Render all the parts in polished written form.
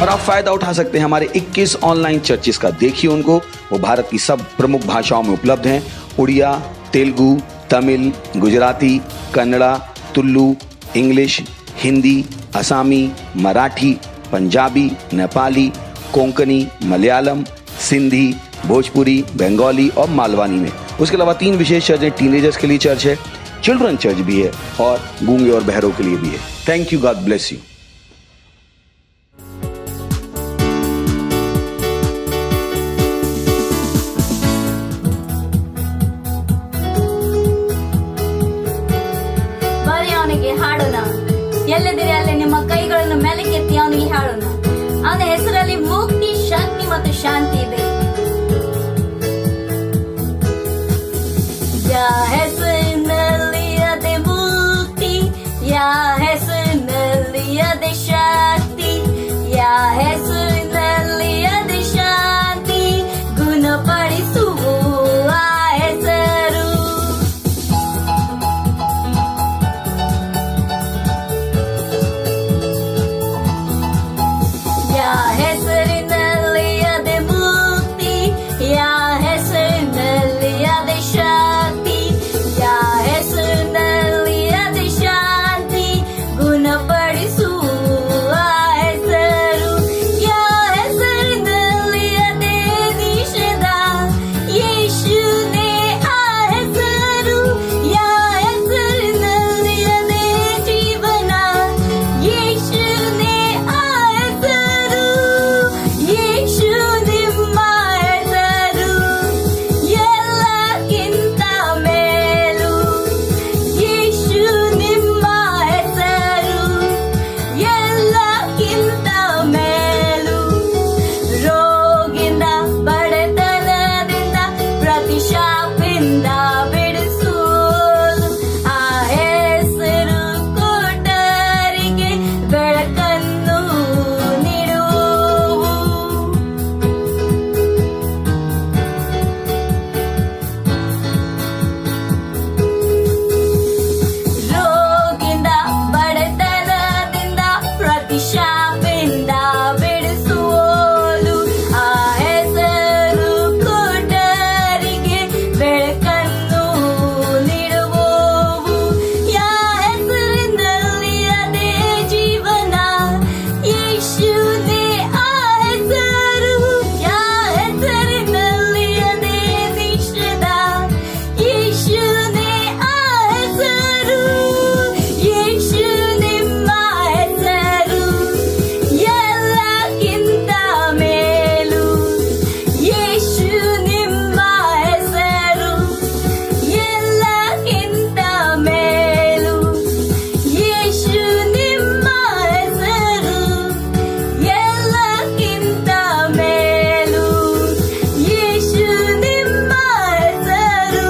और आप फायदा उठा सकते हैं हमारे 21 ऑनलाइन चर्चेस का। देखिए उनको, वो भारत की सब प्रमुख भाषाओं में उपलब्ध हैं। उड़िया, तेलुगु, तमिल, गुजराती, कन्नड़ा, तुलु, इंग्लिश, हिंदी, असमी, मराठी, पंजाबी, नेपाली, कोंकणी, मलयालम, सिंधी, भोजपुरी, बंगाली और मालवानी में। उसके अलावा 3 विशेष चर्च हैं। टीनेजर्स के लिए चर्च है, चिल्ड्रन चर्च भी है और गूंगे और बहरों के लिए भी है। Thank you, God bless you. ಬರೀ ಅವನಿಗೆ ಹಾಡೋಣ, ಎಲ್ಲದಿರಿ ಅಲ್ಲಿ ನಿಮ್ಮ ಕೈಗಳನ್ನು ಮೇಲಕ್ಕೆತ್ತಿ ಅವನಿಗೆ ಹಾಡೋಣ. ಅವನ ಹೆಸರಲ್ಲಿ ಮುಕ್ತಿ, ಶಕ್ತಿ ಮತ್ತು ಶಾಂತಿ ಇದೆ. ಯಾ ಹೆಸರಿನಲ್ಲಿ ಅದೇ ಮುಕ್ತಿ, ಯಾ ಹೆಸರಿನಲ್ಲಿ ಅದೇ ಶಕ್ತಿ, ಯಾ ಹೆಸರಿನಲ್ಲಿ ಅದೇ ಶಾಂತಿ, ಗುಣಪಡಿಸುವ ಆ ಹೆಸರು. ಯಾ ಹೆಸರಿನಲ್ಲಿ ಅದೇ ಮುಕ್ತಿ, ಯಾ ಹೆಸರಿನಲ್ಲಿ ಅದೇ ಶಕ್ತಿ, ಯಾ ಹೆಸರಿನಲ್ಲಿ ಅದೇ ಶಾಂತಿ, ಗುಣಪಡಿಸುವ ಹೆಸರು. ಯಾ ಹೆಸರಿನಲ್ಲಿ ಅದೇ ನಿಷೇಧ, ಯೇಸುನೇ ಆ ಹೆಸರು. ಯಾ ಹೆಸರಿನಲ್ಲಿ ಅದೇ ಜೀವನ, ಯೇಸುನೇ ಆ ಹೆಸರು. ಯೇಸು ನಿಮ್ಮ ಹೆಸರು ಎಲ್ಲಕ್ಕಿಂತ ಮೇಲು. ಯೇಸು ನಿಮ್ಮ ಹೆಸರು ಎಲ್ಲಕ್ಕಿಂತ ಮೇಲು. ರೋಗಿಂದ, ಬಡತನದಿಂದ, ಪ್ರತಿ ಶಾಪಿಂದ ಬಿಡಿಸುವುದು ಆ ಹೆಸರು. ಕೋಟರಿಗೆ ಬೆಳಕನ್ನು ನೀಡುವು. ರೋಗಿಂದ, ಬಡತನದಿಂದ, ಪ್ರತಿ ಶಾಪಿಂದ ಬಿಡಿಸುವುದು ಆ ಹೆಸರು. ಕೋಟರಿಗೆ ಬೆಳಕನ್ನು ನೀಡುವವು. ಯಾ ಹೆಸರಿನಲ್ಲಿ ಅದೇ ಜೀವನ, ಯೇಸುನೇ ಆ ಹೆಸರು. ಯಾ ಹೆಸರಿನಲ್ಲಿ ಅದೇ ನಿಷೇಧ, ಯೇಸುನೇ ಆ ಹೆಸರು. ಯೇಸು ನಿಮ್ಮ ಹೆಸರು ಎಲ್ಲಕ್ಕಿಂತ ಮೇಲು. ಯೇಸು ನಿಮ್ಮ ಹೆಸರು ಎಲ್ಲಕ್ಕಿಂತ ಮೇಲು. ಯೇಸು ನಿಮ್ಮ ಹೆಸರು ಎಲ್ಲಕ್ಕಿಂತ ಮೇಲು. ಯೇಸು ನಿಮ್ಮ ಹೆಸರು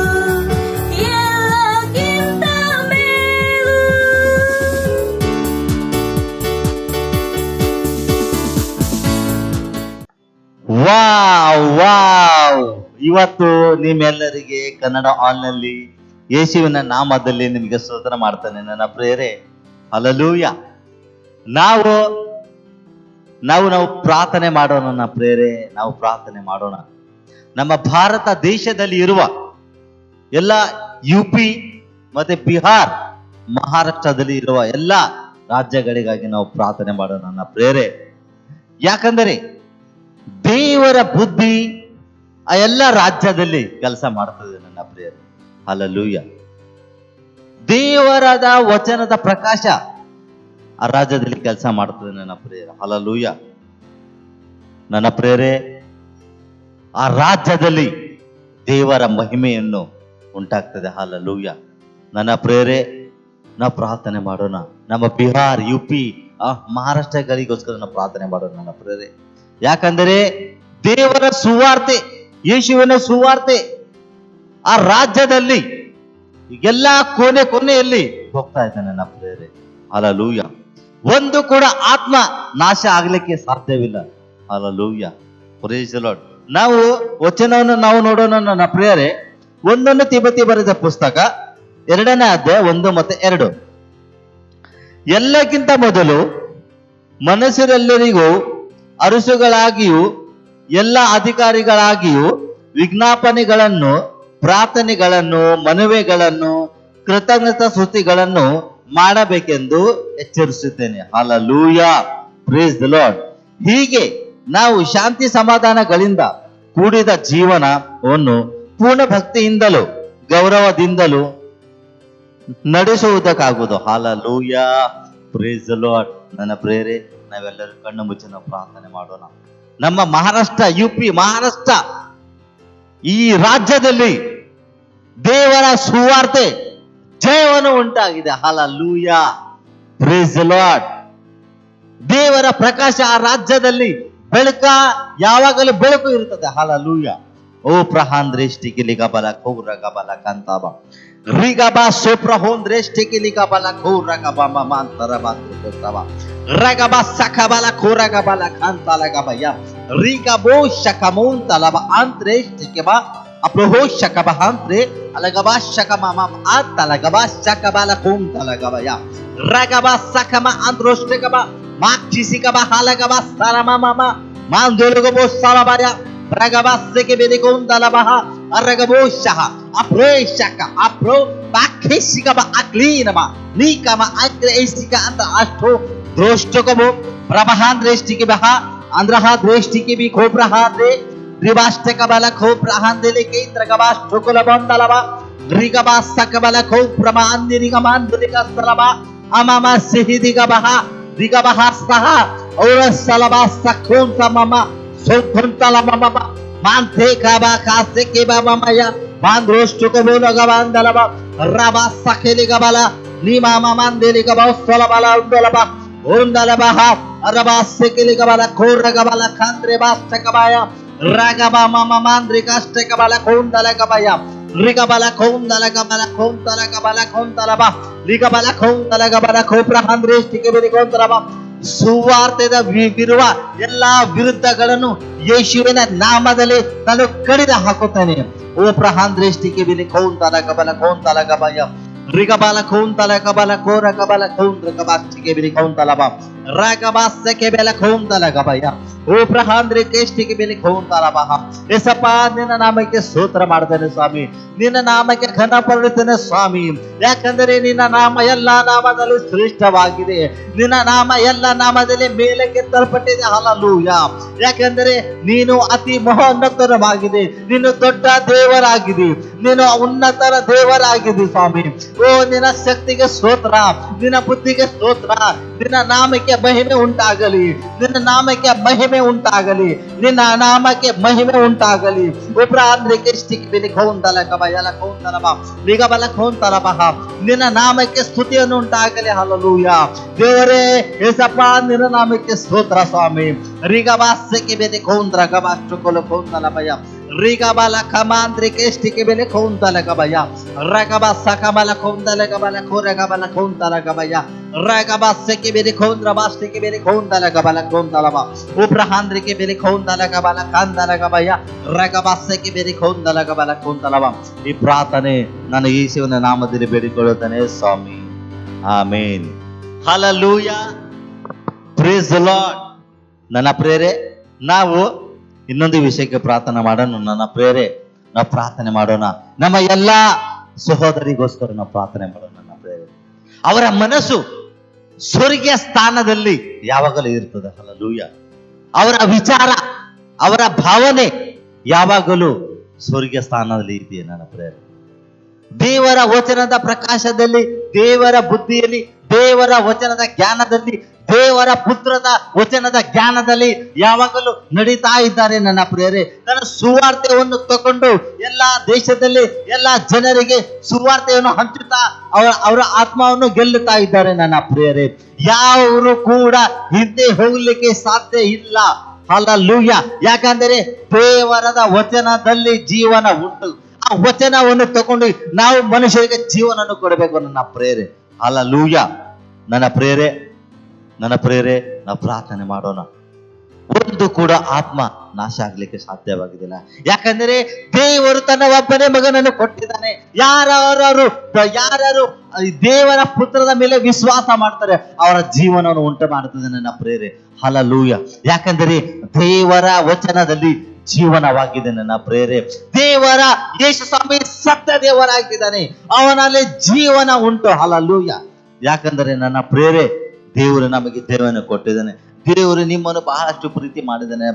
ಎಲ್ಲಕ್ಕಿಂತ ಮೇಲು. Wow wow. ಇವತ್ತು ನಿಮ್ಮೆಲ್ಲರಿಗೆ ಕನ್ನಡ ಹಾಲ್ನಲ್ಲಿ ಯೇಸುವಿನ ನಾಮದಲ್ಲಿ ನಿಮಗೆ ಸ್ತೋತ್ರ ಮಾಡ್ತಾನೆ ನನ್ನ ಪ್ರಿಯರೇ. ಹಲ್ಲೆಲೂಯ. ನಾವು ನಾವು ನಾವು ಪ್ರಾರ್ಥನೆ ಮಾಡೋಣ ನನ್ನ ಪ್ರಿಯರೇ, ನಾವು ಪ್ರಾರ್ಥನೆ ಮಾಡೋಣ. ನಮ್ಮ ಭಾರತ ದೇಶದಲ್ಲಿ ಇರುವ ಎಲ್ಲ UP ಮತ್ತೆ ಬಿಹಾರ್, ಮಹಾರಾಷ್ಟ್ರದಲ್ಲಿ ಇರುವ ಎಲ್ಲ ರಾಜ್ಯಗಳಿಗಾಗಿ ನಾವು ಪ್ರಾರ್ಥನೆ ಮಾಡೋಣ ನನ್ನ ಪ್ರಿಯರೇ. ಯಾಕಂದರೆ ದೇವರ ಬುದ್ಧಿ ಆ ಎಲ್ಲ ರಾಜ್ಯದಲ್ಲಿ ಕೆಲಸ ಮಾಡ್ತದೆ ನನ್ನ ಪ್ರಿಯರೇ. ಹಲ್ಲೆಲೂಯ. ದೇವರದ ವಚನದ ಪ್ರಕಾಶ ಆ ರಾಜ್ಯದಲ್ಲಿ ಕೆಲಸ ಮಾಡ್ತದೆ ನನ್ನ ಪ್ರಿಯರೇ. ಹಲ್ಲೆಲೂಯ. ನನ್ನ ಪ್ರಿಯರೇ, ಆ ರಾಜ್ಯದಲ್ಲಿ ದೇವರ ಮಹಿಮೆಯನ್ನು ಉಂಟಾಗ್ತದೆ. ಹಲ್ಲೆಲೂಯ. ನನ್ನ ಪ್ರಿಯರೇ, ನಾವು ಪ್ರಾರ್ಥನೆ ಮಾಡೋಣ. ನಮ್ಮ ಬಿಹಾರ್, UP, ಮಹಾರಾಷ್ಟ್ರಗಳಿಗೋಸ್ಕರ ನಾವು ಪ್ರಾರ್ಥನೆ ಮಾಡೋಣ ನನ್ನ ಪ್ರಿಯರೇ. ಯಾಕಂದರೆ ದೇವರ ಸುವಾರ್ತೆ, ಯೇಸುವಿನ ಸುವಾರ್ತೆ ಆ ರಾಜ್ಯದಲ್ಲಿ ಎಲ್ಲ ಕೊನೆಯಲ್ಲಿ ಹೋಗ್ತಾ ಇದ್ದಾನೆ ನನ್ನ ಪ್ರಿಯರೇ. ಹಲ್ಲೆಲೂಯ. ಒಂದು ಕೂಡ ಆತ್ಮ ನಾಶ ಆಗ್ಲಿಕ್ಕೆ ಸಾಧ್ಯವಿಲ್ಲ. ಹಲ್ಲೆಲೂಯ. Praise the Lord. ನಾವು ವಚನವನ್ನು ನಾವು ನೋಡೋಣ ನನ್ನ ಪ್ರಿಯರೇ. 1 ತಿಮೋಥಿ ಬರೆದ ಪುಸ್ತಕ 2ನೇ ಅಧ್ಯಾಯ 1 ಮತ್ತು 2. ಎಲ್ಲಕ್ಕಿಂತ ಮೊದಲು ಮನುಷ್ಯರೆಲ್ಲರಿಗೂ ಅರಸುಗಳಾಗಿಯೂ ಎಲ್ಲ ಅಧಿಕಾರಿಗಳಾಗಿಯೂ ವಿಜ್ಞಾಪನೆಗಳನ್ನು, ಪ್ರಾರ್ಥನೆಗಳನ್ನು, ಮನವಿಗಳನ್ನು, ಕೃತಜ್ಞತಾ ಸ್ತುತಿಗಳನ್ನು ಮಾಡಬೇಕೆಂದು ಎಚ್ಚರಿಸುತ್ತೇನೆ. Hallelujah, praise the lord. ಹೀಗೆ ನಾವು ಶಾಂತಿ ಸಮಾಧಾನಗಳಿಂದ ಕೂಡಿದ ಜೀವನವನ್ನು ಪೂರ್ಣ ಭಕ್ತಿಯಿಂದಲೂ ಗೌರವದಿಂದಲೂ ನಡೆಸುವುದಕ್ಕಾಗುವುದು. Hallelujah, praise the lord. ನನ್ನ ಪ್ರೇರೆ, ನಾವೆಲ್ಲರೂ ಕಣ್ಣು ಮುಚ್ಚಿ ನಾವು ಪ್ರಾರ್ಥನೆ ಮಾಡೋಣ. ನಮ್ಮ ಮಹಾರಾಷ್ಟ್ರ, ಯುಪಿ, ಮಹಾರಾಷ್ಟ್ರ ಈ ರಾಜ್ಯದಲ್ಲಿ ದೇವರ ಸುವಾರ್ತೆ ಜಯವನ್ನು ಉಂಟಾಗಿದೆ. Hallelujah, praise the Lord. ದೇವರ ಪ್ರಕಾಶ ಆ ರಾಜ್ಯದಲ್ಲಿ ಬೆಳಕ, ಯಾವಾಗಲೂ ಬೆಳಕು ಇರುತ್ತದೆ. ಹಲ್ಲೆಲೂಯಾ. ಓ ಪ್ರಹಾಂದ್ರೇಷ್ಟಿಗೆ ಲಿಗಬಲ ಕೌರಗಬಲ ಕಂತಾಬ ರಿಗಬ ಸೋಪ್ರಹೋಂದ್ರೇಷ್ಟಿಗೆ ಲಿಗಬಲ ಕೌರಗಬ ಮಾಂತರ ಬಾಂತರಬ ರಗಬ ಸಖಬಲ ಕೋರಗಬಲ ಕಾಂತಲಗಬಯ ರಿಗಬೋ ಶಕಮೋಂತಲಬ ಆಂತ್ರೇಷ್ಟಿಗೆ ಬಾ ಅಪ್ರಹೋ ಶಕಬಹಾಂತ್ರೆ ಅಲಗಬ ಶಕಮಮ ಆತಲಗಬ ಶಕಬಲ ಕೋಂತಲಗಬಯ ರಗಬ ಸಖಮ ಆಂತ್ರೋಷ್ಟಿಗಬ ಮಾಕ್ಷಿಸಿಗಬ ಹಾಲಗಬ ಸರಮಮ ಮಾಂದೋಲಗಬೋ ಸಲಬಯ ರಗಬಸ್ಸೆಗೆ ಬೆಲಿಗೊಂದಲಬಹ ಅರಗಬೋಷಃ ಅಪ್ರೇಷಕ ಅಪ್ರೋ ಬಾಖೇಸಿಗಬ ಅಕ್ಲೀನಮ ನೀಕಮ ಅಗ್ರೇಸಿಕ ಅಂತ ಅಷ್ಟೋ ದ್ರೋಷ್ಟಕಬೋ ಪ್ರಭಹಾಂದ್ರೇಷ್ಟಿಗೆ ಬಹ ಅಂದ್ರಹ ದ್ರೇಷ್ಟಿಗೆ ಬಿ ಖೋಬ್ರಹಾದ್ರೆ ರಿವಾಷ್ಟಕ ಬಲ ಖೋಬ್ರಹಾಂದೆಲೆ ಕೇಂದ್ರಗಬಾಷ್ಟಕುಲ ಬಂದಲವ ರಿಗಬ ಸಕಬಲ ಖೋಬ್ರಮ ಅಂದಿರಿಗಮಾಂದುಲಿಗ ಸಲಬ ಅಮಮ ಸಿಹಿದಿಗಬಹ ದಿಗಬಹ ಸಹ ಔರ ಸಲಬ ಸಖೋಂ ಸಮಮ ಸೋಂತಲಮಮ ಮಾಂತೆ ಕಬ ಕಾಸೆ ಕೆಬಮಯ ಮಾಂದ್ರೋಷ್ಟುಕಬೋಲಗಬಂದಲಬ ರಬ ಸಖೆಲಿಗಬಲ ನಿಮಮ ಮಂದೆಲಿಗಬ ಸಲಬಲ ಉಂದಲಬ ಓಂದಲಬಹ ಅರಬ ಸೆಕೆಲಿಗಬಲ ಕೋರಗಬಲ ಕಾಂದ್ರೆ ಬಾಷ್ಟಕಬಯ ರಗಬ ಮಮ ಮಾಂದ್ರಿಕಾಷ್ಟಕಬಲ ಕೋಂದಲಗಬಯ ರಿಗಬಲ ಕೋಂದಲಗಬಲ ಕೋಂತಲಗಬಲ ಕೋಂತಲಬ ಲಿಗಬಲ ಕೋಂತಲಗಬಲ ಕೋಪ್ರಹಾಂದ್ರೇಷ್ಟಿಗೆ ಬೆಲಿಗೊಂದಲಬ ಸುವಾರ್ತೆದ ವಿರುವ ಎಲ್ಲಾ ವಿರುದ್ಧಗಳನ್ನು ಯೇಸುವಿನ ನಾಮದಲ್ಲಿ ನಾನು ಕಡಿದು ಹಾಕುತ್ತೇನೆ. ಓ ಪ್ರಹಾಂದ್ರೇಷ್ಟಿಗೆ ಬಿಲಿ ಕೌಂತಲಗಬಲ ಕೌಂತಲಗಬಯ ರಿಗಬಲ ಕೌಂತಲಗಬಲ ಕೋರಗಬಲ ಕೌಂದ್ರಗಬಾಷ್ಟಿಗೆ ಬಿಲಿ ಕೌಂತಲಬ ರಗಬಾಸಕ್ಕೆ ಬೆಲ ಕೌಂತಲಗಬಯ ಓ ಪ್ರಹಾಂದ್ರಿಕೇಷ್ಟಿಗೆ ಬೆಲಿ ಕೌಂತಲಬಹ. ಎಸಪ್ಪ, ನಿನ್ನ ನಾಮಕ್ಕೆ ಸ್ತೋತ್ರ ಮಾಡ್ತೇನೆ ಸ್ವಾಮಿ, ನಿನ್ನ ನಾಮಕ್ಕೆ ಘನ ಪಡುತ್ತೇನೆ ಸ್ವಾಮಿ. ಯಾಕಂದರೆ ನಿನ್ನ ನಾಮ ಎಲ್ಲ ನಾಮದಲ್ಲಿ ಶ್ರೇಷ್ಠವಾಗಿದೆ, ನಿನ್ನ ನಾಮ ಎಲ್ಲ ನಾಮದಲ್ಲಿ ಮೇಲಕ್ಕೆ ತರಲ್ಪಟ್ಟಿದೆ. ಹಲ್ಲೆಲೂಯಾ. ಯಾಕಂದರೆ ನೀನು ಅತಿ ಮಹೋನ್ನತರವಾಗಿದೆ, ನೀನು ದೊಡ್ಡ ದೇವರಾಗಿದೆ, ನೀನು ಉನ್ನತರ ದೇವರಾಗಿದೆ ಸ್ವಾಮಿ. ಓ ನಿನ್ನ ಶಕ್ತಿಗೆ ಸ್ತೋತ್ರ, ನಿನ್ನ ಬುದ್ಧಿಗೆ ಸ್ತೋತ್ರ, ನಿನ್ನ ನಾಮಕ್ಕೆ ಮಹಿಮೆ ಉಂಟಾಗಲಿ, ನಿನ್ನ ನಾಮಕ್ಕೆ ಮಹಿಮೆ ಉಂಟಾಗಲಿ, ನಿನ್ನ ನಾಮಕ್ಕೆ ಮಹಿಮೆ ಉಂಟಾಗಲಿ. ಉಪ್ರಾಂದ್ರಿಕೆಷ್ಟಿಗೆ ಬೆಲಿ ಕೌಂತಲಕಬ ಯಲ ಕೌಂತಲಬ ಲಿಗಬಲ ಕೌಂತಲಬಹ. ನಿನ್ನ ನಾಮಕ್ಕೆ ಸ್ತುತಿಯನ್ನು ಉಂಟಾಗಲಿ. ಹಲ್ಲೆಲೂಯಾ. ದೇವರೇ ಏಸಪ್ಪ, ನಿನ್ನ ನಾಮಕ್ಕೆ ಸ್ತೋತ್ರ ಸ್ವಾಮಿ. ರಿಗಬಾಸಕ್ಕೆ ಬೆಲಿ ಕೌಂದ್ರ ಗಬಾಷ್ಟುಕೊಲು ಕೌಂತಲಬಯ ರಿಗಬಲ ಕಮಾಂದ್ರಿಕೆಷ್ಟಿಗೆ ಬೆಲೆ ಕೌಂತಲಗಬಯ ರಗಬ ಸಕಬಲ ಕೌಂತಲಗಬಲ ಕೋರಗಬಲ ಕೌಂತಲಗಬಯ ರಗಬಾಸಕ್ಕೆ ಬೆಲಿ ಕೌಂದ್ರ ಬಾಷ್ಟಿಗೆ ಬೆಲಿ ಕೌಂತಲಗಬಲ ಕೌಂತಲಬ ಉಪ್ರಹಾಂದ್ರಿಕೆ ಬೆಲಿ ಕೌಂತಲಗಬಲ ಕಾಂತಲಗಬಯ ರಗಬಾಸಕ್ಕೆ ಬೆಲಿ ಕೌಂತಲಗಬಲ ಕೌಂತಲಬ. ಈ ಪ್ರಾರ್ಥನೆ ನಾನು ಯೇಸುವಿನ ನಾಮದಲ್ಲಿ ಬೇಡಿಕೊಳ್ಳುತ್ತೇನೆ ಸ್ವಾಮಿ. Amen. Hallelujah, praise the lord. ನನ್ನ ಪ್ರೇರೆ, ನಾವು ಇನ್ನೊಂದು ವಿಷಯಕ್ಕೆ ಪ್ರಾರ್ಥನೆ ಮಾಡೋಣ. ನನ್ನ ಪ್ರೇರೆ, ನಾವು ಪ್ರಾರ್ಥನೆ ಮಾಡೋಣ. ನಮ್ಮ ಎಲ್ಲಾ ಸಹೋದರಿಗೋಸ್ಕರ ನಾವು ಪ್ರಾರ್ಥನೆ ಮಾಡೋಣ. ನನ್ನ ಪ್ರೇರೆ, ಅವರ ಮನಸ್ಸು ಸ್ವರ್ಗೀಯ ಸ್ಥಾನದಲ್ಲಿ ಯಾವಾಗಲೂ ಇರ್ತದೆ. ಹಲ್ಲೆಲೂಯಾ. ಅವರ ವಿಚಾರ, ಅವರ ಭಾವನೆ ಯಾವಾಗಲೂ ಸ್ವರ್ಗೀಯ ಸ್ಥಾನದಲ್ಲಿ ಇದೆಯೇ. ನನ್ನ ಪ್ರೇರೆ, ದೇವರ ವಚನದ ಪ್ರಕಾಶದಲ್ಲಿ, ದೇವರ ಬುದ್ಧಿಯಲ್ಲಿ, ದೇವರ ವಚನದ ಜ್ಞಾನದಲ್ಲಿ, ದೇವರ ಪುತ್ರದ ವಚನದ ಜ್ಞಾನದಲ್ಲಿ ಯಾವಾಗಲೂ ನಡೀತಾ ಇದ್ದಾರೆ. ನನ್ನ ಪ್ರಿಯರೇ, ನನ್ನ ಸುವಾರ್ತೆಯನ್ನು ತಗೊಂಡು ಎಲ್ಲಾ ದೇಶದಲ್ಲಿ ಎಲ್ಲಾ ಜನರಿಗೆ ಸುವಾರ್ತೆಯನ್ನು ಹಂಚುತ್ತಾ ಅವರ ಆತ್ಮವನ್ನು ಗೆಲ್ಲುತ್ತಾ ಇದ್ದಾರೆ. ನನ್ನ ಪ್ರಿಯರೇ, ಯಾರು ಕೂಡ ಹಿಂದೆ ಹೋಗ್ಲಿಕ್ಕೆ ಸಾಧ್ಯ ಇಲ್ಲ. ಹಲ್ಲೆಲೂಯಾ. ಯಾಕಂದರೆ ದೇವರದ ವಚನದಲ್ಲಿ ಜೀವನ ಉಂಟು. ಆ ವಚನವನ್ನು ತಗೊಂಡು ನಾವು ಮನುಷ್ಯರಿಗೆ ಜೀವನವನ್ನು ಕೊಡಬೇಕು. ನನ್ನ ಪ್ರೇರೆ, ಹಲ್ಲೆಲೂಯಾ. ನನ್ನ ಪ್ರೇರೆ, ನಾವು ಪ್ರಾರ್ಥನೆ ಮಾಡೋಣ. ಒಂದು ಕೂಡ ಆತ್ಮ ನಾಶ ಆಗ್ಲಿಕ್ಕೆ ಸಾಧ್ಯವಾಗುದಿಲ್ಲ. ಯಾಕಂದ್ರೆ ದೇವರು ತನ್ನ ಒಬ್ಬನೇ ಮಗನನ್ನು ಕೊಟ್ಟಿದ್ದಾನೆ. ಯಾರು ದೇವರ ಪುತ್ರದ ಮೇಲೆ ವಿಶ್ವಾಸ ಮಾಡ್ತಾರೆ ಅವರ ಜೀವನವನ್ನು ಉಂಟು ಮಾಡುತ್ತದೆ ನನ್ನ ಪ್ರೇರೆ. ಹಲ್ಲೆಲೂಯಾ. ಯಾಕಂದರೆ ದೇವರ ವಚನದಲ್ಲಿ ಜೀವನವಾಗಿದೆ ನನ್ನ ಪ್ರೇರೆ. ದೇವರ ಯೇಸು ಸ್ವಾಮಿ ಸತ್ಯ ದೇವರಾಗಿದ್ದಾನೆ, ಅವನಲ್ಲಿ ಜೀವನ ಉಂಟು. ಹಲ್ಲೆಲೂಯಾ. ಯಾಕಂದರೆ ನನ್ನ ಪ್ರೇರೆ, ದೇವರು ನಮಗೆ ದೇವರನ್ನು ಕೊಟ್ಟಿದ್ದಾನೆ. ದೇವರು ನಿಮ್ಮನ್ನು ಬಹಳಷ್ಟು ಪ್ರೀತಿ ಮಾಡಿದ್ದಾನೆ.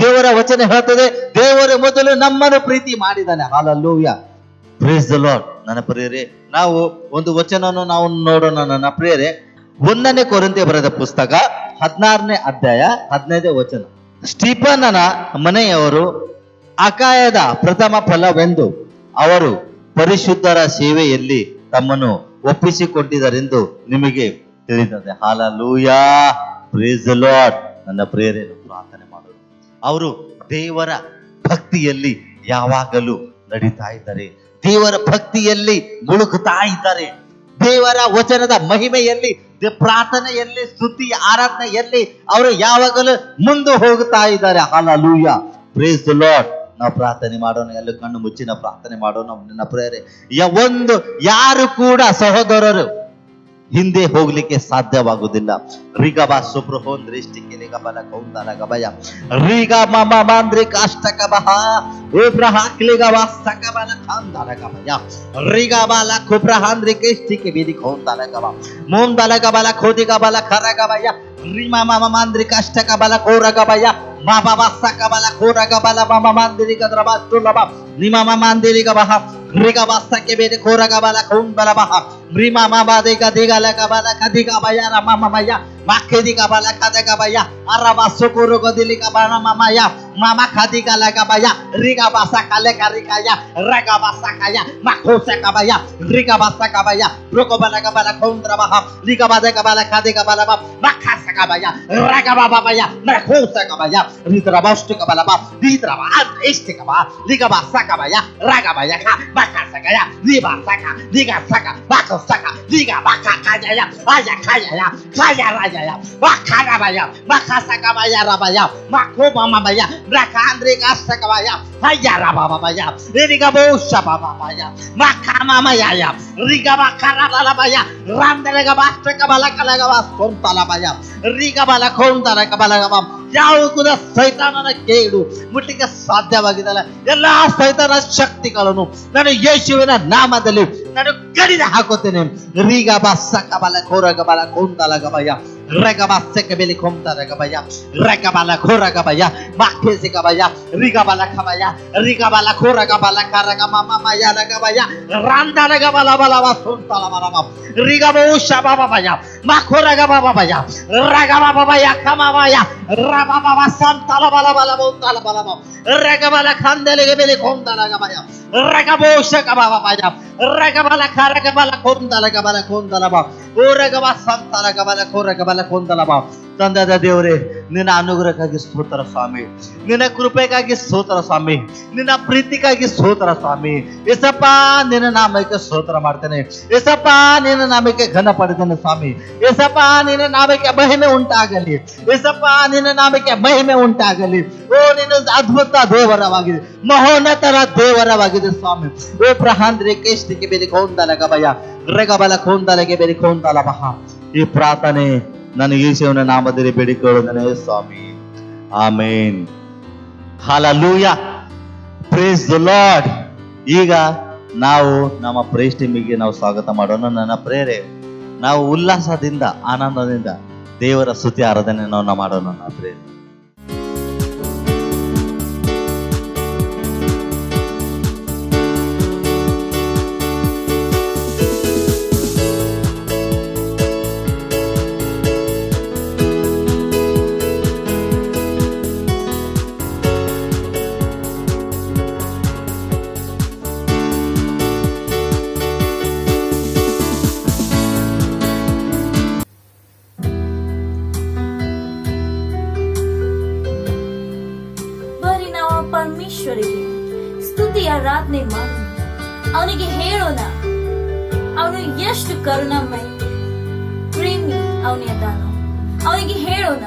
ದೇವರ ವಚನ ಹೇಳ್ತದೆ, ದೇವರು ಮೊದಲು ನಮ್ಮನ್ನು ಪ್ರೀತಿ ಮಾಡಿದ್ದಾನೆ. ಹಲ್ಲೆಲೂಯಾ. Praise the Lord. ನನ್ನ ಪ್ರಿಯರೇ, ನಾವು ಒಂದು ವಚನವನ್ನು ನಾವು ನೋಡೋಣ ನನ್ನ ಪ್ರಿಯರೇ. 1 ಕೊರಿಂಥಿ ಬರೆದ ಪುಸ್ತಕ 16ನೇ ಅಧ್ಯಾಯ 15ನೇ ವಚನ. ಸ್ಟೀಫನನ ಮನೆಯವರು ಅಕಾಯದ ಪ್ರಥಮ ಫಲವೆಂದು ಅವರು ಪರಿಶುದ್ಧರ ಸೇವೆಯಲ್ಲಿ ತಮ್ಮನ್ನು ಒಪ್ಪಿಸಿಕೊಂಡಿದ್ದರೆಂದು ನಿಮಗೆ ತಿಳಿದಿದೆ. ಹಲ್ಲೆಲೂಯಾ. Praise the Lord. ನನ್ನ ಪ್ರಿಯರೇ, ಪ್ರಾರ್ಥನೆ ಮಾಡೋಣ. ಅವರು ದೇವರ ಭಕ್ತಿಯಲ್ಲಿ ಯಾವಾಗಲೂ ನಡೀತಾ ಇದ್ದಾರೆ, ದೇವರ ಭಕ್ತಿಯಲ್ಲಿ ಮುಳುಗುತ್ತಾ ಇದ್ದಾರೆ, ದೇವರ ವಚನದ ಮಹಿಮೆಯಲ್ಲಿ, ಪ್ರಾರ್ಥನೆಯಲ್ಲಿ, ಸ್ತುತಿ ಆರಾಧನೆಯಲ್ಲಿ ಅವರು ಯಾವಾಗಲೂ ಮುಂದೆ ಹೋಗುತ್ತಾ ಇದ್ದಾರೆ. ಹಲ್ಲೆಲೂಯಾ. Praise the Lord. ನಾವು ಪ್ರಾರ್ಥನೆ ಮಾಡೋಣ. ಎಲ್ಲ ಕಣ್ಣು ಮುಚ್ಚಿನ ಪ್ರಾರ್ಥನೆ ಮಾಡೋಣ ನನ್ನ ಪ್ರಿಯರೇ. ಯಾರು ಕೂಡ ಸಹೋದರರು ಹಿಂದೆ ಹೋಗ್ಲಿಕ್ಕೆ ಸಾಧ್ಯವಾಗುವುದಿಲ್ಲ. ರಿಗಬ ಸುಬ್ರಹೋನ್ ದೃಷ್ಟಿಗೆ ರಿಗಬಲ ಕೌಂದಲ ಗಬಯ ರಿಗ ಮಮ ಮಾಂದ್ರಿ ಕಾಷ್ಟಕಬಹ ಉಬ್ರಹಾಕ್ಲಿಗವ ಸಕಬಲ ಖಾಂದಲ ಗಬಯ ರಿಗಬಲ ಕುಬ್ರಹಾಂದ್ರಿ ಕೇಷ್ಟಿಕೆ ಬಿದಿ ಕೌಂದಲ ಗಬ ಮೂಂದಲ ಗಬಲ ಖೋದಿಗಬಲ ಖರಗಬಯ ರಿಮ ಮಮ ಮಾಂದ್ರಿ ಕಾಷ್ಟಕಬಲ ಕೋರಗಬಯ ಮಾಬವ ಸಕಬಲ ಕೋರಗಬಲ ಮಮ ಮಾಂದ್ರಿ ಗದ್ರಬ ತುಲಬ ನಿಮಮ ಮಾಂದ್ರಿ ಗಬಹ ರಿಗಬಸಕ್ಕೆ ಬೇರೆ ಕೋರಗಬಲ ಕೌಂದಲಬಹ ರಿಮ ಮಮ ದಿಗ ದಿಗಲ ಗಬಲ ಕದಿಗಬಯ ರಮಮಯ ಮಾಕೆದಿಗಬಲ ಕದಗಬಯ ಅರಬ ಸುಕುರು ಗದಿಲಿಗಬಲ ಮಮಯ ಮಮ ಕದಿಗಲಗಬಯ ರಿಗಬಸಕಲೆ ಕರಿಕಯ ರಗಬಸಕಯ ಮಖೋಸಕಬಯ ರಿಗಬಸಕಬಯ ರುಕಬಲಗಬಲ ಕೌಂದ್ರಬಹ ರಿಗಬದಗಬಲ ಕದಿಗಬಲ ಮಖಸಕಬಯ ರಗಬಬಯ ಮಖೋಸಕಬಯ ರಿದ್ರಬಷ್ಟಕಬಲಬ ರಿದ್ರಬ ಇಷ್ಟಕಬ ರಿಗಬಸಕಬಯ ರಗಬಯ ಮಖಸಕಯ ರಿಬಸಕ ರಿಗಸಕ ಮಖಸಕ ರಿಗಬಕಕಯ ಅಯಕಯ ಕಯರಯ Wakagabaya, Makasakabaya Rabaya, Makomamaya, Brakandrika Sakabaya, Hayarababaya, Rigabosha Babaya, Makamamaya, Rigabakarabaya, Randelegabastakabalakalagabas, Kontalabaya, Rigabala Kontalakabalagabam. ಯಾವ ಕೂಡ ಸೈತಾನನ ಕೇಡು ಮುಟ್ಟಿಗೆ ಸಾಧ್ಯವಾಗಿದಲ್ಲ. ಎಲ್ಲಾ ಸೈತಾನ ಶಕ್ತಿಗಳನ್ನು ನಾನು ಯೇಸುವಿನ ನಾಮದಲ್ಲಿ ನಾನು ಕಡಿದು ಹಾಕುತ್ತೇನೆ. ರೀಗಬ ಸಕಬಲ ಕೋರಗಬಲ ಕೊಂದಲಗಬಯ ರೆಗಬಸೆಕಬೆಲಿ ಕೊಂದಲಗಬಯ ರೆಗಬಲ ಕೋರಗಬಯ ಮಾಕೆಸಿಗಬಯ ರಿಗಬಲ ಖಬಯ ರಿಗಬಲ ಕೋರಗಬಲ ಕರಗಮಮಯ ರಗಬಯ ರಂದಲಗಬಲ ಬಲವ ಸುಂತಲಬರಮ ರಿಗಬೋಶ ಬಾಬಯ ಮಾಕೋರಗಬಬಯ ರಗಬಬಯ ಕಮಮಯ ರಬಬವ ಸಂತಲಬಲಬಲ ಬೋಂತಲಬಲಮ ರೆಗಬಲ ಖಂದಲಿಗೆ ಬೆಲಿ ಕೊಂದಲಗಬಯ ರಗಬೋಶಕಬಬಯ ರಗಬಲ ಕರಗಬಲ ಕೊಂದಲಗಬಲ ಕೊಂದಲಬ ಓರಗಬ ಸಂತಲಗಬಲ ಕೋರಗಬಲ ಕೊಂದಲಬ. ತಂದೆಯಾದ ದೇವರೇ, ನಿನ್ನ ಅನುಗ್ರಹಕ್ಕಾಗಿ ಸ್ತೋತ್ರ ಸ್ವಾಮಿ, ನಿನ್ನ ಕೃಪೆಗಾಗಿ ಸ್ತೋತ್ರ ಸ್ವಾಮಿ, ನಿನ್ನ ಪ್ರೀತಿಗಾಗಿ ಸ್ತೋತ್ರ ಸ್ವಾಮಿ. ಏಸಪ್ಪ, ನಿನ್ನ ನಾಮಕ್ಕೆ ಸ್ತೋತ್ರ ಮಾಡ್ತೇನೆ. ಏಸಪ್ಪ, ನಿನ್ನ ನಾಮಕ್ಕೆ ಘನ ಪಡೆದೇನೆ ಸ್ವಾಮಿ. ಏಸಪ್ಪ, ನಿನ್ನ ನಾಮಕ್ಕೆ ಮಹಿಮೆ ಉಂಟಾಗಲಿ. ಏಸಪ್ಪ, ನಿನ್ನ ನಾಮಕ್ಕೆ ಮಹಿಮೆ ಉಂಟಾಗಲಿ. ಓ, ನಿನ್ನ ಅದ್ಭುತ ದೇವರವಾಗಿದೆ, ಮಹೋನ್ನತರ ದೇವರವಾಗಿದೆ ಸ್ವಾಮಿ. ಓ ಪ್ರಹಾಂದ್ರಿ ಕೇಷ್ಟಿಗೆ ಬೆಲಿ ಕೊಂದಲ ಗಬಯ ರೆಗಬಲ ಕೊಂದಲಗೆ ಬೆಲಿ ಕೊಂದಲ ಬಹ. ಈ ಪ್ರಾರ್ಥನೆ ನಾನು ಯೇಸುವಿನ ನಾಮದಲ್ಲಿ ಬೇಡಿಕೊಳ್ಳುತ್ತೇನೆ ಸ್ವಾಮಿ. Amen. Hallelujah. Praise the Lord. ಈಗ ನಾವು ನಮ್ಮ ಪ್ರೈಸ್ ಟೀಮಿಗೆ ನಾವು ಸ್ವಾಗತ ಮಾಡೋಣ. ನನ್ನ ಪ್ರೇರೆ, ನಾವು ಉಲ್ಲಾಸದಿಂದ ಆನಂದದಿಂದ ದೇವರ ಸ್ತುತಿ ಆರಾಧನೆ ನಾವು ಮಾಡೋಣ. ನನ್ನ ಪ್ರೇರೆ, ಪರಮೇಶ್ವರಿಗೆ ಸ್ತುತಿ ಆರಾಧನೆ ಮಾಡೋಣ. ಅವನಿಗೆ ಹೇಳೋಣ ಅವನು ಎಷ್ಟು ಕರುಣಾಮಯ ಪ್ರೇಮಿ ಅವನಿದ್ದಾನೋ. ಅವನಿಗೆ ಹೇಳೋಣ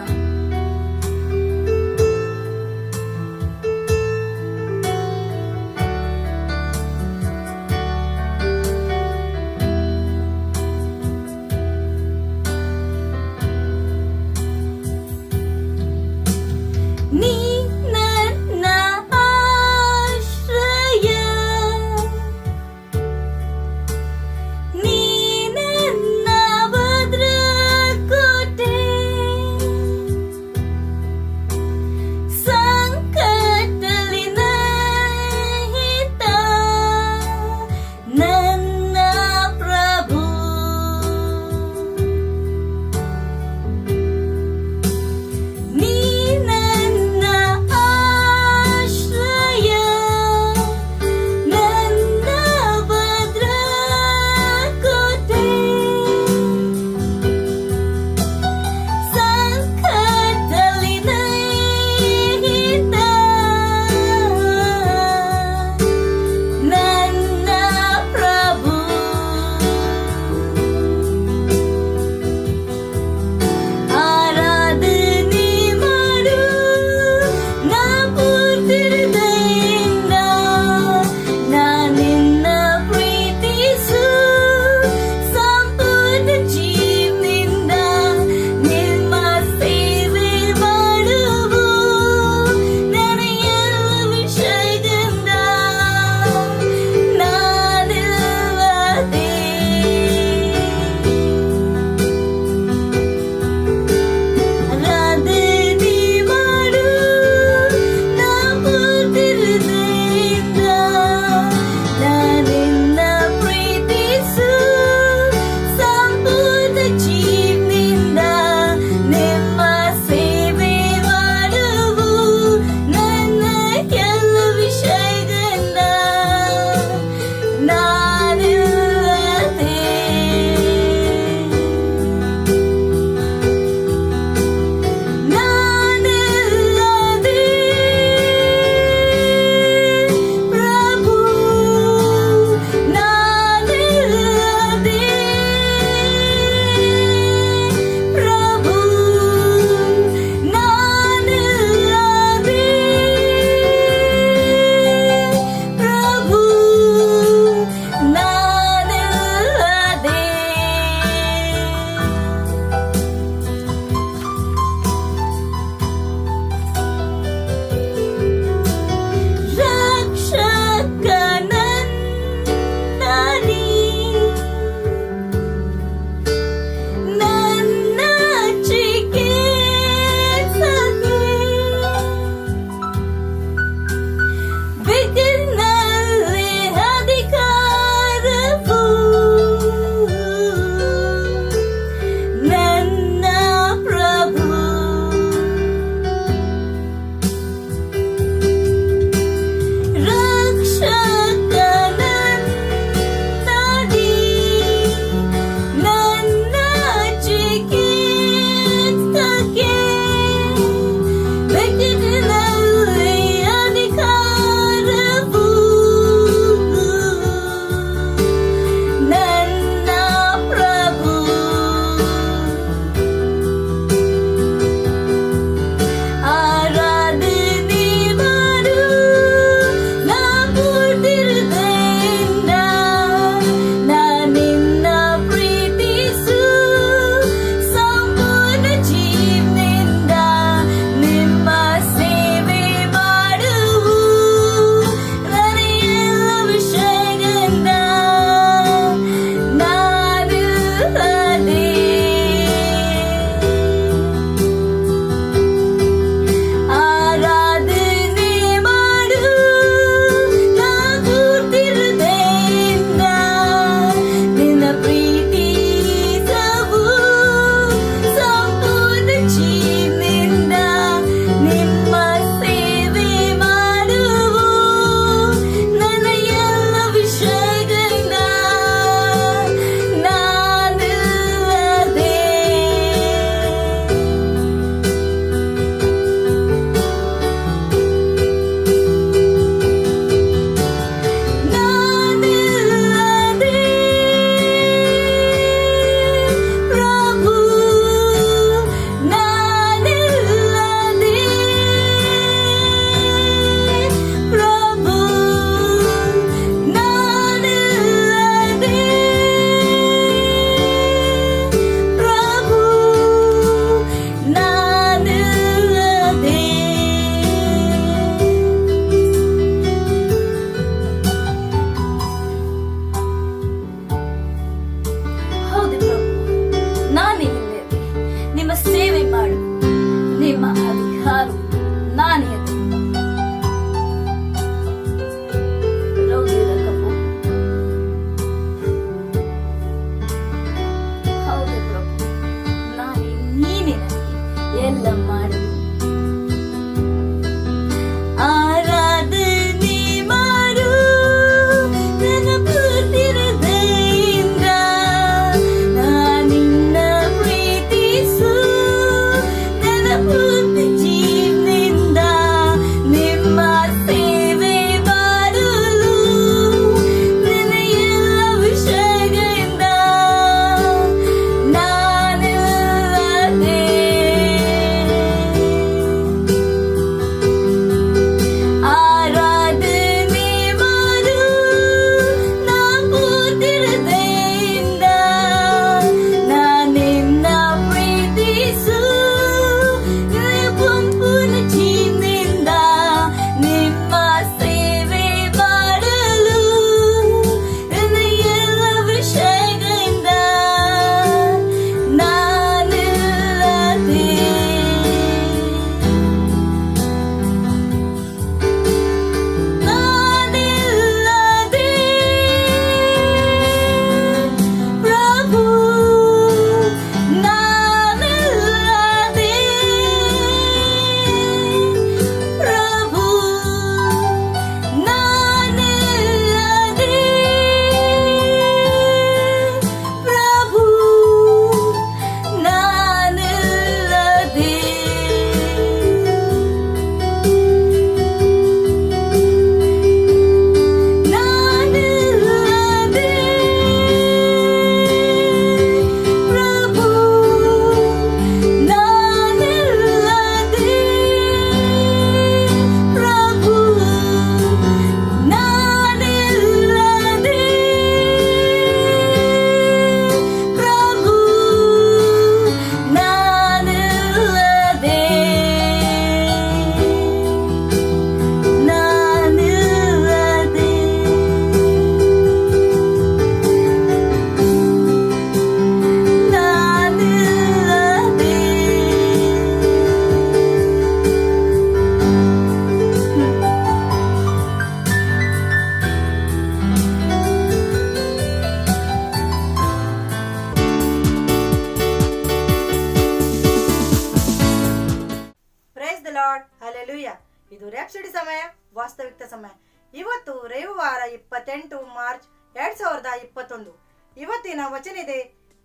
ಇದು ರ್ಯಾಪ್ಸಡಿ ಸಮಯ, ವಾಸ್ತವಿಕ ಸಮಯ. ಇವತ್ತು ರವಿವಾರ 28 ಮಾರ್ಚ್ 2021. ಇವತ್ತಿನ ವಚನಿದೆ,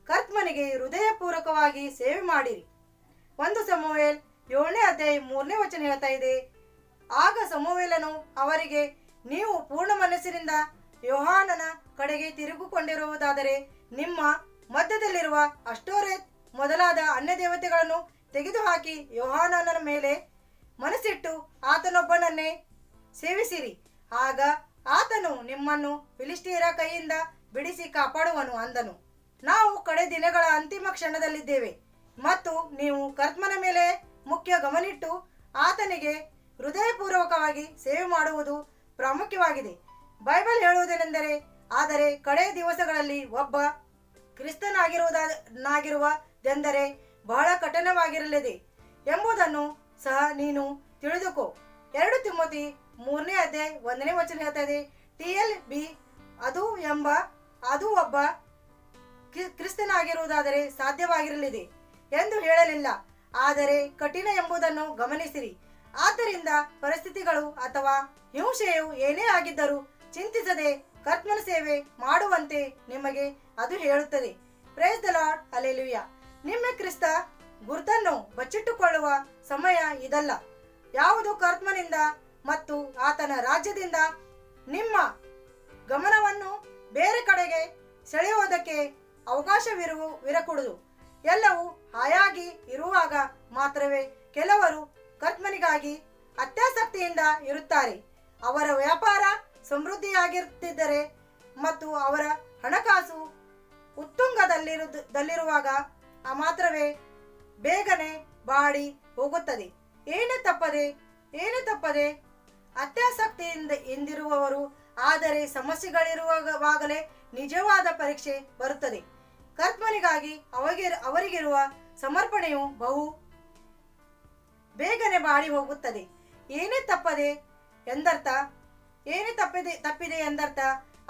ಕರ್ತನಿಗೆ ಹೃದಯಪೂರ್ವಕವಾಗಿ ಸೇವೆ ಮಾಡಿರಿ. 1 ಸಮುವೇಲ್ 7ನೇ ಅಧ್ಯಾಯ 3ನೇ ವಚನ ಹೇಳ್ತಾ ಇದೆ, ಆಗ ಸಮುವೇಲನು ಅವರಿಗೆ, ನೀವು ಪೂರ್ಣ ಮನಸ್ಸಿನಿಂದ ಯೋಹಾನನ ಕಡೆಗೆ ತಿರುಗಿಕೊಂಡಿರುವುದಾದರೆ ನಿಮ್ಮ ಮಧ್ಯದಲ್ಲಿರುವ ಅಷ್ಟೋರೆತ್ ಮೊದಲಾದ ಅನ್ಯ ದೇವತೆಗಳನ್ನು ತೆಗೆದುಹಾಕಿ ಯೋಹಾನನ ಮೇಲೆ ಮನಸ್ಸಿಟ್ಟು ಆತನೊಬ್ಬನನ್ನೇ ಸೇವಿಸಿರಿ. ಆಗ ಆತನು ನಿಮ್ಮನ್ನು ಫಿಲಿಸ್ಟಿಯರ ಕೈಯಿಂದ ಬಿಡಿಸಿ ಕಾಪಾಡುವನು ಅಂದನು. ನಾವು ಕಡೆ ದಿನಗಳ ಅಂತಿಮ ಕ್ಷಣದಲ್ಲಿದ್ದೇವೆ ಮತ್ತು ನೀವು ಕರ್ತನ ಮೇಲೆ ಮುಖ್ಯ ಗಮನಿಟ್ಟು ಆತನಿಗೆ ಹೃದಯಪೂರ್ವಕವಾಗಿ ಸೇವೆ ಮಾಡುವುದು ಪ್ರಾಮುಖ್ಯವಾಗಿದೆ. ಬೈಬಲ್ ಹೇಳುವುದೇನೆಂದರೆ, ಆದರೆ ಕಡೆ ದಿವಸಗಳಲ್ಲಿ ಒಬ್ಬ ಕ್ರಿಸ್ತನಾಗಿರುವುದೆಂದರೆ ಬಹಳ ಕಠಿಣವಾಗಿರಲಿದೆ ಎಂಬುದನ್ನು ಸಹ ನೀನು ತಿಳಿದುಕೋ. 2 ತಿಮೋತಿ 3ನೇ ಅಧ್ಯಾಯ 1ನೇ ವಚನ ಹೇಳ್ತಾ ಇದೆ, TLB ಅದು ಒಬ್ಬ ಕ್ರಿಸ್ತನಾಗಿರುವುದಾದರೆ ಸಾಧ್ಯವಾಗಿರಲಿದೆ ಎಂದು ಹೇಳಲಿಲ್ಲ, ಆದರೆ ಕಠಿಣ ಎಂಬುದನ್ನು ಗಮನಿಸಿರಿ. ಆದ್ದರಿಂದ ಪರಿಸ್ಥಿತಿಗಳು ಅಥವಾ ಹಿಂಸೆಯು ಏನೇ ಆಗಿದ್ದರೂ ಚಿಂತಿಸದೆ ಕರ್ತನ ಸೇವೆ ಮಾಡುವಂತೆ ನಿಮಗೆ ಅದು ಹೇಳುತ್ತದೆ. Price the lord, hallelujah. ನಿಮ್ಮ ಕ್ರಿಸ್ತ ಗುರುತನ್ನು ಬಚ್ಚಿಟ್ಟುಕೊಳ್ಳುವ ಸಮಯ ಇದಲ್ಲ. ಯಾವುದು ಕರ್ತನಿಂದ ಮತ್ತು ಆತನ ರಾಜ್ಯದಿಂದ ನಿಮ್ಮ ಗಮನವನ್ನು ಬೇರೆ ಕಡೆಗೆ ಸೆಳೆಯುವುದಕ್ಕೆ ಅವಕಾಶವಿರಕೂಡದು. ಎಲ್ಲವೂ ಹಾಯಾಗಿ ಇರುವಾಗ ಮಾತ್ರವೇ ಕೆಲವರು ಕರ್ತನಿಗಾಗಿ ಅತ್ಯಾಸಕ್ತಿಯಿಂದ ಇರುತ್ತಾರೆ. ಅವರ ವ್ಯಾಪಾರ ಸಮೃದ್ಧಿಯಾಗಿರುತ್ತಿದ್ದರೆ ಮತ್ತು ಅವರ ಹಣಕಾಸು ಉತ್ತುಂಗದಲ್ಲಿರುವಾಗ ಮಾತ್ರವೇ ಬೇಗನೆ ಬಾಡಿ ಹೋಗುತ್ತದೆ. ಏನೇ ತಪ್ಪದೆ ಅತ್ಯಾಸಕ್ತಿಯಿಂದ ಎಂದಿರುವವರು, ಆದರೆ ಸಮಸ್ಯೆಗಳಿರುವಾಗಲೇ ನಿಜವಾದ ಪರೀಕ್ಷೆ ಬರುತ್ತದೆ. ಕರ್ತನಿಗಾಗಿ ಅವರಿಗಿರುವ ಸಮರ್ಪಣೆಯು ಬಹು ಬೇಗನೆ ಬಾಡಿ ಹೋಗುತ್ತದೆ. ಏನೇ ತಪ್ಪಿದೆ ಎಂದರ್ಥ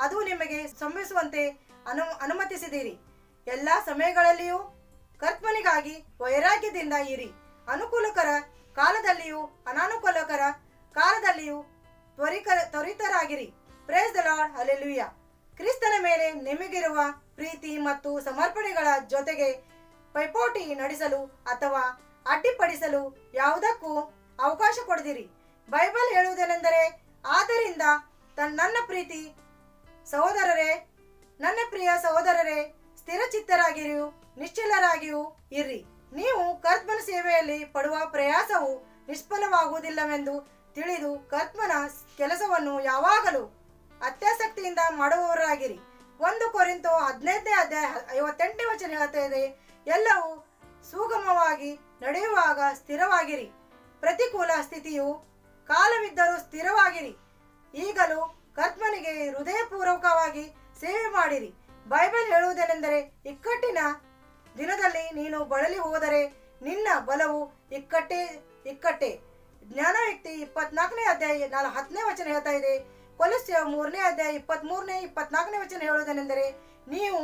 ಅದು ನಿಮಗೆ ಸಂಭವಿಸುವಂತೆ ಅನುಮತಿಸಿದಿರಿ. ಎಲ್ಲ ಸಮಯಗಳಲ್ಲಿಯೂ ಕರ್ತನಿಗಾಗಿ ವೈರಾಗ್ಯದಿಂದ ಇರಿ. ಅನುಕೂಲಕರ ಕಾಲದಲ್ಲಿಯೂ ಅನಾನುಕೂಲಕರ ಕಾಲದಲ್ಲಿಯೂ ತ್ವರಿತರಾಗಿರಿ. Praise the lord, hallelujah. ಕ್ರಿಸ್ತನ ಮೇಲೆ ನಿಮಗಿರುವ ಪ್ರೀತಿ ಮತ್ತು ಸಮರ್ಪಣೆಗಳ ಜೊತೆಗೆ ಪೈಪೋಟಿ ನಡೆಸಲು ಅಥವಾ ಅಡ್ಡಿಪಡಿಸಲು ಯಾವುದಕ್ಕೂ ಅವಕಾಶ ಕೊಡದಿರಿ. ಬೈಬಲ್ ಹೇಳುವುದೇನೆಂದರೆ, ಆದ್ದರಿಂದ ನನ್ನ ಪ್ರಿಯ ಸಹೋದರರೇ ಸ್ಥಿರಚಿತ್ತರಾಗಿಯೂ ನಿಶ್ಚಲರಾಗಿಯೂ ಇರ್ರಿ. ನೀವು ಕರ್ತನ ಸೇವೆಯಲ್ಲಿ ಪಡುವ ಪ್ರಯಾಸವು ನಿಷ್ಫಲವಾಗುವುದಿಲ್ಲವೆಂದು ತಿಳಿದು ಕರ್ತನ ಕೆಲಸವನ್ನು ಯಾವಾಗಲೂ ಅತ್ಯಾಸಕ್ತಿಯಿಂದ ಮಾಡುವವರಾಗಿರಿ. 1 ಕೊರಿಂಥ 15ನೇ ಅಧ್ಯಾಯ 58ನೇ ವಚನ ಹೇಳ್ತಾ ಇದೆ, ಎಲ್ಲವೂ ಸುಗಮವಾಗಿ ನಡೆಯುವಾಗ ಸ್ಥಿರವಾಗಿರಿ. ಪ್ರತಿಕೂಲ ಸ್ಥಿತಿಯು ಕಾಲವಿದ್ದರೂ ಸ್ಥಿರವಾಗಿರಿ. ಈಗಲೂ ಕರ್ತನಿಗೆ ಹೃದಯಪೂರ್ವಕವಾಗಿ ಸೇವೆ ಮಾಡಿರಿ. ಬೈಬಲ್ ಹೇಳುವುದೇನೆಂದರೆ, ಇಕ್ಕಟ್ಟಿನ ದಿನದಲ್ಲಿ ನೀನು ಬಳಲಿ ಹೋದರೆ ನಿನ್ನ ಬಲವು ಇಕ್ಕಟ್ಟೆ. ಜ್ಞಾನವ್ಯಕ್ತಿ 24ನೇ ಅಧ್ಯಾಯ 10ನೇ ವಚನ ಹೇಳ್ತಾ ಇದೆ. ಕೊಲಸ್ಯ 3ನೇ ಅಧ್ಯಾಯ 23ನೇ 24ನೇ ವಚನ ಹೇಳುವುದೇನೆಂದರೆ, ನೀವು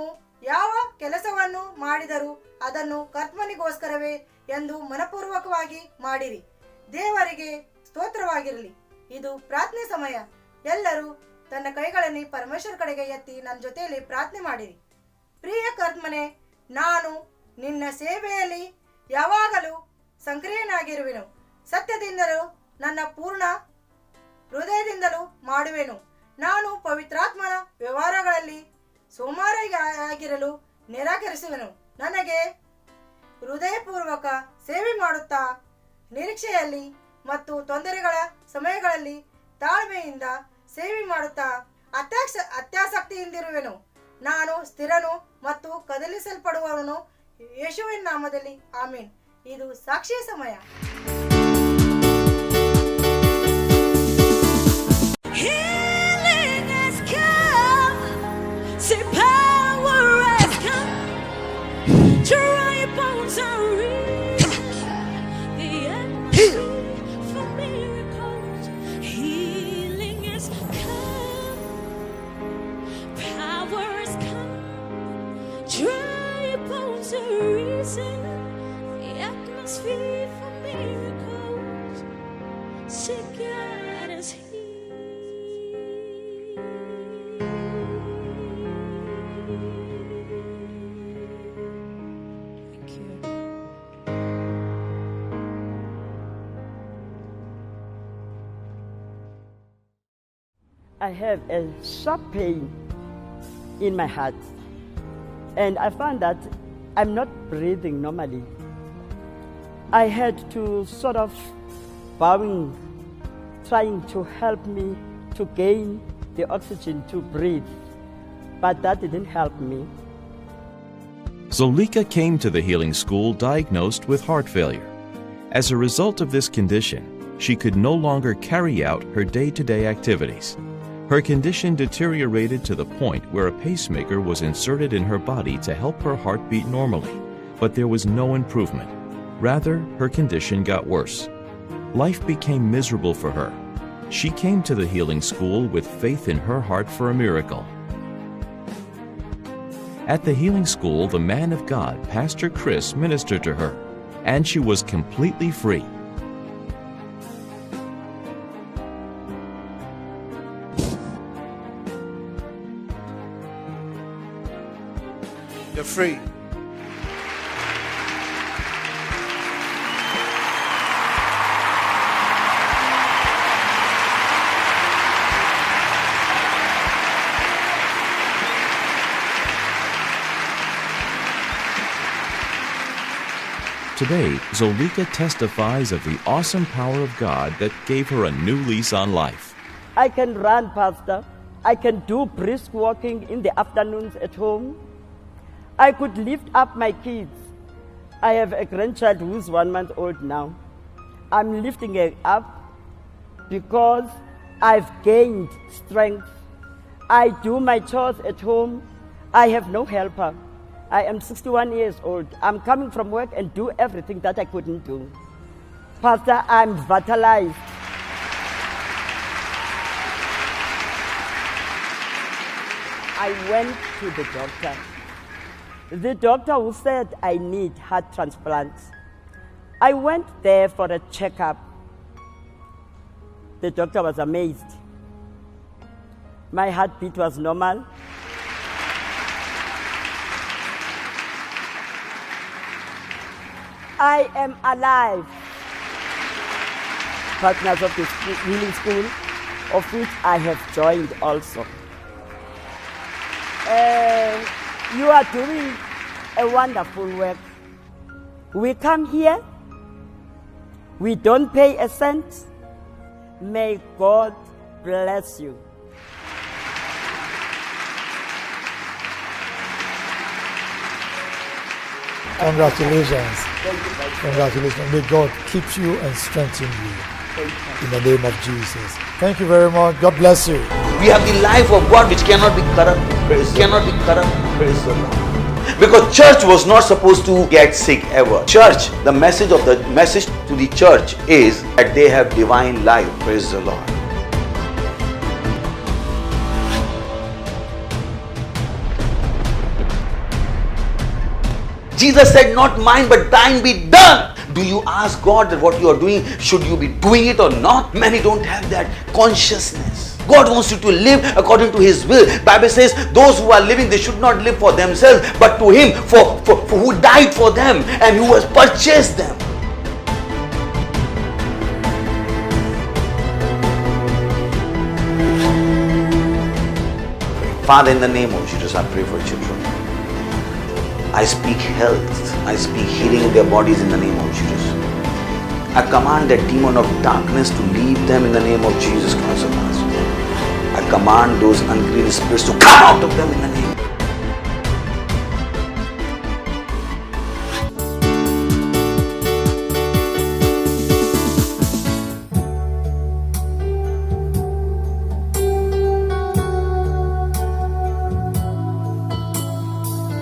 ಯಾವ ಕೆಲಸವನ್ನು ಮಾಡಿದರೂ ಅದನ್ನು ಕರ್ತನಿಗೋಸ್ಕರವೇ ಎಂದು ಮನಪೂರ್ವಕವಾಗಿ ಮಾಡಿರಿ. ದೇವರಿಗೆ ಸ್ತೋತ್ರವಾಗಿರಲಿ. ಇದು ಪ್ರಾರ್ಥನೆ ಸಮಯ. ಎಲ್ಲರೂ ತನ್ನ ಕೈಗಳನ್ನು ಪರಮೇಶ್ವರ ಕಡೆಗೆ ಎತ್ತಿ ನನ್ನ ಜೊತೆಯಲ್ಲಿ ಪ್ರಾರ್ಥನೆ ಮಾಡಿರಿ. ಪ್ರಿಯ ಕರ್ತನೇ, ನಾನು ನಿನ್ನ ಸೇವೆಯಲ್ಲಿ ಯಾವಾಗಲೂ ಸಕ್ರಿಯನಾಗಿರುವೆನು. ಸತ್ಯದಿಂದಲೂ ನನ್ನ ಪೂರ್ಣ ಹೃದಯದಿಂದಲೂ ಮಾಡುವೆನು. ನಾನು ಪವಿತ್ರಾತ್ಮನ ವ್ಯವಹಾರಗಳಲ್ಲಿ ಸೋಮಾರಿಯಾಗಿರಲು ನಿರಾಕರಿಸುವೆನು. ನನಗೆ ಹೃದಯಪೂರ್ವಕ ಸೇವೆ ಮಾಡುತ್ತಾ ನಿರೀಕ್ಷೆಯಲ್ಲಿ ಮತ್ತು ತೊಂದರೆಗಳ ಸಮಯಗಳಲ್ಲಿ ತಾಳ್ಮೆಯಿಂದ ಸೇವೆ ಮಾಡುತ್ತಾ ಅತ್ಯಾಸಕ್ತಿಯಿಂದಿರುವೆನು. ನಾನು ಸ್ಥಿರನು ಮತ್ತು ಕದಲಿಸಲ್ಪಡುವವನು. ಯೇಸುವಿನ ನಾಮದಲ್ಲಿ ಆಮೀನ್. ಇದು ಸಾಕ್ಷಿಯ ಸಮಯ. Healing has come, say power has come, dry bones are real, the atmosphere for miracles. Healing has come, power has come, dry bones are risen, the atmosphere for miracles. Sick I have a sharp pain in my heart. And I found that I'm not breathing normally. I had to sort of bowing, trying to help me to gain the oxygen to breathe. But that didn't help me. Zolika came to the healing school diagnosed with heart failure. As a result of this condition, she could no longer carry out her day-to-day activities. Her condition deteriorated to the point where a pacemaker was inserted in her body to help her heart beat normally, but there was no improvement. Rather, her condition got worse. Life became miserable for her. She came to the healing school with faith in her heart for a miracle. At the healing school, the man of God, Pastor Chris, ministered to her, and she was completely free. You're free. Today, Zolika testifies of the awesome power of God that gave her a new lease on life. I can run, Pastor. I can do brisk walking in the afternoons at home. I could lift up my kids. I have a grandchild who's 1 month old now. I'm lifting her up because I've gained strength. I do my chores at home. I have no helper. I am 61 years old. I'm coming from work and do everything that I couldn't do. Pastor, I'm vitalized. I went to the doctor. The doctor who said I need heart transplant. I went there for a checkup. The doctor was amazed. My heartbeat was normal. I am alive. Partners of the healing school, of which I have joined also. You are doing a wonderful work. We come here, we don't pay a cent. May God bless you. Congratulations. Congratulations. May God keep you and strengthen you. In the name of Jesus. Thank you very much. God bless you. We have the life of God which cannot be corrupt. Cannot be corrupt. Praise the Lord. Because church was not supposed to get sick ever. Church, the message to the church is that they have divine life. Praise the Lord. Jesus said, not mine but thine be done. Do you ask God that what you are doing, should you be doing it or not? Many don't have that consciousness. God wants you to live according to His will. Bible says those who are living, they should not live for themselves, but to Him for who died for them and who has purchased them. Father, in the name of Jesus, I pray for children. I speak health. I speak healing in their bodies in the name of Jesus. I command that demon of darkness to leave them in the name of Jesus Christ of Nazareth. I command those unclean spirits to come out of them in the name.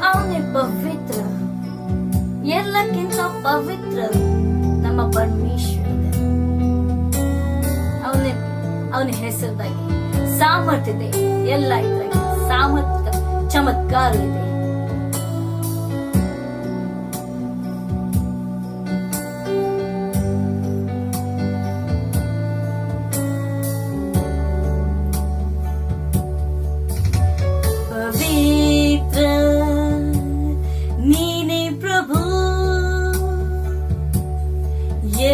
ಅವನೇ ಪವಿತ್ರ ಎಲ್ಲಕ್ಕಿಂತ ಪವಿತ್ರ ನಮ್ಮ ಪರಮೇಶ್ವರ ಅವನ ಹೆಸರದಾಗಿ ಸಾಮರ್ಥ್ಯ ಇದೆ. ಎಲ್ಲ ಇದ್ರಾಗಿ ಸಾಮರ್ಥ್ಯ ಚಮತ್ಕಾರ ಇದೆ. ಪವಿತ್ರ ನೀನೇ ಪ್ರಭು,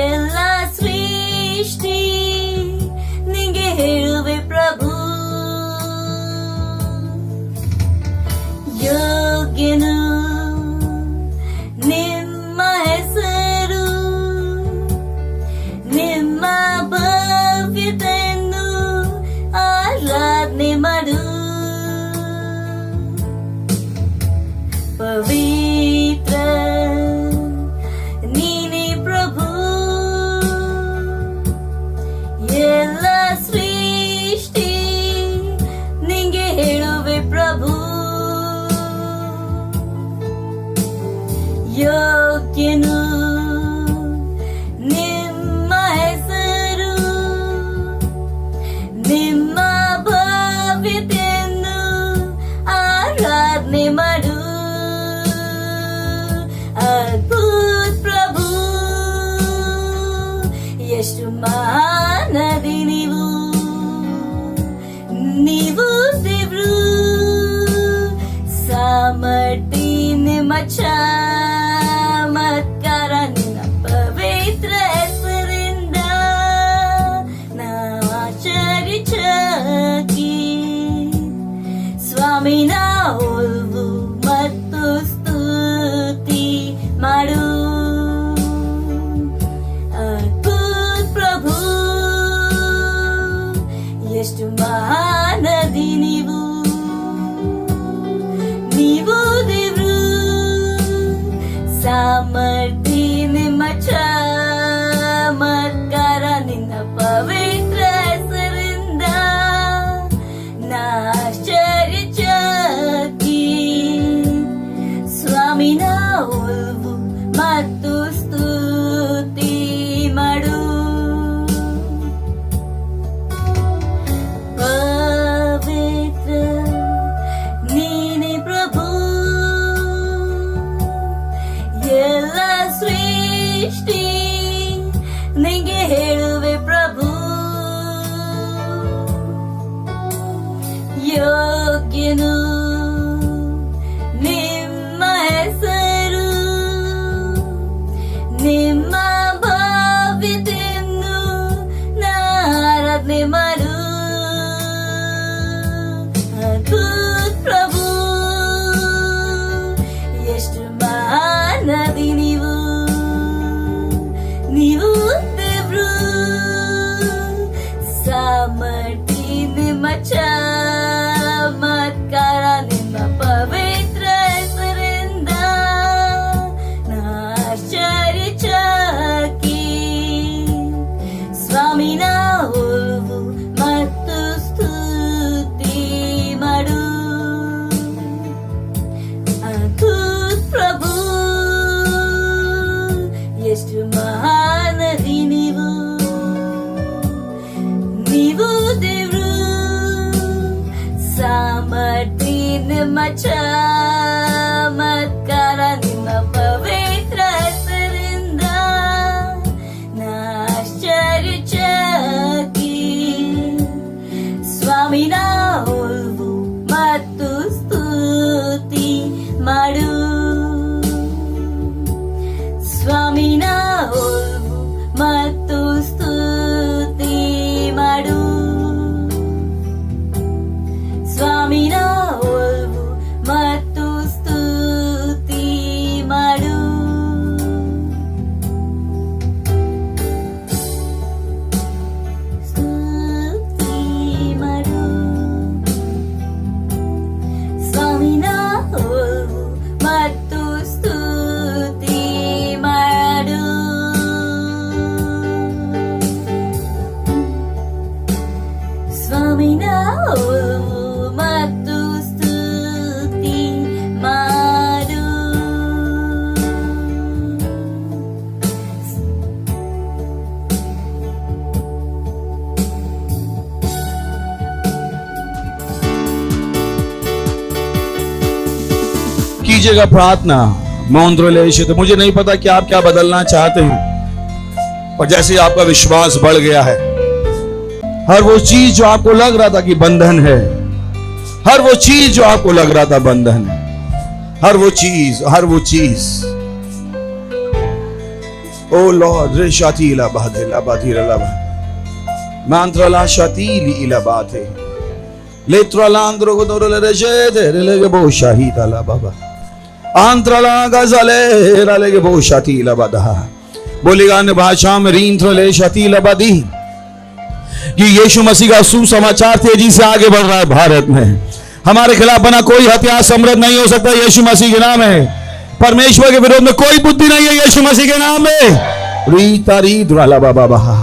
ಎಲ್ಲ ಸೃಷ್ಟಿ ನಿಂಗೆ ಹೇಳುವೆ ಪ್ರಭು. ಯೋಗ್ಯನು ನಿಮ್ಮ ಹೆಸರು ನಿಮ್ಮ ಭವ್ಯತೆಯನ್ನು ಆರಾಧನೆ ಮಾಡು ಅದ್ಭುತ ಪ್ರಭು ಎಷ್ಟು ಮಾನದಿ ನೀವು ದೇವ್ರು ಸಾಮರ್ಥಿ ನಿಮ್ಮ ಚಮತ್ಕಾರ ನಿನ್ನ ಪವಿತ್ರ ಹೆಸರಿಂದ ನಾಚರಿಚಿ ಸ್ವಾಮಿನ ಒಲ್ವು ಮತ್ತು ಸ್ತುತಿ ಮಾಡು ಅದ್ಭುತ ಪ್ರಭು ಎಷ್ಟು ಮಹಾನದಿ ನೀವು ದೇವ್ರು ಸಾಮರ್ಥಿ ನಿಮ್ಮ ಚಮತ್ಕಾರ ನಿನ್ನ ಪವಿತ್ರ ಹೆಸರಿಂದ ನಾಶ್ಚರ್ಯಚಕಿ ಸ್ವಾಮಿನ ಒಲ್ವು ಮತ್ತು ಸ್ತುತಿ ಮಾಡು ಪವಿತ್ರ ನೀನೆ ಪ್ರಭು ಎಲ್ಲ ಸೃಷ್ಟಿ ನಿಂಗೆ ಹೇಳುವೆ ಪ್ರಭು ಯೋಗ್ಯನು ನಿಮ್ಮ ಹೆಸರು ನಿಮ್ಮ ಭವ್ಯತೆಯನ್ನು ಆರಾಧನೆ ಮಾಡು ಅದ್ಭುತ ಪ್ರಭು ಎಷ್ಟು ಮಹಾನದಿ ನೀವು ದೇವ್ರು ಸಾಮರ್ಥಿ ನಿಮ್ಮ ಚಮತ್ಕಾರ ನಿಮ್ಮ ಪವಿತ್ರ ಹೆಸರಿಂದ ನಾಶ್ಚರ್ಯಚಕಿ ಸ್ವಾಮಿನ ಒಲ್ವು ಮತ್ತು ಸ್ತುತಿ ಮಾಡು ಅದ್ಭುತ ಪ್ರಭು ಎಷ್ಟು ಮಹಾನದಿ ನೀವು ದೇವ್ರು ಸಾಮರ್ಥಿ ನಿಮ್ಮ ಚಮತ್ಕಾರ ನಿಮ್ಮ ಪವಿತ್ರ ಹೆಸರಿಂದ ನಾಶ್ಚರ್ಯಚಕಿ ಸ್ವಾಮಿನ ಒಲ್ವು ಮತ್ತು ಸ್ತುತಿ ಮಾಡು ಸ್ವಾಮಿನ ಒಲ್ವು ಮತ್ತು ಸ್ತುತಿ ಮಾಡು ಸ್ವಾಮಿನ ಒಲ್ವು ಮತ್ತು ಸ್ತುತಿ ಮಾಡು ಸ್ತುತಿ ಮಾಡು ಸ್ವಾಮಿನ ಒಲ್ವು ಮತ್ತು ಸ್ತುತಿ ಮಾಡು ಸ್ವಾಮಿನ ಒಲ್ವು ಮತ್ತು ಸ್ತುತಿ ಮಾಡು कीजिएगा प्रार्थना मौन रिलेशन। मुझे नहीं पता कि आप क्या बदलना चाहते हैं, पर जैसे आपका विश्वास बढ़ गया है, हर वो चीज जो आपको लग रहा था कि बंधन है, हर वो चीज जो आपको लग रहा था बंधन है, हर वो चीज ओ लॉर्ड रे शातीला बाधेला बाधीला mantrala shatili ila bate letralandro godorele rejede relege bo shahida la baba antrala gazale relege bo shatila bada बोलेगा अन्य भाषा में रींथले शतीला बदी कि यीशु मसीह का सुसमाचार तेजी से आगे बढ़ रहा है भारत में। हमारे खिलाफ बना कोई हथियार समृद्ध नहीं हो सकता यीशु मसीह के नाम है। परमेश्वर के विरोध में कोई बुद्धि नहीं है यीशु मसीह के नाम में। रीता रीद्रा बाबा बहा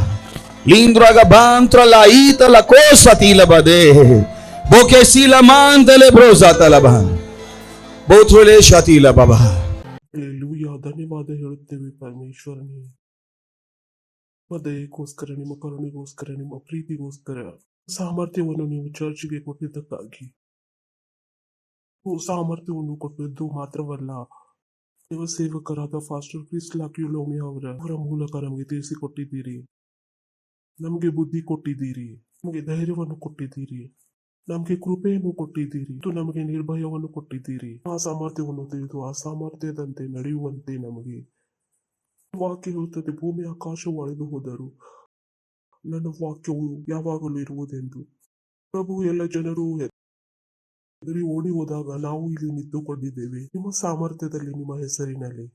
लींद्रा का बांत्रा लाईता ला कोसतीला बदे बोके सीला मान तले ब्रोसा तला बहा बोथले शतीला बाबा। Hallelujah. ಧನ್ಯವಾದ ಹೇಳುತ್ತೇವೆ ಪರಮೇಶ್ವರನೇ. ನಿಮ್ಮ ದಯೆಗೋಸ್ಕರ, ನಿಮ್ಮ ಕರುಣೆಗೋಸ್ಕರ, ನಿಮ್ಮ ಪ್ರೀತಿಗೋಸ್ಕರ, ಸಾಮರ್ಥ್ಯವನ್ನು ನೀವು ಚರ್ಚ್ಗೆ ಕೊಟ್ಟಿದ್ದಕ್ಕಾಗಿ, ಸಾಮರ್ಥ್ಯವನ್ನು ಕೊಟ್ಟಿದ್ದು ಮಾತ್ರವಲ್ಲ, ದೇವ ಸೇವಕರಾದ ಫಾಸ್ಟರ್ ಕ್ರಿಸ್ ಲಾಕ್ಯುಲೋಮಿ ಅವರ ಮೂಲಕ ನಮಗೆ ತಿಳಿಸಿಕೊಟ್ಟಿದ್ದೀರಿ, ನಮಗೆ ಬುದ್ಧಿ ಕೊಟ್ಟಿದ್ದೀರಿ, ನಮಗೆ ಧೈರ್ಯವನ್ನು ಕೊಟ್ಟಿದ್ದೀರಿ, ನಮಗೆ ಕೃಪೆಯನ್ನು ಕೊಟ್ಟಿದ್ದೀರಿ ಮತ್ತು ನಮಗೆ ನಿರ್ಭಯವನ್ನು ಕೊಟ್ಟಿದ್ದೀರಿ. ಆ ಸಾಮರ್ಥ್ಯವನ್ನು ತಿಳಿದು ಆ ಸಾಮರ್ಥ್ಯದಂತೆ ನಡೆಯುವಂತೆ ನಮಗೆ ವಾಕ್ಯ ಹೇಳುತ್ತದೆ, ಭೂಮಿ ಆಕಾಶವು ಅಳೆದು ಹೋದರು ನನ್ನ ವಾಕ್ಯವು ಯಾವಾಗಲೂ ಇರುವುದೆಂದು. ಪ್ರಭು, ಎಲ್ಲ ಜನರು ಹೆದರಿ ಓಡಿ ಹೋದಾಗ ನಾವು ಇಲ್ಲಿ ನಿಂತುಕೊಂಡಿದ್ದೇವೆ ನಿಮ್ಮ ಸಾಮರ್ಥ್ಯದಲ್ಲಿ, ನಿಮ್ಮ ಹೆಸರಿನಲ್ಲಿ.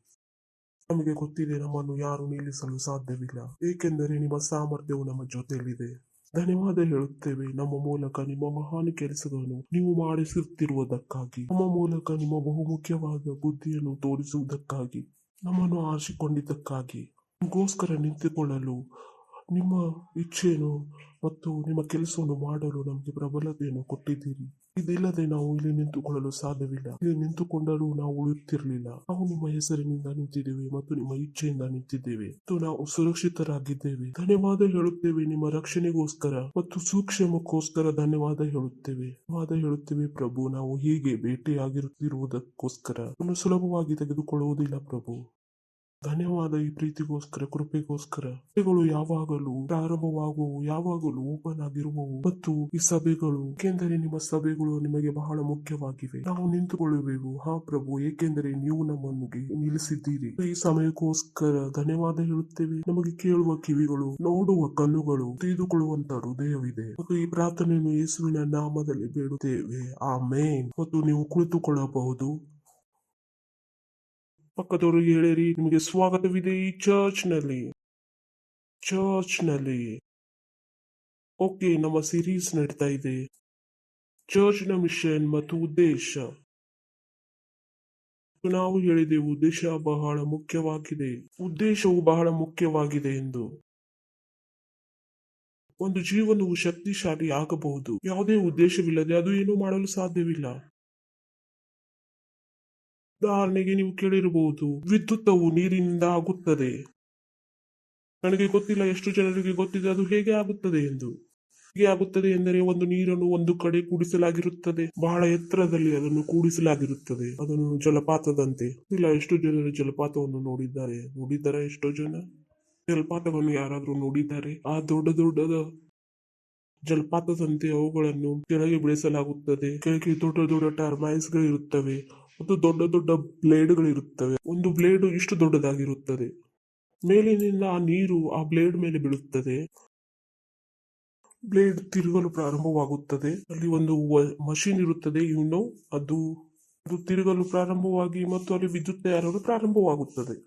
ನಮಗೆ ಗೊತ್ತಿದೆ, ನಮ್ಮನ್ನು ಯಾರು ನಿಲ್ಲಿಸಲು ಸಾಧ್ಯವಿಲ್ಲ, ಏಕೆಂದರೆ ನಿಮ್ಮ ಸಾಮರ್ಥ್ಯವು ನಮ್ಮ ಜೊತೆಯಲ್ಲಿದೆ. ಧನ್ಯವಾದ ಹೇಳುತ್ತೇವೆ ನಮ್ಮ ಮೂಲಕ ನಿಮ್ಮ ಮಹಾನ್ ಕೆಲಸಗಳನ್ನು ನೀವು ಮಾಡಿಸುತ್ತಿರುವುದಕ್ಕಾಗಿ, ನಮ್ಮ ಮೂಲಕ ನಿಮ್ಮ ಬಹುಮುಖ್ಯವಾದ ಬುದ್ಧಿಯನ್ನು ತೋರಿಸುವುದಕ್ಕಾಗಿ, ನಮ್ಮನ್ನು ಆರಿಸಿಕೊಂಡಿದ್ದಕ್ಕಾಗಿ, ನಿಮಗೋಸ್ಕರ ನಿಂತುಕೊಳ್ಳಲು, ನಿಮ್ಮ ಇಚ್ಛೆಯನ್ನು ಮತ್ತು ನಿಮ್ಮ ಕೆಲಸವನ್ನು ಮಾಡಲು ನಮಗೆ ಪ್ರಬಲತೆಯನ್ನು ಕೊಟ್ಟಿದ್ದೀರಿ. ಇದಿಲ್ಲದೆ ನಾವು ಇಲ್ಲಿ ನಿಂತುಕೊಳ್ಳಲು ಸಾಧ್ಯವಿಲ್ಲ. ಇಲ್ಲಿ ನಿಂತುಕೊಂಡರೂ ನಾವು ಉಳಿಯುತ್ತಿರಲಿಲ್ಲ. ನಾವು ನಿಮ್ಮ ಹೆಸರಿನಿಂದ ನಿಂತಿದ್ದೇವೆ ಮತ್ತು ನಿಮ್ಮ ಇಚ್ಛೆಯಿಂದ ನಿಂತಿದ್ದೇವೆ ಮತ್ತು ನಾವು ಸುರಕ್ಷಿತರಾಗಿದ್ದೇವೆ. ಧನ್ಯವಾದ ಹೇಳುತ್ತೇವೆ ನಿಮ್ಮ ರಕ್ಷಣೆಗೋಸ್ಕರ ಮತ್ತು ಸೂಕ್ಷ್ಮಕ್ಕೋಸ್ಕರ ಧನ್ಯವಾದ ಹೇಳುತ್ತೇವೆ ಪ್ರಭು. ನಾವು ಹೀಗೆ ಭೇಟಿಯಾಗಿರುತ್ತಿರುವುದಕ್ಕೋಸ್ಕರ ಸುಲಭವಾಗಿ ತೆಗೆದುಕೊಳ್ಳುವುದಿಲ್ಲ ಪ್ರಭು. ಧನ್ಯವಾದ ಈ ಪ್ರೀತಿಗೋಸ್ಕರ, ಕೃಪೆಗೋಸ್ಕರ. ಸಭೆಗಳು ಯಾವಾಗಲೂ ಪ್ರಾರಂಭವಾಗುವವು, ಯಾವಾಗಲೂ ಓಪನ್ ಆಗಿರುವವು ಮತ್ತು ಈ ಸಭೆಗಳು, ಏಕೆಂದರೆ ನಿಮ್ಮ ಸಭೆಗಳು ನಿಮಗೆ ಬಹಳ ಮುಖ್ಯವಾಗಿವೆ. ನಾವು ನಿಂತುಕೊಳ್ಳುವೆವು ಪ್ರಭು, ಏಕೆಂದರೆ ನೀವು ನಮ್ಮನ್ನು ನಿಲ್ಲಿಸಿದ್ದೀರಿ. ಈ ಸಮಯಕ್ಕೋಸ್ಕರ ಧನ್ಯವಾದ ಹೇಳುತ್ತೇವೆ. ನಮಗೆ ಕೇಳುವ ಕಿವಿಗಳು, ನೋಡುವ ಕಣ್ಣುಗಳು, ತಿಳಿದುಕೊಳ್ಳುವಂತ ಹೃದಯವಿದೆ ಮತ್ತು ಈ ಪ್ರಾರ್ಥನೆಯನ್ನು ಯೇಸುವಿನ ನಾಮದಲ್ಲಿ ಬೇಡುತ್ತೇವೆ, ಆಮೇನ್. ಮತ್ತು ನೀವು ಕುಳಿತುಕೊಳ್ಳಬಹುದು. ಪಕ್ಕದವರಿಗೆ ಹೇಳಿರಿ, ನಿಮಗೆ ಸ್ವಾಗತವಿದೆ ಈ ಚರ್ಚ್ನಲ್ಲಿ. ಓಕೆ, ನಮ್ಮ ಸೀರೀಸ್ ನಡೀತಾ ಇದೆ, ಚರ್ಚ್ನ ಮಿಷನ್ ಮತ್ತು ಉದ್ದೇಶ. ನಾವು ಹೇಳಿದೆವು ಉದ್ದೇಶವು ಬಹಳ ಮುಖ್ಯವಾಗಿದೆ ಎಂದು. ಒಂದು ಜೀವನವು ಶಕ್ತಿಶಾಲಿ ಆಗಬಹುದು, ಯಾವುದೇ ಉದ್ದೇಶವಿಲ್ಲದೆ ಅದು ಏನೂ ಮಾಡಲು ಸಾಧ್ಯವಿಲ್ಲ. ಉದಾಹರಣೆಗೆ ನೀವು ಕೇಳಿರಬಹುದು, ವಿದ್ಯುತ್ತವು ನೀರಿನಿಂದ ಆಗುತ್ತದೆ. ನನಗೆ ಗೊತ್ತಿಲ್ಲ ಎಷ್ಟು ಜನರಿಗೆ ಗೊತ್ತಿದೆ ಅದು ಹೇಗೆ ಆಗುತ್ತದೆ ಎಂದು. ಹೇಗೆ ಆಗುತ್ತದೆ ಎಂದರೆ, ಒಂದು ನೀರನ್ನು ಒಂದು ಕಡೆ ಕೂಡಿಸಲಾಗಿರುತ್ತದೆ, ಬಹಳ ಎತ್ತರದಲ್ಲಿ ಅದನ್ನು ಕೂಡಿಸಲಾಗಿರುತ್ತದೆ, ಅದನ್ನು ಜಲಪಾತದಂತೆ. ಇಲ್ಲ, ಎಷ್ಟು ಜನರು ಜಲಪಾತವನ್ನು ನೋಡಿದ್ದಾರೆ ಎಷ್ಟೋ ಜನ ಜಲಪಾತವನ್ನು ಯಾರಾದ್ರೂ ನೋಡಿದ್ದಾರೆ? ಆ ದೊಡ್ಡ ಜಲಪಾತದಂತೆ ಅವುಗಳನ್ನು ಕೆಳಗೆ ಬೆಳೆಸಲಾಗುತ್ತದೆ. ಕೆಳಗೆ ದೊಡ್ಡ ಟರ್ಬೈನ್ಸ್ ಗಳಿರುತ್ತವೆ ಮತ್ತು ದೊಡ್ಡ ಬ್ಲೇಡ್ಗಳಿರುತ್ತವೆ. ಒಂದು ಬ್ಲೇಡ್ ಇಷ್ಟು ದೊಡ್ಡದಾಗಿರುತ್ತದೆ. ಮೇಲಿನಿಂದ ಆ ನೀರು ಆ ಬ್ಲೇಡ್ ಮೇಲೆ ಬೀಳುತ್ತದೆ. ಬ್ಲೇಡ್ ತಿರುಗಲು ಪ್ರಾರಂಭವಾಗುತ್ತದೆ. ಅಲ್ಲಿ ಒಂದು ಮಷೀನ್ ಇರುತ್ತದೆ, ಅದು ತಿರುಗಲು ಪ್ರಾರಂಭವಾಗಿ ಮತ್ತು ಅಲ್ಲಿ ವಿದ್ಯುತ್ ತಯಾರಲು ಪ್ರಾರಂಭವಾಗುತ್ತದೆ.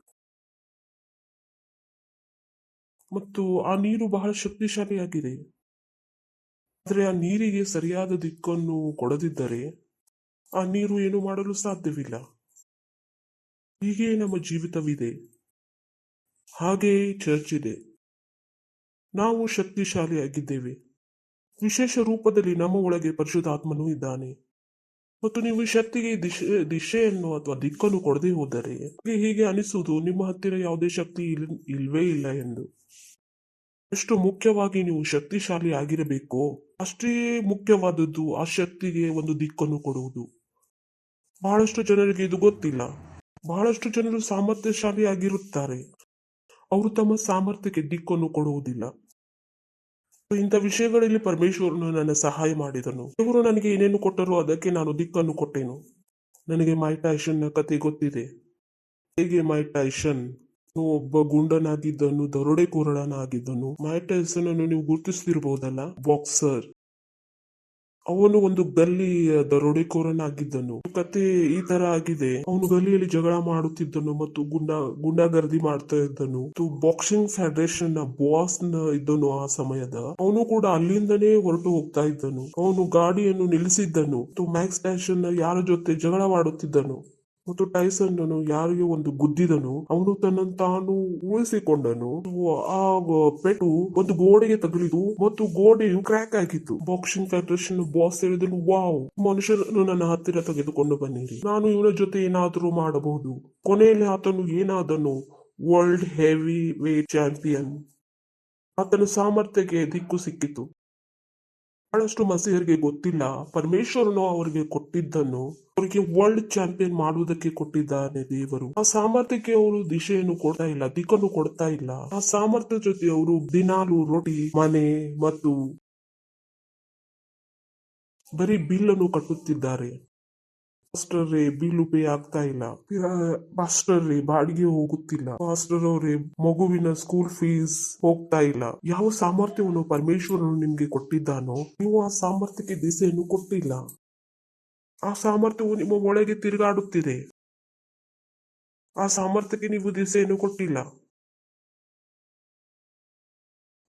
ಮತ್ತು ಆ ನೀರು ಬಹಳ ಶಕ್ತಿಶಾಲಿಯಾಗಿದೆ. ಆದರೆ ಆ ನೀರಿಗೆ ಸರಿಯಾದ ದಿಕ್ಕನ್ನು ಕೊಡದಿದ್ದರೆ ಆ ನೀರು ಏನು ಮಾಡಲು ಸಾಧ್ಯವಿಲ್ಲ. ಹೀಗೆ ನಮ್ಮ ಜೀವಿತವಿದೆ, ಹಾಗೆಯೇ ಚರ್ಚ್ ಇದೆ. ನಾವು ಶಕ್ತಿಶಾಲಿಯಾಗಿದ್ದೇವೆ. ವಿಶೇಷ ರೂಪದಲ್ಲಿ ನಮ್ಮ ಒಳಗೆ ಪರಿಶುದ್ಧಾತ್ಮನೂ ಇದ್ದಾನೆ. ಮತ್ತು ನೀವು ಶಕ್ತಿಗೆ ದಿಶೆಯನ್ನು ಅಥವಾ ದಿಕ್ಕನ್ನು ಕೊಡದೆ ಹೋದರೆ ಹೀಗೆ ಅನಿಸುವುದು, ನಿಮ್ಮ ಹತ್ತಿರ ಯಾವುದೇ ಶಕ್ತಿ ಇಲ್ವೇ ಇಲ್ಲ ಎಂದು. ಎಷ್ಟು ಮುಖ್ಯವಾಗಿ ನೀವು ಶಕ್ತಿಶಾಲಿ ಆಗಿರಬೇಕೋ ಅಷ್ಟೇ ಮುಖ್ಯವಾದದ್ದು ಆ ಶಕ್ತಿಗೆ ಒಂದು ದಿಕ್ಕನ್ನು ಕೊಡುವುದು. ಬಹಳಷ್ಟು ಜನರಿಗೆ ಇದು ಗೊತ್ತಿಲ್ಲ. ಬಹಳಷ್ಟು ಜನರು ಸಾಮರ್ಥ್ಯಶಾಲಿ ಆಗಿರುತ್ತಾರೆ, ಅವರು ತಮ್ಮ ಸಾಮರ್ಥ್ಯಕ್ಕೆ ದಿಕ್ಕನ್ನು ಕೊಡುವುದಿಲ್ಲ. ಇಂಥ ವಿಷಯಗಳಲ್ಲಿ ಪರಮೇಶ್ವರನು ನನ್ನ ಸಹಾಯ ಮಾಡಿದನು. ಇವರು ನನಗೆ ಏನೇನು ಕೊಟ್ಟರು ಅದಕ್ಕೆ ನಾನು ದಿಕ್ಕನ್ನು ಕೊಟ್ಟೆನು. ನನಗೆ ಮೈಕ್ ಟೈಸನ್ ಕತೆ ಗೊತ್ತಿದೆ. ಹೇಗೆ ಮೈಕ್ ಟೈಸನ್ ಒಬ್ಬ ಗುಂಡನಾಗಿದ್ದನು, ದರೋಡೆಕೋರನಾಗಿದ್ದನು. ಮೈಕ್ ಟೈಸನ್ ಅನ್ನು ನೀವು ಗುರುತಿಸ್ತಿರಬಹುದಲ್ಲ, ಬಾಕ್ಸರ್. ಅವನು ಒಂದು ಗಲ್ಲಿ ದರೋಡೆಕೋರನಾಗಿದ್ದನು. ಕತೆ ಈ ತರ ಆಗಿದೆ, ಅವನು ಗಲ್ಲಿಯಲ್ಲಿ ಜಗಳ ಮಾಡುತ್ತಿದ್ದನು ಮತ್ತು ಗುಂಡಾಗರ್ದಿ ಮಾಡ್ತಾ ಇದ್ದನು. ಬಾಕ್ಸಿಂಗ್ ಫೆಡರೇಷನ್ ನ ಬಾಸ್ ಇದ್ದನು ಆ ಸಮಯದ. ಅವನು ಕೂಡ ಅಲ್ಲಿಂದನೇ ಹೊರಟು ಹೋಗ್ತಾ ಇದ್ದನು. ಅವನು ಗಾಡಿಯನ್ನು ನಿಲ್ಲಿಸಿದ್ದನು ಮತ್ತು ಮ್ಯಾಕ್ಸ್ ಟೈಸನ್ ಯಾರ ಜೊತೆ ಜಗಳ ಮಾಡುತ್ತಿದ್ದನು ಮತ್ತು ಟೈಸನ್ ಯಾರಿಗೆ ಒಂದು ಗುದ್ದಿದನು ಅವನು ತನ್ನನ್ನು ತಾನು ಉಳಿಸಿಕೊಂಡನು. ಆ ಪೆಟ್ಟು ಒಂದು ಗೋಡೆಗೆ ತಗುಲಿತು ಮತ್ತು ಗೋಡೆಯು ಕ್ರ್ಯಾಕ್ ಆಗಿತ್ತು. ಬಾಕ್ಸಿಂಗ್ ಫೆಡರೇಷನ್ ಬಾಸ್ ಹೇಳಿದನು, ವಾವ್, ಮನುಷ್ಯನನ್ನು ನನ್ನ ಹತ್ತಿರ ತೆಗೆದುಕೊಂಡು ಬನ್ನಿರಿ, ನಾನು ಇವನ ಜೊತೆ ಏನಾದರೂ ಮಾಡಬಹುದು. ಕೊನೆಯಲ್ಲಿ ಆತನು ಏನಾದನು? World heavy weight champion. ಆತನ ಸಾಮರ್ಥ್ಯಕ್ಕೆ ದಿಕ್ಕು ಸಿಕ್ಕಿತು. ಬಹಳಷ್ಟು ಮಸೀಹರಿಗೆ ಗೊತ್ತಿಲ್ಲ, ಪರಮೇಶ್ವರನು ಅವರಿಗೆ ಕೊಟ್ಟಿದ್ದನ್ನು ಅವರಿಗೆ ವರ್ಲ್ಡ್ ಚಾಂಪಿಯನ್ ಮಾಡುವುದಕ್ಕೆ ಕೊಟ್ಟಿದ್ದಾನೆ ದೇವರು. ಆ ಸಾಮರ್ಥ್ಯಕ್ಕೆ ಅವರು ದಿಶೆಯನ್ನು ಕೊಡ್ತಾ ಇಲ್ಲ, ದಿಕ್ಕನ್ನು ಕೊಡ್ತಾ ಇಲ್ಲ. ಆ ಸಾಮರ್ಥ್ಯ ಜೊತೆ ಅವರು ದಿನಾಲು ರೊಟ್ಟಿ, ಮನೆ ಮತ್ತು ಬರೀ ಬಿಲ್ ಅನ್ನು ಕಟ್ಟುತ್ತಿದ್ದಾರೆ. ಪಾಸ್ಟರ್ ರೇ ಬಿಲ್ ಪೇ ಆಗ್ತಾ ಇಲ್ಲ, ಪಾಸ್ಟರ್ ರೇ ಬಾಡಿಗೆ ಹೋಗುತ್ತಿಲ್ಲ, ಪಾಸ್ಟರ್ ಅವರೇ ಮಗುವಿನ ಸ್ಕೂಲ್ ಫೀಸ್ ಹೋಗ್ತಾ ಇಲ್ಲ. ಯಾವ ಸಾಮರ್ಥ್ಯವನ್ನು ಪರಮೇಶ್ವರನು ನಿಮ್ಗೆ ಕೊಟ್ಟಿದ್ದಾನೋ ನೀವು ಆ ಸಾಮರ್ಥ್ಯಕ್ಕೆ ದಿಸೆಯನ್ನು ಕೊಟ್ಟಿಲ್ಲ. ಆ ಸಾಮರ್ಥ್ಯವು ನಿಮ್ಮ ಒಳಗೆ ತಿರುಗಾಡುತ್ತಿದೆ. ಆ ಸಾಮರ್ಥ್ಯಕ್ಕೆ ನೀವು ದಿಸೆಯನ್ನು ಕೊಟ್ಟಿಲ್ಲ.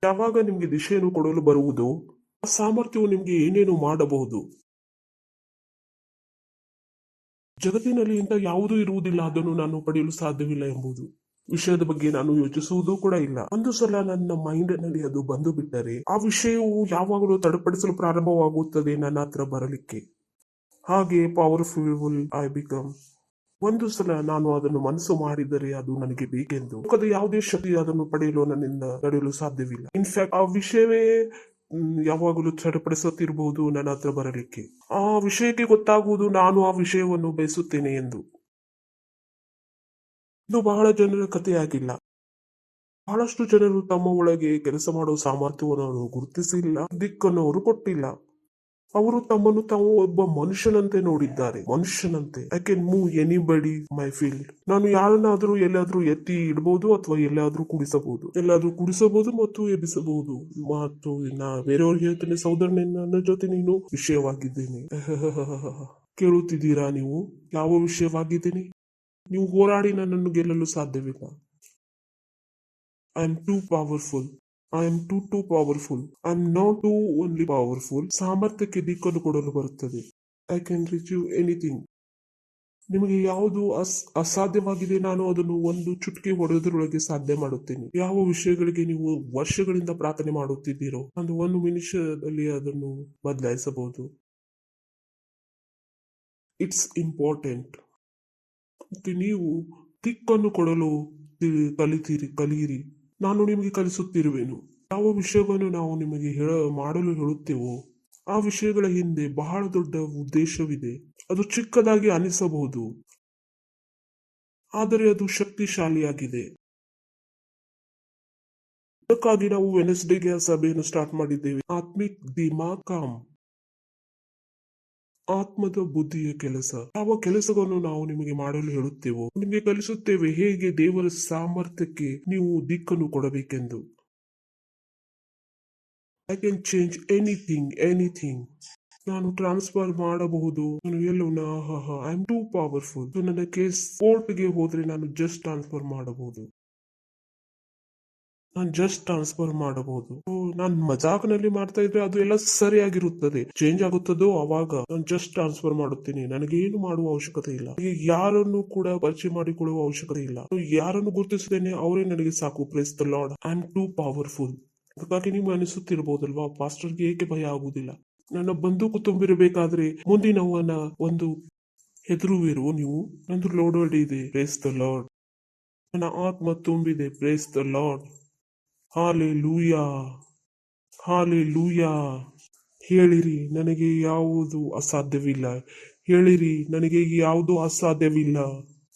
ಯಾವಾಗ ನಿಮ್ಗೆ ದಿಶೆಯನ್ನು ಕೊಡಲು ಬರುವುದು, ಆ ಸಾಮರ್ಥ್ಯವು ನಿಮ್ಗೆ ಏನೇನು ಮಾಡಬಹುದು. ಜಗತ್ತಿನಲ್ಲಿ ಇಂಥ ಯಾವುದೂ ಇರುವುದಿಲ್ಲ ಅದನ್ನು ನಾನು ಪಡೆಯಲು ಸಾಧ್ಯವಿಲ್ಲ ಎಂಬುದು ವಿಷಯದ ಬಗ್ಗೆ ನಾನು ಯೋಚಿಸುವುದೂ ಕೂಡ ಇಲ್ಲ. ಒಂದು ಸಲ ನನ್ನ ಮೈಂಡ್ ನಲ್ಲಿ ಅದು ಬಂದು ಬಿಟ್ಟರೆ ಆ ವಿಷಯವು ಯಾವಾಗಲೂ ತಡಪಡಿಸಲು ಪ್ರಾರಂಭವಾಗುತ್ತದೆ ನನ್ನ ಹತ್ರ ಬರಲಿಕ್ಕೆ. ಹಾಗೆ ಪವರ್ಫುಲ್ ಐ ಬಿಕಮ್. ಒಂದು ಸಲ ನಾನು ಅದನ್ನು ಮನಸ್ಸು ಮಾಡಿದರೆ ಅದು ನನಗೆ ಬೇಕೆಂದು ಲೋಕದ ಯಾವುದೇ ಶಕ್ತಿ ಅದನ್ನು ಪಡೆಯಲು ನನ್ನಿಂದ ತಡೆಯಲು ಸಾಧ್ಯವಿಲ್ಲ. ಇನ್ಫ್ಯಾಕ್ಟ್ ಆ ವಿಷಯವೇ ಯಾವಾಗಲೂ ಚಡಪಡಿಸುತ್ತಿರಬಹುದು ನನ್ನ ಹತ್ರ ಬರಲಿಕ್ಕೆ. ಆ ವಿಷಯಕ್ಕೆ ಗೊತ್ತಾಗುವುದು ನಾನು ಆ ವಿಷಯವನ್ನು ಬಯಸುತ್ತೇನೆ ಎಂದು. ಇದು ಬಹಳ ಜನರ ಕಥೆಯಾಗಿಲ್ಲ. ಬಹಳಷ್ಟು ಜನರು ತಮ್ಮ ಒಳಗೆ ಕೆಲಸ ಮಾಡುವ ಸಾಮರ್ಥ್ಯವನ್ನು ಗುರುತಿಸಿಲ್ಲ, ದಿಕ್ಕನ್ನು ಅವರು ಕೊಟ್ಟಿಲ್ಲ. ಅವರು ತಮ್ಮನ್ನು ತಾವು ಒಬ್ಬ ಮನುಷ್ಯನಂತೆ ನೋಡಿದ್ದಾರೆ. ಮನುಷ್ಯನಂತೆ I can move anybody my field. ನಾನು ಯಾರನ್ನಾದ್ರೂ ಎಲ್ಲಾದ್ರೂ ಎತ್ತಿ ಇಡಬಹುದು ಅಥವಾ ಎಲ್ಲಾದ್ರೂ ಕುಡಿಸಬಹುದು ಮತ್ತು ಎಬ್ಬಿಸಬಹುದು. ಮತ್ತು ನಾ ಬೇರೆಯವ್ರಿಗೆ ಹೇಳ್ತೇನೆ, ಸಹೋದರನೇ ನನ್ನ ಜೊತೆ ನೀನು ವಿಷಯವಾಗಿದ್ದೇನೆ. ಕೇಳುತ್ತಿದ್ದೀರಾ ನೀವು? ಯಾವ ವಿಷಯವಾಗಿದ್ದೇನೆ? ನೀವು ಹೋರಾಡಿ ನನ್ನನ್ನು ಗೆಲ್ಲಲು ಸಾಧ್ಯವಿಲ್ಲ. I am too powerful. I am too powerful. I am not too only powerful. ಸಾಮರ್ಥ್ಯಕ್ಕೆ ದಿಕ್ಕನ್ನು ಕೊಡಲು ಬರುತ್ತದೆ. I can reach you anything. ನಿಮಗೆ ಯಾವುದು ಅಸಾಧ್ಯವಾಗಿದೆ ನಾನು ಅದನ್ನು ಒಂದು ಚುಟ್ಕಿ ಹೊಡೆಯೋದ್ರೊಳಗೆ ಸಾಧ್ಯ ಮಾಡುತ್ತೇನೆ. ಯಾವ ವಿಷಯಗಳಿಗೆ ನೀವು ವರ್ಷಗಳಿಂದ ಪ್ರಾರ್ಥನೆ ಮಾಡುತ್ತಿದ್ದೀರೋ ಅದು ಒಂದು ನಿಮಿಷದಲ್ಲಿ ಅದನ್ನು ಬದಲಾಯಿಸಬಹುದು. It's important. ಮತ್ತು ನೀವು ದಿಕ್ಕನ್ನು ಕೊಡಲು ಕಲಿಯಿರಿ. ನಾನು ನಿಮಗೆ ಕಲಿಸುತ್ತಿರುವೆನು. ಯಾವ ವಿಷಯವನ್ನು ನಾವು ನಿಮಗೆ ಮಾಡಲು ಹೇಳುತ್ತೇವೋ ಆ ವಿಷಯಗಳ ಹಿಂದೆ ಬಹಳ ದೊಡ್ಡ ಉದ್ದೇಶವಿದೆ. ಅದು ಚಿಕ್ಕದಾಗಿ ಅನಿಸಬಹುದು, ಆದರೆ ಅದು ಶಕ್ತಿಶಾಲಿಯಾಗಿದೆ. ಅದಕ್ಕಾಗಿ ನಾವು ವೆನೆಸ್ಡೇಗೆ ಸಭೆಯನ್ನು ಸ್ಟಾರ್ಟ್ ಮಾಡಿದ್ದೇವೆ. ಆತ್ಮಿಕ್ ದಿಮಾಗ್ ಕಾಮ್, ಆತ್ಮದ ಬುದ್ಧಿಯ ಕೆಲಸ. ಯಾವ ಕೆಲಸವನ್ನು ನಾವು ನಿಮಗೆ ಮಾಡಲು ಹೇಳುತ್ತೇವೋ ನಿಮಗೆ ಕಲಿಸುತ್ತೇವೆ ಹೇಗೆ ದೇವರ ಸಾಮರ್ಥ್ಯಕ್ಕೆ ನೀವು ದಿಕ್ಕನ್ನು ಕೊಡಬೇಕೆಂದು. I can change anything. ನಾನು ಟ್ರಾನ್ಸ್ಫರ್ ಮಾಡಬಹುದು. ನಾನು ಎಲ್ಲವನ್ನ ಐ ಆಮ್ ಟೂ ಪವರ್ಫುಲ್. ನನ್ನ ಕೇಸ್ ಕೋರ್ಟ್ಗೆ ಹೋದ್ರೆ ನಾನು ಜಸ್ಟ್ ಟ್ರಾನ್ಸ್ಫರ್ ಮಾಡಬಹುದು. ನಾನು ಮಜಾಕ್ನಲ್ಲಿ ಮಾಡ್ತಾ ಇದ್ರೆ ಅದು ಎಲ್ಲ ಸರಿಯಾಗಿರುತ್ತದೆ. ಚೇಂಜ್ ಆಗುತ್ತದೋ ಅವಾಗ ನಾನು ಜಸ್ಟ್ ಟ್ರಾನ್ಸ್ಫರ್ ಮಾಡುತ್ತೇನೆ. ನನಗೇನು ಮಾಡುವ ಅವಶ್ಯಕತೆ ಇಲ್ಲ. ಯಾರನ್ನು ಕೂಡ ಪರಿಚಯ ಮಾಡಿಕೊಳ್ಳುವ ಅವಶ್ಯಕತೆ ಇಲ್ಲ. ಯಾರನ್ನು ಗುರುತಿಸುತ್ತೇನೆ ಅವರೇ ನನಗೆ ಸಾಕು. Praise the Lord. I am too powerful. ಅದಕ್ಕಾಗಿ ನಿಮ್ಗೆ ಅನಿಸುತ್ತಿರಬಹುದಲ್ವಾ, ಪಾಸ್ಟರ್ಗೆ ಏಕೆ ಭಯ ಆಗುವುದಿಲ್ಲ? ನನ್ನ ಬಂದೂಕು ತುಂಬಿರಬೇಕಾದ್ರೆ ಮುಂದಿನವನ ಒಂದು ಹೆದರುವಿರು ನೀವು. ನಂದು ಲೋಡ್ ಇದೆ. Praise the lord. ನನ್ನ ಆತ್ಮ ತುಂಬಿದೆ. Praise the lord. ಹಾಲೆಲೂಯಾ. ಹೇಳಿರಿ, ನನಗೆ ಯಾವುದು ಅಸಾಧ್ಯವಿಲ್ಲ.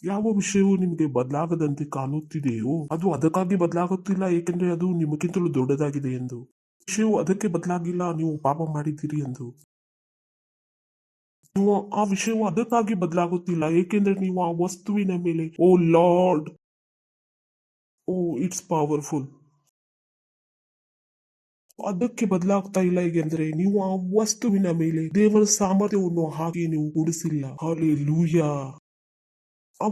ಯಾವ ವಿಷಯವು ನಿಮಗೆ ಬದಲಾಗದಂತೆ ಕಾಣುತ್ತಿದೆಯೋ ಅದು ಅದಕ್ಕಾಗಿ ಬದಲಾಗುತ್ತಿಲ್ಲ, ಏಕೆಂದ್ರೆ ಅದು ನಿಮಗಿಂತಲೂ ದೊಡ್ಡದಾಗಿದೆ ಎಂದು. ವಿಷಯವು ಅದಕ್ಕೆ ಬದಲಾಗಿಲ್ಲ ನೀವು ಪಾಪ ಮಾಡಿದ್ದೀರಿ ಎಂದು. ಆ ವಿಷಯವು ಅದಕ್ಕಾಗಿ ಬದಲಾಗುತ್ತಿಲ್ಲ ಏಕೆಂದ್ರೆ ನೀವು ಆ ವಸ್ತುವಿನ ಮೇಲೆ ಓ ಲಾರ್ಡ್, ಇಟ್ಸ್ ಪವರ್ಫುಲ್, ಅದಕ್ಕೆ ಬದಲಾಗ್ತಾ ಇಲ್ಲ. ಏಕೆಂದ್ರೆ ನೀವು ಆ ವಸ್ತುವಿನ ಮೇಲೆ ದೇವರ ಸಾಮರ್ಥ್ಯವನ್ನು ಹಾಕಿ ನೀವು ಕೂಡಿಸಿಲ್ಲ. ಹಾಲೆಲೂಯಾ. ಆ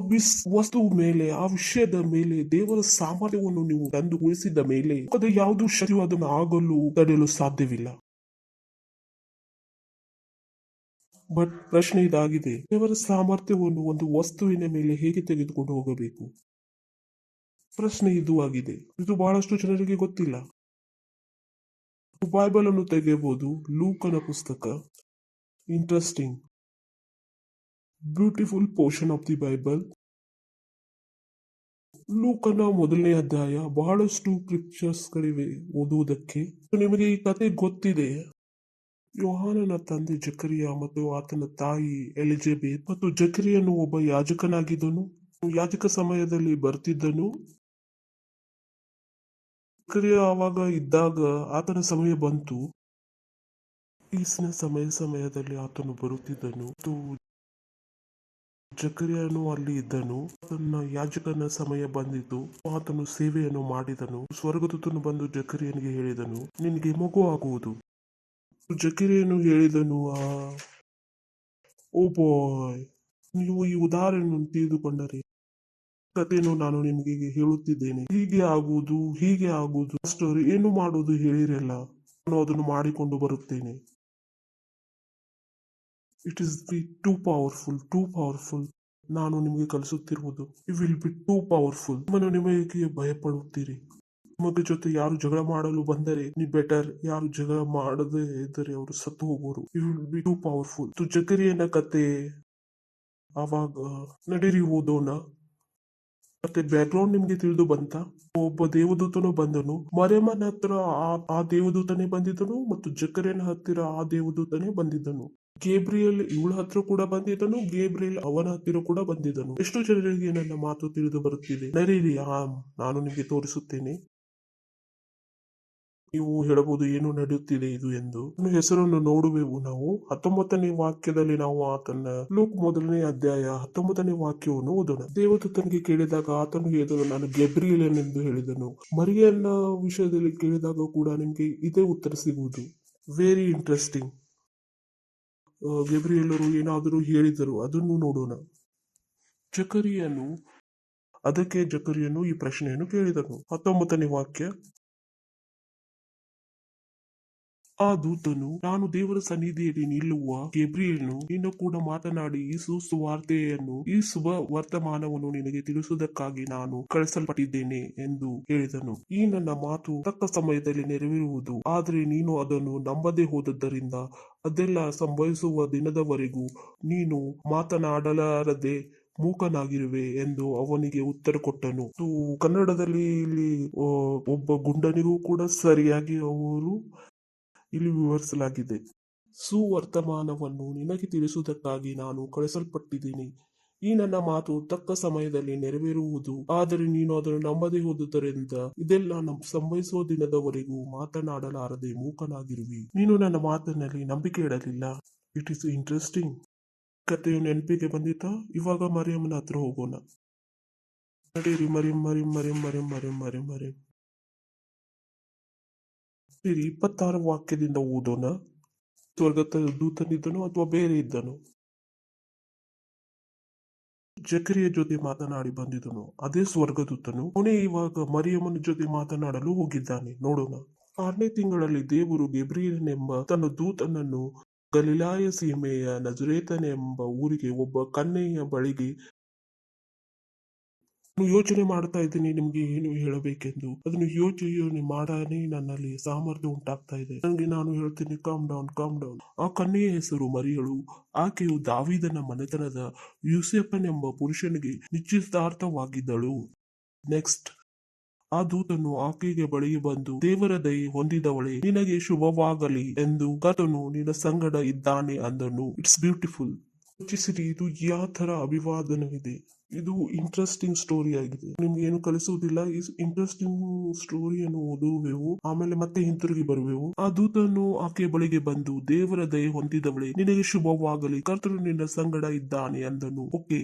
ವಸ್ತುವ ಮೇಲೆ, ಆ ವಿಷಯದ ಮೇಲೆ ದೇವರ ಸಾಮರ್ಥ್ಯವನ್ನು ನೀವು ತಂದು ಉಳಿಸಿದ ಮೇಲೆ ಅದು ಯಾವುದು ಶಕ್ತಿಯು ಅದನ್ನು ಆಗಲು ತಡೆಯಲು ಸಾಧ್ಯವಿಲ್ಲ. ಬಟ್ ಪ್ರಶ್ನೆ ಇದಾಗಿದೆ, ದೇವರ ಸಾಮರ್ಥ್ಯವನ್ನು ಒಂದು ವಸ್ತುವಿನ ಮೇಲೆ ಹೇಗೆ ತೆಗೆದುಕೊಂಡು ಹೋಗಬೇಕು? ಪ್ರಶ್ನೆ ಇದು ಆಗಿದೆ. ಇದು ಬಹಳಷ್ಟು ಜನರಿಗೆ ಗೊತ್ತಿಲ್ಲ. ಬೈಬಲ್ ಅನ್ನು ತೆಗೆಯಬಹುದು. ಲೂಕನ ಪುಸ್ತಕ, interesting, beautiful portion of the Bible. ಲೂಕನ 1ನೇ ಅಧ್ಯಾಯ. ಬಹಳಷ್ಟು ಗಳಿವೆ ಓದುವುದಕ್ಕೆ. ನಿಮಗೆ ಈ ಕತೆ ಗೊತ್ತಿದೆ. ಯೋಹಾನನ ತಂದೆ ಜಕರಿಯ ಮತ್ತು ಆತನ ತಾಯಿ ಎಲಿಜಬೆತ್. ಮತ್ತು ಜಕರಿಯನು ಒಬ್ಬ ಯಾಜಕನಾಗಿದ್ದನು. ಯಾಜಕ ಸಮಯದಲ್ಲಿ ಬರ್ತಿದ್ದನು. ಜಕರಿಯ ಆವಾಗ ಇದ್ದಾಗ ಆತನ ಸಮಯ ಬಂತು. ಈಸಿನ ಸಮಯದಲ್ಲಿ ಆತನು ಬರುತ್ತಿದ್ದನು. ಮತ್ತು ಜಕರಿಯನು ಅಲ್ಲಿ ಇದ್ದನು. ಆತನ ಯಾಜಕನ ಸಮಯ ಬಂದಿದ್ದು. ಆತನು ಸೇವೆಯನ್ನು ಮಾಡಿದನು. ಸ್ವರ್ಗದೂತನು ಬಂದು ಜಕರಿಯನಿಗೆ ಹೇಳಿದನು, ನಿನಗೆ ಮಗು ಆಗುವುದು. ಜಕರಿಯನು ಹೇಳಿದನು, ಓ ಬಾಯ್, ನೀವು ಈ ಉದಾಹರಣೆಯನ್ನು ತಿಳಿದುಕೊಂಡರೆ ಕಥೆಯನ್ನು ನಾನು ನಿಮಗೆ ಹೇಳುತ್ತಿದ್ದೇನೆ. ಹೀಗೆ ಆಗುವುದು ಸ್ಟೋರಿ ಏನು ಮಾಡುವುದು ಹೇಳಿರಲ್ಲ, ನಾನು ಅದನ್ನು ಮಾಡಿಕೊಂಡು ಬರುತ್ತೇನೆ. It is be too powerful. ನಾನು ನಿಮಗೆ ಕಲಿಸುತ್ತಿರುವುದು it will be too powerful. ನಿಮಗೆ ಭಯಪಡುತ್ತೀರಿ. ನಿಮಗೆ ಜೊತೆ ಯಾರು ಜಗಳ ಮಾಡಲು ಬಂದರೆ ನೀವು ಬೆಟರ್. ಯಾರು ಜಗಳ ಮಾಡದೇ ಇದ್ದರೆ ಅವರು ಸತ್ತು ಹೋಗೋರು. It will be too powerful. ಜಕರಿಯನ ಕತೆ ಆವಾಗ ನಡೀರಿ ಓದೋಣ. ಮತ್ತೆ ಬ್ಯಾಕ್ಗ್ರೌಂಡ್ ನಿಮ್ಗೆ ತಿಳಿದು ಬಂತ. ಒಬ್ಬ ದೇವದೂತನು ಬಂದನು. ಮರಿಯಮ್ಮನ ಹತ್ರ ಆ ದೇವದೂತನೇ ಬಂದಿದ್ದನು ಮತ್ತು ಜಕರಿಯನ ಹತ್ತಿರ ಆ ದೇವದೂತನೇ ಬಂದಿದ್ದನು. ಗೇಬ್ರಿಯಲ್ ಇವಳ ಹತ್ರ ಕೂಡ ಬಂದಿದ್ದನು. ಗೇಬ್ರಿಯಲ್ ಅವನ ಹತ್ತಿರ ಕೂಡ ಬಂದಿದ್ದನು. ಎಷ್ಟು ಜನರಿಗೆ ನನ್ನ ಮಾತು ತಿಳಿದು ಬರುತ್ತಿದೆ? ನಡೀರಿ, ನಾನು ನಿಮಗೆ ತೋರಿಸುತ್ತೇನೆ. ನೀವು ಹೇಳಬಹುದು ಏನು ನಡೆಯುತ್ತಿದೆ ಇದು ಎಂದು. ಹೆಸರನ್ನು ನೋಡುವೆವು ನಾವು. 19ನೇ ವಾಕ್ಯದಲ್ಲಿ ನಾವು ಆತನ ಲೂಕ್ 1ನೇ ಅಧ್ಯಾಯ 19ನೇ ವಾಕ್ಯವನ್ನು ಓದೋಣ. ದೇವದೂತನಿಗೆ ಕೇಳಿದಾಗ ಆತನು ಹೇಳಿದನು, ನಾನು ಗೆಬ್ರಿಯಲ್ ಎಂದು ಹೇಳಿದನು. ಮರಿಯನ್ನ ವಿಷಯದಲ್ಲಿ ಕೇಳಿದಾಗ ಕೂಡ ನಿಮಗೆ ಇದೇ ಉತ್ತರ ಸಿಗುವುದು. Very interesting. ಗೆಬ್ರಿಯಲ್ಲರು ಏನಾದರೂ ಹೇಳಿದರು, ಅದನ್ನು ನೋಡೋಣ. ಜಕರಿಯನು ಈ ಪ್ರಶ್ನೆಯನ್ನು ಕೇಳಿದನು. 19ನೇ ವಾಕ್ಯ. ಆ ದೂತನು, ನಾನು ದೇವರ ಸನ್ನಿಧಿಯಲ್ಲಿ ನಿಲ್ಲುವ ಗೇಬ್ರಿಯಲ್ನು ನಿನ್ನ ಕೂಡ ಮಾತನಾಡಿ ಈ ಸುವಾರ್ತೆಯನ್ನು, ಈ ಶುಭ ವರ್ತಮಾನವನ್ನು ನಿನಗೆ ತಿಳಿಸುವುದಕ್ಕಾಗಿ ನಾನು ಕಳಿಸಲ್ಪಟ್ಟಿದ್ದೇನೆ ಎಂದು ಹೇಳಿದನು. ಈ ನನ್ನ ಮಾತು ತಕ್ಕ ಸಮಯದಲ್ಲಿ ನೆರವೇರುವುದು, ಆದರೆ ನೀನು ಅದನ್ನು ನಂಬದೆ ಹೋದದ್ದರಿಂದ ಅದೆಲ್ಲ ಸಂಭವಿಸುವ ದಿನದವರೆಗೂ ನೀನು ಮಾತನಾಡಲಾರದೆ ಮೂಕನಾಗಿರುವೆ ಎಂದು ಅವನಿಗೆ ಉತ್ತರ ಕೊಟ್ಟನು. ಕನ್ನಡದಲ್ಲಿ ಇಲ್ಲಿ ಒಬ್ಬ ಗುಂಡನಿಗೂ ಕೂಡ ಸರಿಯಾಗಿ ಅವರು ಇಲ್ಲಿ ವಿವರಿಸಲಾಗಿದೆ. ಸುವರ್ತಮಾನವನ್ನು ನಿನಗೆ ತಿಳಿಸುವುದಕ್ಕಾಗಿ ನಾನು ಕಳಿಸಲ್ಪಟ್ಟಿದ್ದೀನಿ. ಈ ನನ್ನ ಮಾತು ತಕ್ಕ ಸಮಯದಲ್ಲಿ ನೆರವೇರುವುದು, ಆದರೆ ನೀನು ಅದನ್ನು ನಂಬದೆ ಹೋದುದರಿಂದ ಇದೆಲ್ಲ ಸಂಭವಿಸುವ ದಿನದವರೆಗೂ ಮಾತನಾಡಲಾರದೆ ಮೂಕನಾಗಿರುವಿ. ನೀನು ನನ್ನ ಮಾತಿನಲ್ಲಿ ನಂಬಿಕೆ ಇಡಲಿಲ್ಲ. It is interesting. ಕಥೆಯು ನೆನಪಿಗೆ ಬಂದಿತ್ತಾ? ಇವಾಗ ಮರಿಯಮ್ಮನ ಹತ್ರ ಹೋಗೋಣ. ನಡೀರಿ. ಮರಿಯಂ 26 ವಾಕ್ಯದಿಂದ ಓದೋಣ. ಸ್ವರ್ಗದ ದೂತನಿದ್ದನು ಅಥವಾ ಬೇರೆ ಇದ್ದನು? ಜಕರಿಯ ಜೊತೆ ಮಾತನಾಡಿ ಬಂದಿದ್ದನು. ಅದೇ ಸ್ವರ್ಗದೂತನು. ಅವನೇ ಇವಾಗ ಮರಿಯಮ್ಮನ ಜೊತೆ ಮಾತನಾಡಲು ಹೋಗಿದ್ದಾನೆ. ನೋಡೋಣ. 6ನೇ ತಿಂಗಳಲ್ಲಿ ದೇವರು ಗೆಬ್ರಿಯಲನೆಂಬ ತನ್ನ ದೂತನನ್ನು ಗಲಿಲಾಯ ಸೀಮೆಯ ನಜರೇತನೆಂಬ ಊರಿಗೆ ಒಬ್ಬ ಕನ್ಯೆಯ ಬಳಿಗೆ. ಯೋಚನೆ ಮಾಡ್ತಾ ಇದ್ದೀನಿ ನಿಮ್ಗೆ ಏನು ಹೇಳಬೇಕೆಂದು. ಅದನ್ನು ಯೋಚನೆ ಮಾಡಾನೆ ನನ್ನಲ್ಲಿ ಸಾಮರ್ಥ್ಯ ಉಂಟಾಗ್ತಾ ಇದೆ. ನಾನು ಹೇಳ್ತೀನಿ, ಕಾಮ್ ಡೌನ್. ಆ ಕನ್ಯೆಯ ಹೆಸರು ಮರಿಯಳು. ಆಕೆಯು ದಾವೀದನ ಮನೆತನದ ಯೂಸೆಫನೆಂಬ ಪುರುಷನಿಗೆ ನಿಶ್ಚಿತಾರ್ಥವಾಗಿದ್ದಳು. ನೆಕ್ಸ್ಟ್. ಆ ದೂತನು ಆಕೆಗೆ ಬಳಿಗೆ ಬಂದು, ದೇವರ ದಯೆ ಹೊಂದಿದವಳೆ, ನಿನಗೆ ಶುಭವಾಗಲಿ ಎಂದು ಕರ್ತನು ನಿನ್ನ ಸಂಗಡ ಇದ್ದಾನೆ ಅಂದನು. It's beautiful. ಯೋಚಿಸಿರಿ, ಇದು ಯಾವ ತರ ಅಭಿವಾದನವಿದೆ. ಇದು ಇಂಟ್ರೆಸ್ಟಿಂಗ್ ಸ್ಟೋರಿ ಆಗಿದೆ. ನಿಮ್ಗೆ ಏನು ಕಲಿಸುವುದಿಲ್ಲ. ಈ ಇಂಟ್ರೆಸ್ಟಿಂಗ್ ಸ್ಟೋರಿಯನ್ನು ಓದುವೆವು, ಆಮೇಲೆ ಮತ್ತೆ ಹಿಂತಿರುಗಿ ಬರುವೆವು. ಆ ದೂತನು ಆಕೆ ಬಳಿಗೆ ಬಂದು, ದೇವರ ದಯೆ ಹೊಂದಿದವಳೆ, ನಿನಗೆ ಶುಭವಾಗಲಿ, ಕರ್ತನು ನಿನ್ನ ಸಂಗಡ ಇದ್ದಾನೆ ಅಂದನು. ಓಕೆ.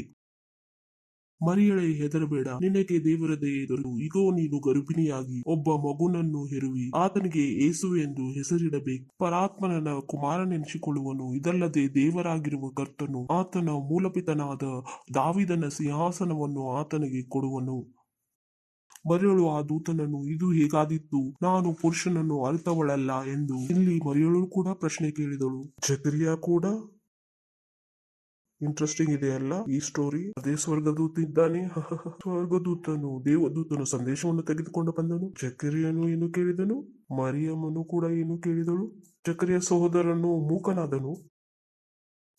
ಮರಿಯಳೇ, ಹೆದರಬೇಡ, ನಿನಗೆ ದೇವರ ದಯೆ ದೊರೆತು ಈಗೋ ನೀನು ಗರ್ಭಿಣಿಯಾಗಿ ಒಬ್ಬ ಮಗುನನ್ನು ಹೆರುವಿ. ಆತನಿಗೆ ಯೇಸು ಎಂದು ಹೆಸರಿಡಬೇಕು. ಪರಾತ್ಮನ ಕುಮಾರನೆನಿಸಿಕೊಳ್ಳುವನು. ಇದಲ್ಲದೆ ದೇವರಾಗಿರುವ ಕರ್ತನು ಆತನ ಮೂಲಪಿತನಾದ ದಾವೀದನ ಸಿಂಹಾಸನವನ್ನು ಆತನಿಗೆ ಕೊಡುವನು. ಮರಿಯಳು ಆ ದೂತನನ್ನು, ಇದು ಹೇಗಾದೀತು, ನಾನು ಪುರುಷನನ್ನು ಅರಿತವಳಲ್ಲ ಎಂದು. ಇಲ್ಲಿ ಮರಿಯಳು ಕೂಡ ಪ್ರಶ್ನೆ ಕೇಳಿದಳು. ಜಕರಿಯ ಕೂಡ ಇಂಟ್ರೆಸ್ಟಿಂಗ್ ಇದೆ ಅಲ್ಲ ಈ ಸ್ಟೋರಿ. ಅದೇ ಸ್ವರ್ಗದೂತ ಇದ್ದಾನೆ. ಸ್ವರ್ಗದೂತನು ದೇವದೂತನು ಸಂದೇಶವನ್ನು ತೆಗೆದುಕೊಂಡು ಬಂದನು. ಜಕರಿಯನು ಏನು ಕೇಳಿದನು, ಮರಿಯಮ್ಮನು ಕೂಡ ಏನು ಕೇಳಿದಳು. ಜಕರಿಯ ಸಹೋದರನು ಮೂಕನಾದನು.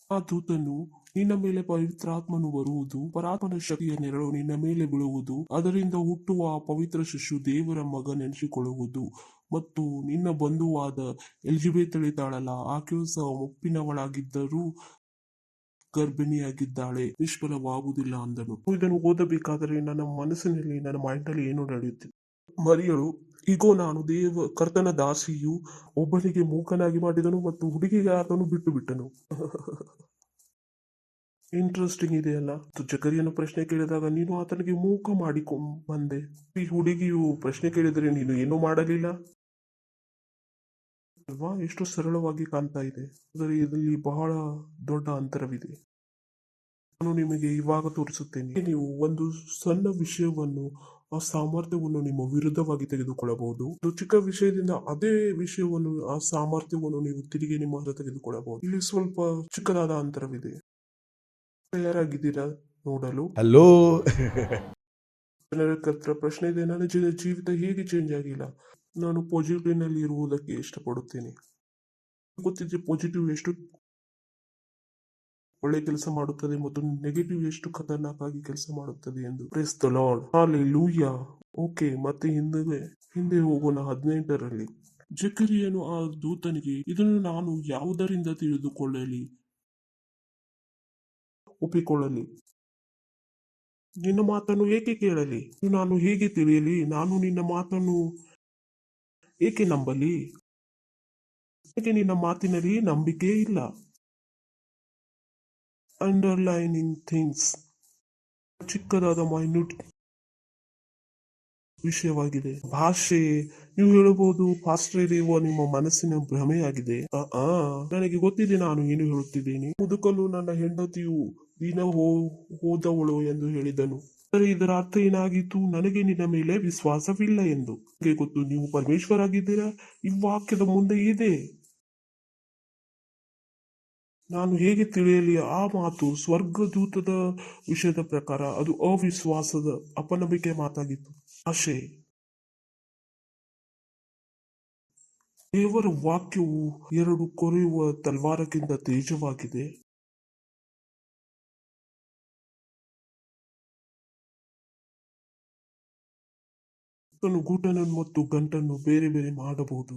ಆ ದೂತನು, ನಿನ್ನ ಮೇಲೆ ಪವಿತ್ರಾತ್ಮನು ಬರುವುದು, ಪರಾತ್ಮನ ಶಕ್ತಿಯ ನೆರಳು ನಿನ್ನ ಮೇಲೆ ಬೀಳುವುದು, ಅದರಿಂದ ಹುಟ್ಟುವ ಆ ಪವಿತ್ರ ಶಿಶು ದೇವರ ಮಗನೆನಿಸಿಕೊಳ್ಳುವುದು, ಮತ್ತು ನಿನ್ನ ಬಂಧುವಾದ ಎಲಿಜಬೆತಳಿದ್ದಾಳಲ್ಲ, ಆಕೆಯು ಸಹ ಮುಪ್ಪಿನವಳಾಗಿದ್ದರೂ ಗರ್ಭಿಣಿಯಾಗಿದ್ದಾಳೆ, ನಿಷ್ಫಲವಾಗುವುದಿಲ್ಲ ಅಂದನು. ಇದನ್ನು ಓದಬೇಕಾದರೆ ನನ್ನ ಮನಸ್ಸಿನಲ್ಲಿ, ನನ್ನ ಮೈಂಡಲ್ಲಿ ಏನು ನಡೆಯುತ್ತಿದೆ. ಮರಿಯಳು, ಈಗೋ ನಾನು ಕರ್ತನ ದಾಸಿಯು, ಒಬ್ಬನಿಗೆ ಮೂಕನಾಗಿ ಮಾಡಿದನು ಮತ್ತು ಹುಡುಗಿಗೆ ಆತನು ಬಿಟ್ಟು ಬಿಟ್ಟನು. ಇಂಟ್ರೆಸ್ಟಿಂಗ್ ಇದೆಯಲ್ಲ. ಜಕರಿಯನು ಪ್ರಶ್ನೆ ಕೇಳಿದಾಗ, ನೀನು ಆತನಿಗೆ ಮೂಕ ಮಾಡಿಕೊಂಡ್ ಬಂದೆ. ಈ ಹುಡುಗಿಯು ಪ್ರಶ್ನೆ ಕೇಳಿದರೆ ನೀನು ಏನೂ ಮಾಡಲಿಲ್ಲ ಅಲ್ವಾ? ಎಷ್ಟು ಸರಳವಾಗಿ ಕಾಣ್ತಾ ಇದೆ, ಆದರೆ ಇದರಲ್ಲಿ ಬಹಳ ದೊಡ್ಡ ಅಂತರವಿದೆ. ನಾನು ನಿಮಗೆ ಇವಾಗ ತೋರಿಸುತ್ತೇನೆ. ನೀವು ಒಂದು ಸಣ್ಣ ವಿಷಯವನ್ನು, ಆ ಸಾಮರ್ಥ್ಯವನ್ನು ನಿಮ್ಮ ವಿರುದ್ಧವಾಗಿ ತೆಗೆದುಕೊಳ್ಳಬಹುದು. ಒಂದು ಚಿಕ್ಕ ವಿಷಯದಿಂದ ಅದೇ ವಿಷಯವನ್ನು, ಆ ಸಾಮರ್ಥ್ಯವನ್ನು ನೀವು ತಿರುಗಿ ನಿಮ್ಮ ಹತ್ರ ತೆಗೆದುಕೊಳ್ಳಬಹುದು. ಇಲ್ಲಿ ಸ್ವಲ್ಪ ಚಿಕ್ಕದಾದ ಅಂತರವಿದೆ. ತಯಾರಾಗಿದ್ದೀರಾ ನೋಡಲು? ಹಲೋ. ಜನರ ಹತ್ರ ಪ್ರಶ್ನೆ ಇದೆ, ನನ್ನ ಜೀವಿತ ಹೇಗೆ ಚೇಂಜ್ ಆಗಿಲ್ಲ? ನಾನು ಪಾಸಿಟಿವ್ ನಲ್ಲಿ ಇರುವುದಕ್ಕೆ ಇಷ್ಟಪಡುತ್ತೇನೆ. ಗೊತ್ತಿದೆ ಪಾಸಿಟಿವ್ ಎಷ್ಟು ಒಳ್ಳೆ ಕೆಲಸ ಮಾಡುತ್ತದೆ ಮತ್ತು ನೆಗೆಟಿವ್ ಎಷ್ಟು ಖತರ್ನಾಕ್ ಆಗಿ ಕೆಲಸ ಮಾಡುತ್ತದೆ ಎಂದು. Praise the lord, hallelujah. Okay, ಮತ್ತೆ ಹಿಂದೆ ಹೋಗೋಣ. 18ರಲ್ಲಿ ಜಕರಿಯನು ಆ ದೂತನಿಗೆ, ಇದನ್ನು ನಾನು ಯಾವುದರಿಂದ ತಿಳಿದುಕೊಳ್ಳಲಿ, ಒಪ್ಪಿಕೊಳ್ಳಲಿ? ನಿನ್ನ ಮಾತನ್ನು ಏಕೆ ಕೇಳಲಿ? ನಾನು ಹೇಗೆ ತಿಳಿಯಲಿ? ನಾನು ನಿನ್ನ ಮಾತನ್ನು ಏಕೆ ನಂಬಲಿ? ಏಕೆ ನಿನ್ನ ಮಾತಿನಲ್ಲಿ ನಂಬಿಕೆ ಇಲ್ಲ? ಅಂಡರ್ಲೈನಿಂಗ್ ಥಿಂಗ್ಸ್, ಚಿಕ್ಕದಾದ ಮೈನ್ಯೂಟ್ ವಿಷಯವಾಗಿದೆ. ಭಾಷೆ, ನೀವು ಹೇಳಬಹುದು ಪಾಸ್ಟರ್ ಇರುವ ನಿಮ್ಮ ಮನಸ್ಸಿನ ಭ್ರಮೆಯಾಗಿದೆ. ನನಗೆ ಗೊತ್ತಿದೆ ನಾನು ಏನು ಹೇಳುತ್ತಿದ್ದೇನೆ. ಮುದುಕಲು ನನ್ನ ಹೆಂಡತಿಯು ದಿನ ಹೋದವಳು ಎಂದು ಹೇಳಿದನು. ಆದರೆ ಇದರ ಅರ್ಥ ಏನಾಗಿತ್ತು? ನನಗೆ ನಿನ್ನ ಮೇಲೆ ವಿಶ್ವಾಸವಿಲ್ಲ ಎಂದು. ನನಗೆ ಗೊತ್ತು ನೀವು ಪರಮೇಶ್ವರಾಗಿದ್ದೀರಾ. ಈ ವಾಕ್ಯದ ಮುಂದೆ ಇದೆ. ನಾನು ಹೇಗೆ ತಿಳಿಯಲಿ? ಆ ಮಾತು ಸ್ವರ್ಗದೂತದ ವಿಷಯದ ಪ್ರಕಾರ ಅದು ಅವಿಶ್ವಾಸದ, ಅಪನಂಬಿಕೆ ಮಾತಾಗಿತ್ತು. ಆಶೆ. ದೇವರ ವಾಕ್ಯವು 2 ಕೊರೆಯುವ ತಲ್ವಾರಕ್ಕಿಂತ ತೇಜವಾಗಿದೆ. ಗೂಟನನ್ನು ಮತ್ತು ಗಂಟನ್ನು ಬೇರೆ ಬೇರೆ ಮಾಡಬಹುದು.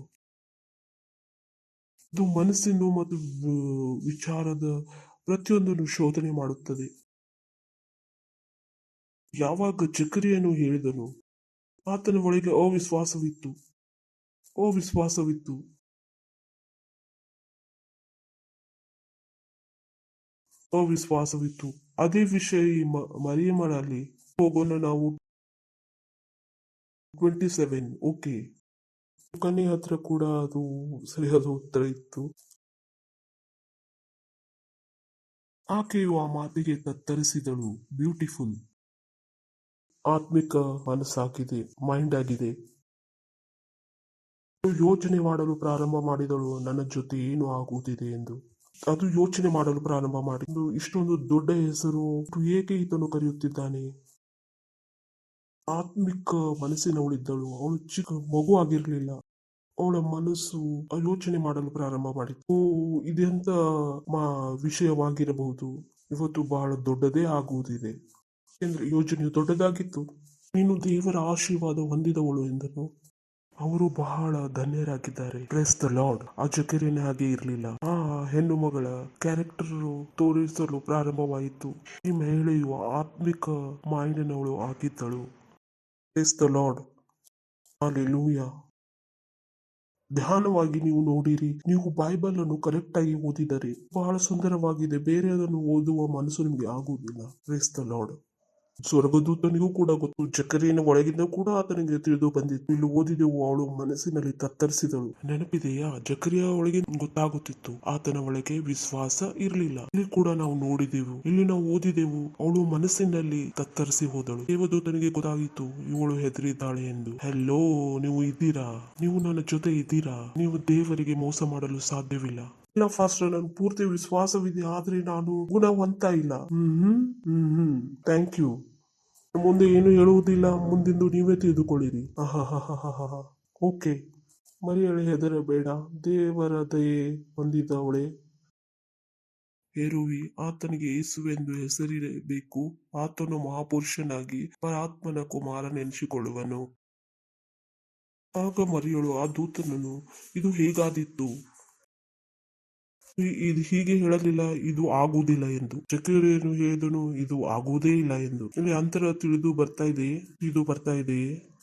ಇದು ಮನಸ್ಸಿನ ಮತ್ತು ವಿಚಾರದ ಪ್ರತಿಯೊಂದನ್ನು ಶೋಧನೆ ಮಾಡುತ್ತದೆ. ಯಾವಾಗ ಜಕರಿಯನು ಹೇಳಿದನು, ಆತನ ಒಳಗೆ ಅವಿಶ್ವಾಸವಿತ್ತು. ಅದೇ ವಿಷಯ ಮರಿಯಮ್ಮನಲ್ಲಿ. ಹೋಗೋಣ ನಾವು 27. ಓಕೆ, ಕನ್ಯೆ ಹತ್ರ ಕೂಡ ಅದು ಸರಿಯಾದ ಉತ್ತರ ಇತ್ತು. ಆಕೆಯು ಆ ಮಾತಿಗೆ ತತ್ತರಿಸಿದಳು. ಬ್ಯೂಟಿಫುಲ್. ಆತ್ಮಿಕ ಮನಸ್ಸಾಗಿದೆ, ಮೈಂಡ್ ಆಗಿದೆ. ಯೋಚನೆ ಮಾಡಲು ಪ್ರಾರಂಭ ಮಾಡಿದಳು, ನನ್ನ ಜೊತೆ ಏನು ಆಗುತ್ತಿದೆ ಎಂದು. ಅದು ಯೋಚನೆ ಮಾಡಲು ಪ್ರಾರಂಭ ಮಾಡಿದ್ದು, ಇಷ್ಟೊಂದು ದೊಡ್ಡ ಹೆಸರು ಏಕೆ ಈತನು ಕರೆಯುತ್ತಿದ್ದಾನೆ. ಆತ್ಮಿಕ ಮನಸ್ಸಿನವಳಿದ್ದಳು. ಅವಳು ಚಿಕ್ಕ ಮಗು ಆಗಿರ್ಲಿಲ್ಲ. ಅವಳ ಮನಸ್ಸು ಯೋಚನೆ ಮಾಡಲು ಪ್ರಾರಂಭ ಮಾಡಿತು. ಇದೆಂತ ವಿಷಯವಾಗಿರಬಹುದು, ಇವತ್ತು ಬಹಳ ದೊಡ್ಡದೇ ಆಗುವುದಿದೆ. ಯಾಕೆಂದ್ರೆ ಯೋಚನೆಯು ದೊಡ್ಡದಾಗಿತ್ತು. ನೀನು ದೇವರ ಆಶೀರ್ವಾದ ಹೊಂದಿದವಳು ಎಂದನು. ಅವರು ಬಹಳ ಧನ್ಯರಾಗಿದ್ದಾರೆ. Praise the lord. ಆ ಜಕರಿಯನ ಹಾಗೆ ಇರಲಿಲ್ಲ. ಆ ಹೆಣ್ಣು ಮಗಳ ಕ್ಯಾರೆಕ್ಟರ್ ತೋರಿಸಲು ಪ್ರಾರಂಭವಾಯಿತು. ಈ ಮಹಿಳೆಯು ಆತ್ಮಿಕ ಮೈಂಡಿನವಳು ಆಗಿದ್ದಳು. Praise the lord. ಹಲ್ಲೆಲೂಯಾ. ಧ್ಯಾನವಾಗಿ ನೀವು ನೋಡಿರಿ. ನೀವು ಬೈಬಲ್ ಅನ್ನು ಕರೆಕ್ಟ್ ಆಗಿ ಓದಿದರೆ ಬಹಳ ಸುಂದರವಾಗಿದೆ. ಬೇರೆಯದನ್ನು ಓದುವ ಮನಸ್ಸು ನಿಮಗೆ ಆಗುವುದಿಲ್ಲ. Praise the lord. ಸ್ವರ್ಗದೂತನಿಗೂ ಕೂಡ ಗೊತ್ತು, ಜಕರಿಯನ ಒಳಗಿಂದ ಕೂಡ ಆತನಿಗೆ ತಿಳಿದು ಬಂದಿತ್ತು. ಇಲ್ಲಿ ಓದಿದೆವು, ಅವಳು ಮನಸ್ಸಿನಲ್ಲಿ ತತ್ತರಿಸಿದಳು. ನೆನಪಿದೆಯಾ? ಜಕರಿಯ ಒಳಗೆ ಗೊತ್ತಾಗುತ್ತಿತ್ತು, ಆತನ ಒಳಗೆ ವಿಶ್ವಾಸ ಇರಲಿಲ್ಲ. ಇಲ್ಲಿ ಕೂಡ ನಾವು ನೋಡಿದೆವು, ಇಲ್ಲಿ ನಾವು ಓದಿದೆವು, ಅವಳು ಮನಸ್ಸಿನಲ್ಲಿ ತತ್ತರಿಸಿ ಹೋದಳು. ದೇವದೂತನಿಗೆ ಗೊತ್ತಾಗಿತ್ತು ಇವಳು ಹೆದರಿದ್ದಾಳೆ ಎಂದು. ಹೆಲ್ಲೋ, ನೀವು ಇದ್ದೀರಾ? ನೀವು ನನ್ನ ಜೊತೆ ಇದ್ದೀರಾ? ನೀವು ದೇವರಿಗೆ ಮೋಸ ಮಾಡಲು ಸಾಧ್ಯವಿಲ್ಲ. ಇಲ್ಲ ಫಾಸ್ಟರ್, ನನ್ ಪೂರ್ತಿ ವಿಶ್ವಾಸವಿದೆ, ಆದ್ರೆ ನಾನು ಗುಣವಂತ ಇಲ್ಲ. Thank you. ಮುಂದೆ ಏನು ಹೇಳುವುದಿಲ್ಲ, ಮುಂದಿಂದು ನೀವೇ ತಿಳಿದುಕೊಳ್ಳಿರಿ. ಓಕೆ. ಮರಿಯಳೆ ಹೆದರಬೇಡ, ದೇವರ ದಯೆ ಹೊಂದಿದವಳೆ ಹೇರುವಿ. ಆತನಿಗೆ ಯೇಸುವೆಂದು ಹೆಸರಿರಬೇಕು. ಆತನು ಮಹಾಪುರುಷನಾಗಿ ಪರಾತ್ಮನ ಕುಮಾರನೆನಿಸಿಕೊಳ್ಳುವನು. ಆಗ ಮರಿಯಳು ಆ ದೂತನನ್ನು, ಇದು ಹೇಗಾದೀತು? ಇದು ಹೀಗೆ ಹೇಳಲಿಲ್ಲ, ಇದು ಆಗುವುದಿಲ್ಲ ಎಂದು. ಜಕರೀಯನು ಹೇಳಿದನು, ಇದು ಆಗುವುದೇ ಇಲ್ಲ ಎಂದು. ಇಲ್ಲಿ ಅಂತರ ತಿಳಿದು ಬರ್ತಾ ಇದೆ.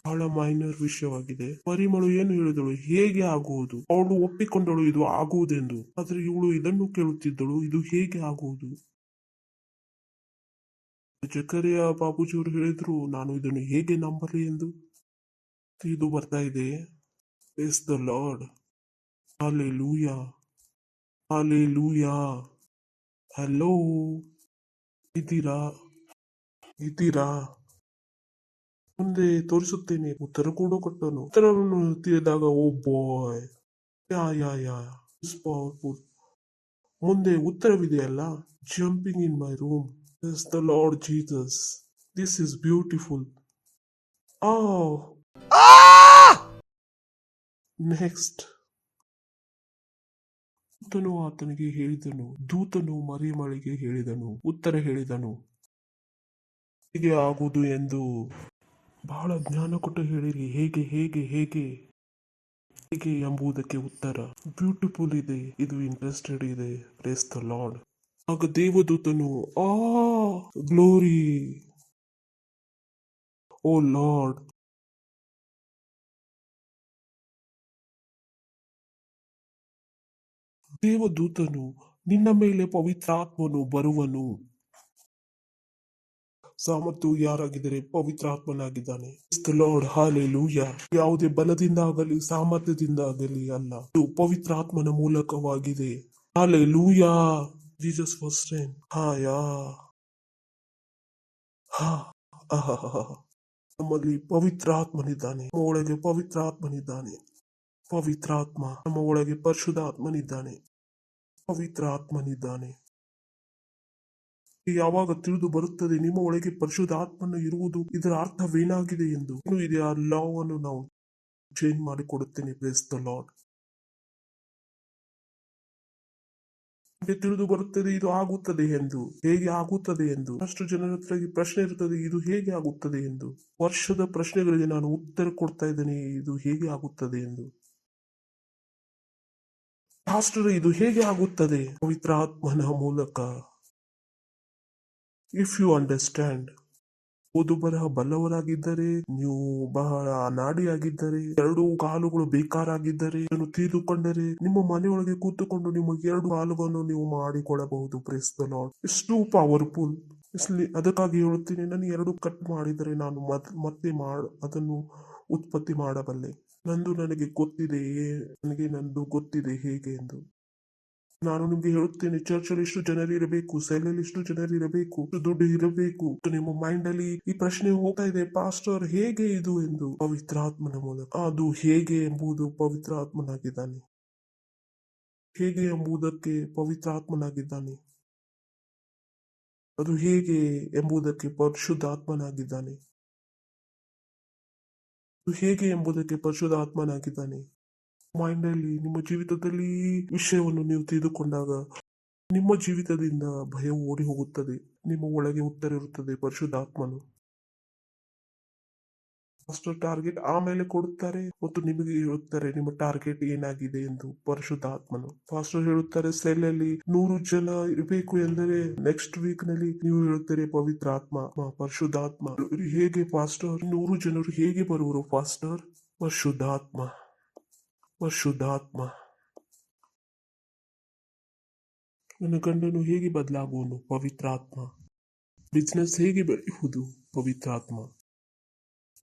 ಬಹಳ ಮೈನರ್ ವಿಷಯವಾಗಿದೆ. ಮರಿಯಳು ಏನು ಹೇಳಿದಳು? ಹೇಗೆ ಆಗುವುದು? ಅವಳು ಒಪ್ಪಿಕೊಂಡಳು ಇದು ಆಗುವುದೆಂದು. ಆದ್ರೆ ಇವಳು ಇದನ್ನು ಕೇಳುತ್ತಿದ್ದಳು, ಇದು ಹೇಗೆ ಆಗುವುದು? ಜಕರಿಯ ಬಾಬೂಜಿಯವರು ಹೇಳಿದ್ರು, ನಾನು ಇದನ್ನು ಹೇಗೆ ನಂಬಲಿ ಎಂದು. ಇದು ಬರ್ತಾ ಇದೆ. Praise the lord. Hallelujah, hallelujah. Hello, ಇದ್ದೀರಾ? ಮುಂದೆ ತೋರಿಸುತ್ತೇನೆ. ಉತ್ತರ ಕೂಡ ಕೊಟ್ಟನು. ಉತ್ತರವನ್ನು ತಿಳಿದಾಗ, ಓ ಬಾಯ್, ಯಾ ಪವರ್ಫುಲ್. ಮುಂದೆ ಉತ್ತರವಿದೆಯಲ್ಲ, jumping in my room. This the lord Jesus. This is beautiful. Next, ದೂತನು ಆತನಿಗೆ ಹೇಳಿದನು. ದೂತನು ಮರಿಯಳಿಗೆ ಹೇಳಿದನು, ಉತ್ತರ ಹೇಳಿದನು, ಹೇಗೆ ಆಗುವುದು ಎಂದು. ಬಹಳ ಜ್ಞಾನ ಕೊಟ್ಟು ಹೇಳಿರಿ. ಹೇಗೆ ಎಂಬುದಕ್ಕೆ ಉತ್ತರ ಬ್ಯೂಟಿಫುಲ್ ಇದೆ. ಇದು ಇಂಟ್ರೆಸ್ಟೆಡ್ ಇದೆ. Praise the Lord. ಆಗ ದೇವದೂತನು, ಗ್ಲೋರಿ, ಓ ಲಾರ್ಡ್. ದೇವದೂತನು, ನಿನ್ನ ಮೇಲೆ ಪವಿತ್ರಾತ್ಮನು ಬರುವನು. ಸಾಮರ್ಥ್ಯವು ಯಾರಾಗಿದ್ದರೆ ಪವಿತ್ರಾತ್ಮನಾಗಿದ್ದಾನೆ. Lord, hallelujah. ಯಾವುದೇ ಬಲದಿಂದ ಆಗಲಿ ಸಾಮರ್ಥ್ಯದಿಂದ ಆಗಲಿ ಅಲ್ಲ, ಇದು ಪವಿತ್ರಾತ್ಮನ ಮೂಲಕವಾಗಿದೆ. ಹಾಲೆಲೂಯಾ. Jesus first time. ನಮ್ಮಲ್ಲಿ ಪವಿತ್ರಾತ್ಮನಿದ್ದಾನೆ. ನಮ್ಮ ಒಳಗೆ ಪವಿತ್ರಾತ್ಮನಿದ್ದಾನೆ. ಪವಿತ್ರಾತ್ಮ ನಮ್ಮ ಒಳಗೆ ಪರಿಶುದ್ಧಾತ್ಮನಿದ್ದಾನೆ. ಪವಿತ್ರಾತ್ಮನಿದ್ದಾನೆ. ಯಾವಾಗ ತಿಳಿದು ಬರುತ್ತದೆ ನಿಮ್ಮ ಒಳಗೆ ಪರಿಶುದ್ಧಾತ್ಮನ ಇರುವುದು, ಇದರ ಅರ್ಥವೇನಾಗಿದೆ ಎಂದು. ಇದೆ ಆ ಲಾ ಅನ್ನು ನಾವು ಚೇಂಜ್ ಮಾಡಿ ಕೊಡುತ್ತೇನೆ. Praise the Lord. ತಿಳಿದು ಬರುತ್ತದೆ ಇದು ಆಗುತ್ತದೆ ಎಂದು. ಹೇಗೆ ಆಗುತ್ತದೆ ಎಂದು ಅಷ್ಟು ಜನರ ಹತ್ರ ಪ್ರಶ್ನೆ ಇರುತ್ತದೆ, ಇದು ಹೇಗೆ ಆಗುತ್ತದೆ ಎಂದು. ವರ್ಷದ ಪ್ರಶ್ನೆಗಳಿಗೆ ನಾನು ಉತ್ತರ ಕೊಡ್ತಾ ಇದ್ದೇನೆ, ಇದು ಹೇಗೆ ಆಗುತ್ತದೆ ಎಂದು. ಪಾಸ್ಟರ್, ಇದು ಹೇಗೆ ಆಗುತ್ತದೆ? ಪವಿತ್ರಾತ್ಮನ ಮೂಲಕ. If you understand. ಓದು ಬರಹ ಬಲ್ಲವರಾಗಿದ್ದರೆ, ನೀವು ಬಹಳ ಅನಾಡಿಯಾಗಿದ್ದರೆ, 2 ಕಾಲುಗಳು ಬೇಕಾರಾಗಿದ್ದರೆ, ಇದನ್ನು ತಿಳಿದುಕೊಂಡರೆ ನಿಮ್ಮ ಮನೆಯೊಳಗೆ ಕೂತುಕೊಂಡು ನಿಮ್ಮ 2 ಕಾಲುಗಳನ್ನು ನೀವು ಮಾಡಿಕೊಳ್ಳಬಹುದು. Praise the Lord. ಇಷ್ಟು ಪವರ್ಫುಲ್. ಅದಕ್ಕಾಗಿ ಹೇಳುತ್ತೀನಿ, ನಾನು 2 ಕಟ್ ಮಾಡಿದರೆ ನಾನು ಮತ್ತೆ ಅದನ್ನು ಉತ್ಪತ್ತಿ ಮಾಡಬಲ್ಲೆ. ನನಗೆ ಗೊತ್ತಿದೆ ಹೇಗೆ ಎಂದು. ನಾನು ನಿಮ್ಗೆ ಹೇಳುತ್ತೇನೆ, ಚರ್ಚಲ್ಲಿ ಇಷ್ಟು ಜನರು ಇರಬೇಕು, ಸೆಲ್ಲಲ್ಲಿ ಇಷ್ಟು ಜನರು ಇರಬೇಕು, ದುಡ್ಡು ಇರಬೇಕು. ನಿಮ್ಮ ಮೈಂಡ್ ಅಲ್ಲಿ ಈ ಪ್ರಶ್ನೆ ಹೋಗ್ತಾ ಇದೆ, ಪಾಸ್ಟರ್ ಹೇಗೆ ಇದು ಎಂದು. ಪವಿತ್ರಾತ್ಮನ ಮೂಲಕ. ಅದು ಹೇಗೆ ಎಂಬುದು ಪವಿತ್ರಾತ್ಮನಾಗಿದ್ದಾನೆ. ಹೇಗೆ ಎಂಬುದಕ್ಕೆ ಪವಿತ್ರಾತ್ಮನಾಗಿದ್ದಾನೆ. ಅದು ಹೇಗೆ ಎಂಬುದಕ್ಕೆ ಪರಿಶುದ್ಧಾತ್ಮನಾಗಿದ್ದಾನೆ. ಅದು ಹೇಗೆ ಎಂಬುದಕ್ಕೆ ಪರಿಶುದ್ಧಾತ್ಮನಾಗಿದ್ದಾನೆ. ಮೈಂಡ್ ಅಲ್ಲಿ ನಿಮ್ಮ ಜೀವಿತದಲ್ಲಿ ವಿಷಯವನ್ನು ನೀವು ತಿಳಿದುಕೊಂಡಾಗ ನಿಮ್ಮ ಜೀವಿತದಿಂದ ಭಯವು ಓಡಿ ಹೋಗುತ್ತದೆ. ನಿಮ್ಮ ಒಳಗೆ ಉತ್ತರ ಇರುತ್ತದೆ, ಪರಿಶುದ್ಧಾತ್ಮನು. ಫಸ್ಟ್ ಟಾರ್ಗೆಟ್ ಆಮೇಲೆ ಕೊಡುತ್ತಾರೆ ಮತ್ತು ನಿಮಗೆ ಹೇಳುತ್ತಾರೆ ನಿಮ್ಮ ಟಾರ್ಗೆಟ್ ಏನಾಗಿದೆ ಎಂದು. ಪರಿಶುದ್ಧಾತ್ಮನು. ಫಾಸ್ಟರ್ ಹೇಳುತ್ತಾರೆ, ಸೆಲ್ ಅಲ್ಲಿ 100 ಜನ ಇರಬೇಕು ಎಂದರೆ ನೆಕ್ಸ್ಟ್ ವೀಕ್ ನಲ್ಲಿ ನೀವು ಹೇಳುತ್ತಾರೆ ಪವಿತ್ರಾತ್ಮ, ಪರಿಶುದ್ಧಾತ್ಮ. ಹೇಗೆ ಪಾಸ್ಟರ್ 100 ಜನರು ಹೇಗೆ ಬರುವರು ಪಾಸ್ಟರ್? ಪರಿಶುದ್ಧಾತ್ಮ. ನನ್ನ ಗಂಡನು ಹೇಗೆ ಬದಲಾಗುವನು? ಪವಿತ್ರಾತ್ಮ. ಬಿಸ್ನೆಸ್ ಹೇಗೆ ಬೆಳೆಯುವುದು? ಪವಿತ್ರಾತ್ಮ.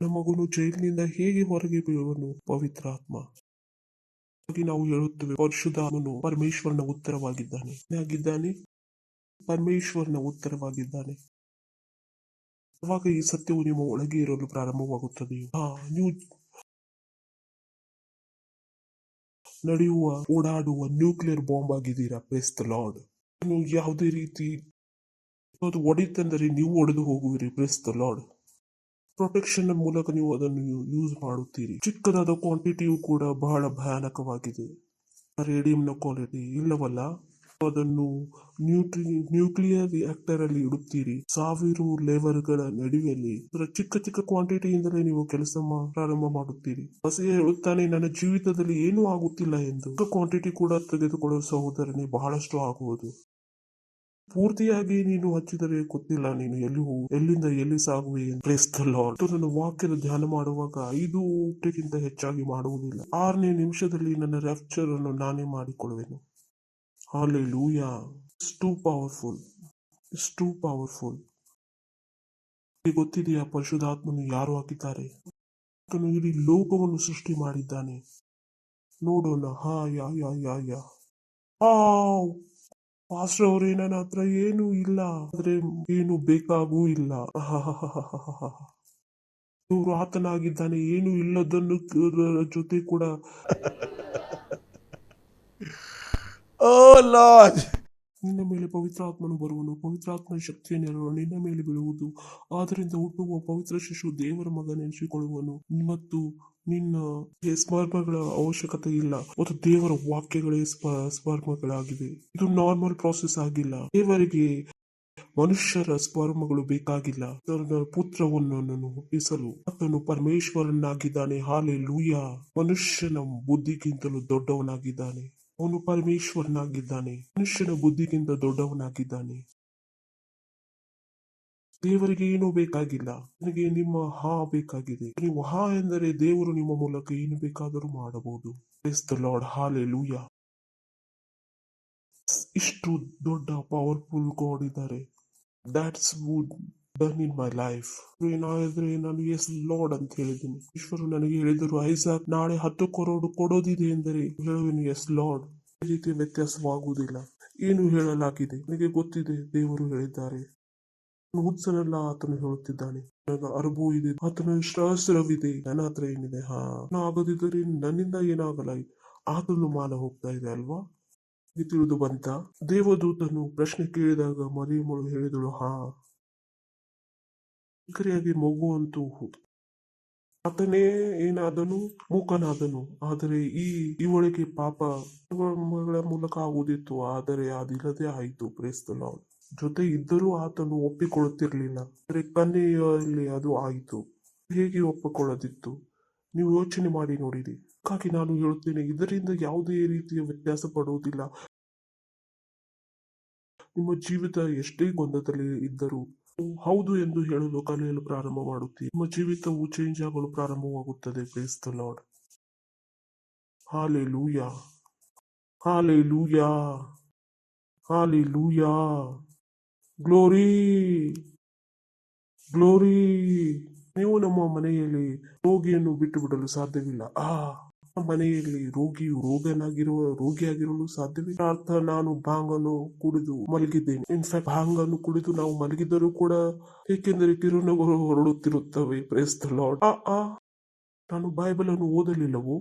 ನಮ್ಮ ಮಗನು ಜೈಲಿನಿಂದ ಹೇಗೆ ಹೊರಗೆ ಬೀಳುವನು? ಪವಿತ್ರಾತ್ಮ. ನಾವು ಹೇಳುತ್ತೇವೆ ಪರಿಶುದ್ಧಾತ್ಮನು ಪರಮೇಶ್ವರನ ಉತ್ತರವಾಗಿದ್ದಾನೆ. ಪರಮೇಶ್ವರನ ಉತ್ತರವಾಗಿದ್ದಾನೆ. ಅವಾಗ ಈ ಸತ್ಯವು ನಿಮ್ಮ ಒಳಗೆ ಇರಲು ಪ್ರಾರಂಭವಾಗುತ್ತದೆ. ನೀವು ನಡೆಯುವ ಓಡಾಡುವ ನ್ಯೂಕ್ಲಿಯರ್ ಬಾಂಬ್ ಆಗಿದ್ದೀರಾ. Praise the lord. ನೀವು ಯಾವುದೇ ರೀತಿ ಅದು ಒಡಿತಂದರೆ ನೀವು ಒಡೆದು ಹೋಗುವಿರಿ. Praise the lord. ಪ್ರೊಟೆಕ್ಷನ್ ಮೂಲಕ ನೀವು ಅದನ್ನು ಯೂಸ್ ಮಾಡುತ್ತೀರಿ. ಚಿಕ್ಕದಾದ ಕ್ವಾಂಟಿಟಿಯು ಕೂಡ ಬಹಳ ಭಯಾನಕವಾಗಿದೆ. ರೇಡಿಯಂನ ಕ್ವಾಲಿಟಿ ಇಲ್ಲವಲ್ಲ, ಅದನ್ನು ನ್ಯೂಕ್ಲಿಯರ್ ರಿಯಾಕ್ಟರ್ ಅಲ್ಲಿ ಇಡುತ್ತೀರಿ. 1000 ಲೇವರ್ಗಳ ನಡುವೆಯಲ್ಲಿ ಅದರ ಚಿಕ್ಕ ಚಿಕ್ಕ ಕ್ವಾಂಟಿಟಿಯಿಂದಲೇ ನೀವು ಕೆಲಸ ಪ್ರಾರಂಭ ಮಾಡುತ್ತೀರಿ. ಬಸೆ ಹೇಳುತ್ತಾನೆ, ನನ್ನ ಜೀವಿತದಲ್ಲಿ ಏನೂ ಆಗುತ್ತಿಲ್ಲ ಎಂದು. ಕ್ವಾಂಟಿಟಿ ಕೂಡ ತೆಗೆದುಕೊಳ್ಳುವ ಸಹೋದರನೇ ಬಹಳಷ್ಟು ಆಗುವುದು. ಪೂರ್ತಿಯಾಗಿ ನೀನು ಹಚ್ಚಿದರೆ ಗೊತ್ತಿಲ್ಲ ನೀನು ಎಲ್ಲಿಂದ ಎಲ್ಲಿ ಸಾಗುವೆ. Praise the lord. ನನ್ನ ವಾಕ್ಯದ ಧ್ಯಾನ ಮಾಡುವಾಗ 5 ಊಟಕ್ಕಿಂತ ಹೆಚ್ಚಾಗಿ ಮಾಡುವುದಿಲ್ಲ. 6ನೇ ನಿಮಿಷದಲ್ಲಿ ನನ್ನ ರ್ಯಾಪ್ಚರ್ ಅನ್ನು ನಾನೇ ಮಾಡಿಕೊಳ್ಳುವೆನು. Hallelujah. It's too powerful. It's too powerful. ಗೊತ್ತಿದೆಯಾ ಪರಿಶುದ್ಧಾತ್ಮನು ಯಾರು ಆಗಿದ್ದಾರೆ? ಇಡೀ ಲೋಕವನ್ನು ಸೃಷ್ಟಿ ಮಾಡಿದ್ದಾನೆ. ನೋಡೋಣ. ಯಾ ಪಾಸ್ಟರ್ ಅವರೇ, ನನ್ನ ಹತ್ರ ಏನೂ ಇಲ್ಲ, ಆದ್ರೆ ಏನು ಬೇಕಾಗೂ ಇಲ್ಲ. ಇವರು ಆತನಾಗಿದ್ದಾನೆ, ಏನು ಇಲ್ಲದನ್ನು ಜೊತೆ ಕೂಡ Oh Lord. ನಿನ್ನ ಮೇಲೆ ಪವಿತ್ರಾತ್ಮನು ಬರುವನು, ಪವಿತ್ರಾತ್ಮನ ಶಕ್ತಿಯನ್ನು ನಿನ್ನ ಮೇಲೆ ಬೀಳುವುದು. ಆದ್ದರಿಂದ ಹುಟ್ಟುವ ಪವಿತ್ರ ಶಿಶು ದೇವರ ಮಗನೆನಿಸಿಕೊಳ್ಳುವನು ಮತ್ತು ನಿನ್ನ ಸ್ಪರ್ಮಗಳ ಅವಶ್ಯಕತೆ ಇಲ್ಲ ಮತ್ತು ದೇವರ ವಾಕ್ಯಗಳೇ ಸ್ಪರ್ಮಗಳಾಗಿವೆ. ಇದು ನಾರ್ಮಲ್ ಪ್ರಾಸೆಸ್ ಆಗಿಲ್ಲ. ದೇವರಿಗೆ ಮನುಷ್ಯರ ಸ್ಪರ್ಮಗಳು ಬೇಕಾಗಿಲ್ಲ. ತನ್ನ ಪುತ್ರವನ್ನು ಹುಟ್ಟಿಸಲು ಆತನು ಪರಮೇಶ್ವರನಾಗಿದ್ದಾನೆ. ಹಾಲೆಲೂಯಾ. ಮನುಷ್ಯನ ಬುದ್ಧಿಗಿಂತಲೂ ದೊಡ್ಡವನಾಗಿದ್ದಾನೆ. ಅವನು ಪರಮೇಶ್ವರನಾಗಿದ್ದಾನೆ. ಮನುಷ್ಯನ ಬುದ್ಧಿಗಿಂತ ದೊಡ್ಡವನಾಗಿದ್ದಾನೆ. ದೇವರಿಗೆ ಏನೂ ಬೇಕಾಗಿಲ್ಲ. ನನಗೆ ನಿಮ್ಮ ಬೇಕಾಗಿದೆ. ನೀವು ಎಂದರೆ ದೇವರು ನಿಮ್ಮ ಮೂಲಕ ಏನು ಬೇಕಾದರೂ ಮಾಡಬಹುದು. Praise the lord. ಹಾಲೆಲೂಯಾ. ಇಷ್ಟು ದೊಡ್ಡ ಪವರ್ಫುಲ್ ಗಾಡ್ ಇದ್ದಾರೆ. That's would done in my life. ಏನಾದ್ರೆ ನಾನು ಎಸ್ ಲಾರ್ಡ್ ಅಂತ ಹೇಳಿದ್ದೀನಿ. ಈಶ್ವರು ನನಗೆ ಹೇಳಿದರು, ಐಸಾಕ್ ನಾಳೆ 10 crore ಕೊಡೋದಿದೆ ಎಂದರೆ ಹೇಳುವೆನು ಎಸ್ ಲಾರ್ಡ್. ಈ ರೀತಿ ವ್ಯತ್ಯಾಸವಾಗುವುದಿಲ್ಲ. ಏನು ಹೇಳಲಾಗಿದೆ ನನಗೆ ಗೊತ್ತಿದೆ. ದೇವರು ಹೇಳಿದ್ದಾರೆ. ಹುಚ್ಚನಲ್ಲ, ಆತನು ಹೇಳುತ್ತಿದ್ದಾನೆ. ನನಗೆ ಅನುಭವ ಇದೆ, ಆತನ ಸಹಸ್ರವಿದೆ, ನನ್ನ ಹತ್ರ ಏನಿದೆ. ಆಗದಿದ್ದರೆ ನನ್ನಿಂದ ಏನಾಗಲ್ಲ. ಆತನು ಮಾನ ಹೋಗ್ತಾ ಇದೆ ಅಲ್ವಾ. ತಿಳಿದು ಬಂತ. ದೇವದೂತನು ಪ್ರಶ್ನೆ ಕೇಳಿದಾಗ ಮರಿಯಮ್ಮಳು ಹೇಳಿದಳು, ಸರಿಯಾಗಿ ಮಗು ಅಂತೂ ಆತನೇ ಏನಾದನು, ಮೂಕನಾದನು. ಆದರೆ ಇವಳಿಗೆ ಪಾಪ ಮಗಳ ಮೂಲಕ ಆಗುವುದಿತ್ತು, ಆದರೆ ಅದಿಲ್ಲದೆ ಆಯಿತು. Praise the Lord. ಜೊತೆ ಇದ್ದರೂ ಆತನು ಒಪ್ಪಿಕೊಳ್ಳುತ್ತಿರಲಿಲ್ಲ. ಆದರೆ ಕನ್ಯೆಯಲ್ಲಿ ಅದು ಆಯಿತು. ಹೇಗೆ ಒಪ್ಪಿಕೊಳ್ಳದಿತ್ತು? ನೀವು ಯೋಚನೆ ಮಾಡಿ ನೋಡಿರಿ. ಹಾಗಾಗಿ ನಾನು ಹೇಳುತ್ತೇನೆ, ಇದರಿಂದ ಯಾವುದೇ ರೀತಿಯ ವ್ಯತ್ಯಾಸ ಪಡುವುದಿಲ್ಲ. ನಿಮ್ಮ ಜೀವಿತ ಎಷ್ಟೇ ಗೊಂದಲದಲ್ಲಿ ಇದ್ದರೂ ಹೌದು ಎಂದು ಹೇಳಲು ಕಲಿಯಲು ಪ್ರಾರಂಭ ಮಾಡುತ್ತೀರಿ. ನಿಮ್ಮ ಜೀವಿತವು ಚೇಂಜ್ ಆಗಲು ಪ್ರಾರಂಭವಾಗುತ್ತದೆ. Praise the lord. Hallelujah. Hallelujah. Hallelujah. Glory. Glory. ನೀವು ನಮ್ಮ ಮನೆಯಲ್ಲಿ ರೋಗಿಯನ್ನು ಬಿಟ್ಟು ಬಿಡಲು ಸಾಧ್ಯವಿಲ್ಲ. ಮನೆಯಲ್ಲಿ ರೋಗಿಯಾಗಿರಲು ಸಾಧ್ಯವಿಲ್ಲ. ಅರ್ಥ ನಾನು ಭಾಂಗನ್ನು ಕುಡಿದು ಮಲಗಿದ್ದೇನೆ. ಇನ್ಫ್ಯಾಕ್ಟ್ ಭಾಂಗನ್ನು ಕುಡಿದು ನಾವು ಮಲಗಿದರೂ ಕೂಡ, ಏಕೆಂದರೆ ಕಿರಣಗಳು ಹೊರಡುತ್ತಿರುತ್ತವೆ. Praise the lord. ನಾನು ಬೈಬಲ್ ಅನ್ನು ಓದಲಿಲ್ಲವೋ?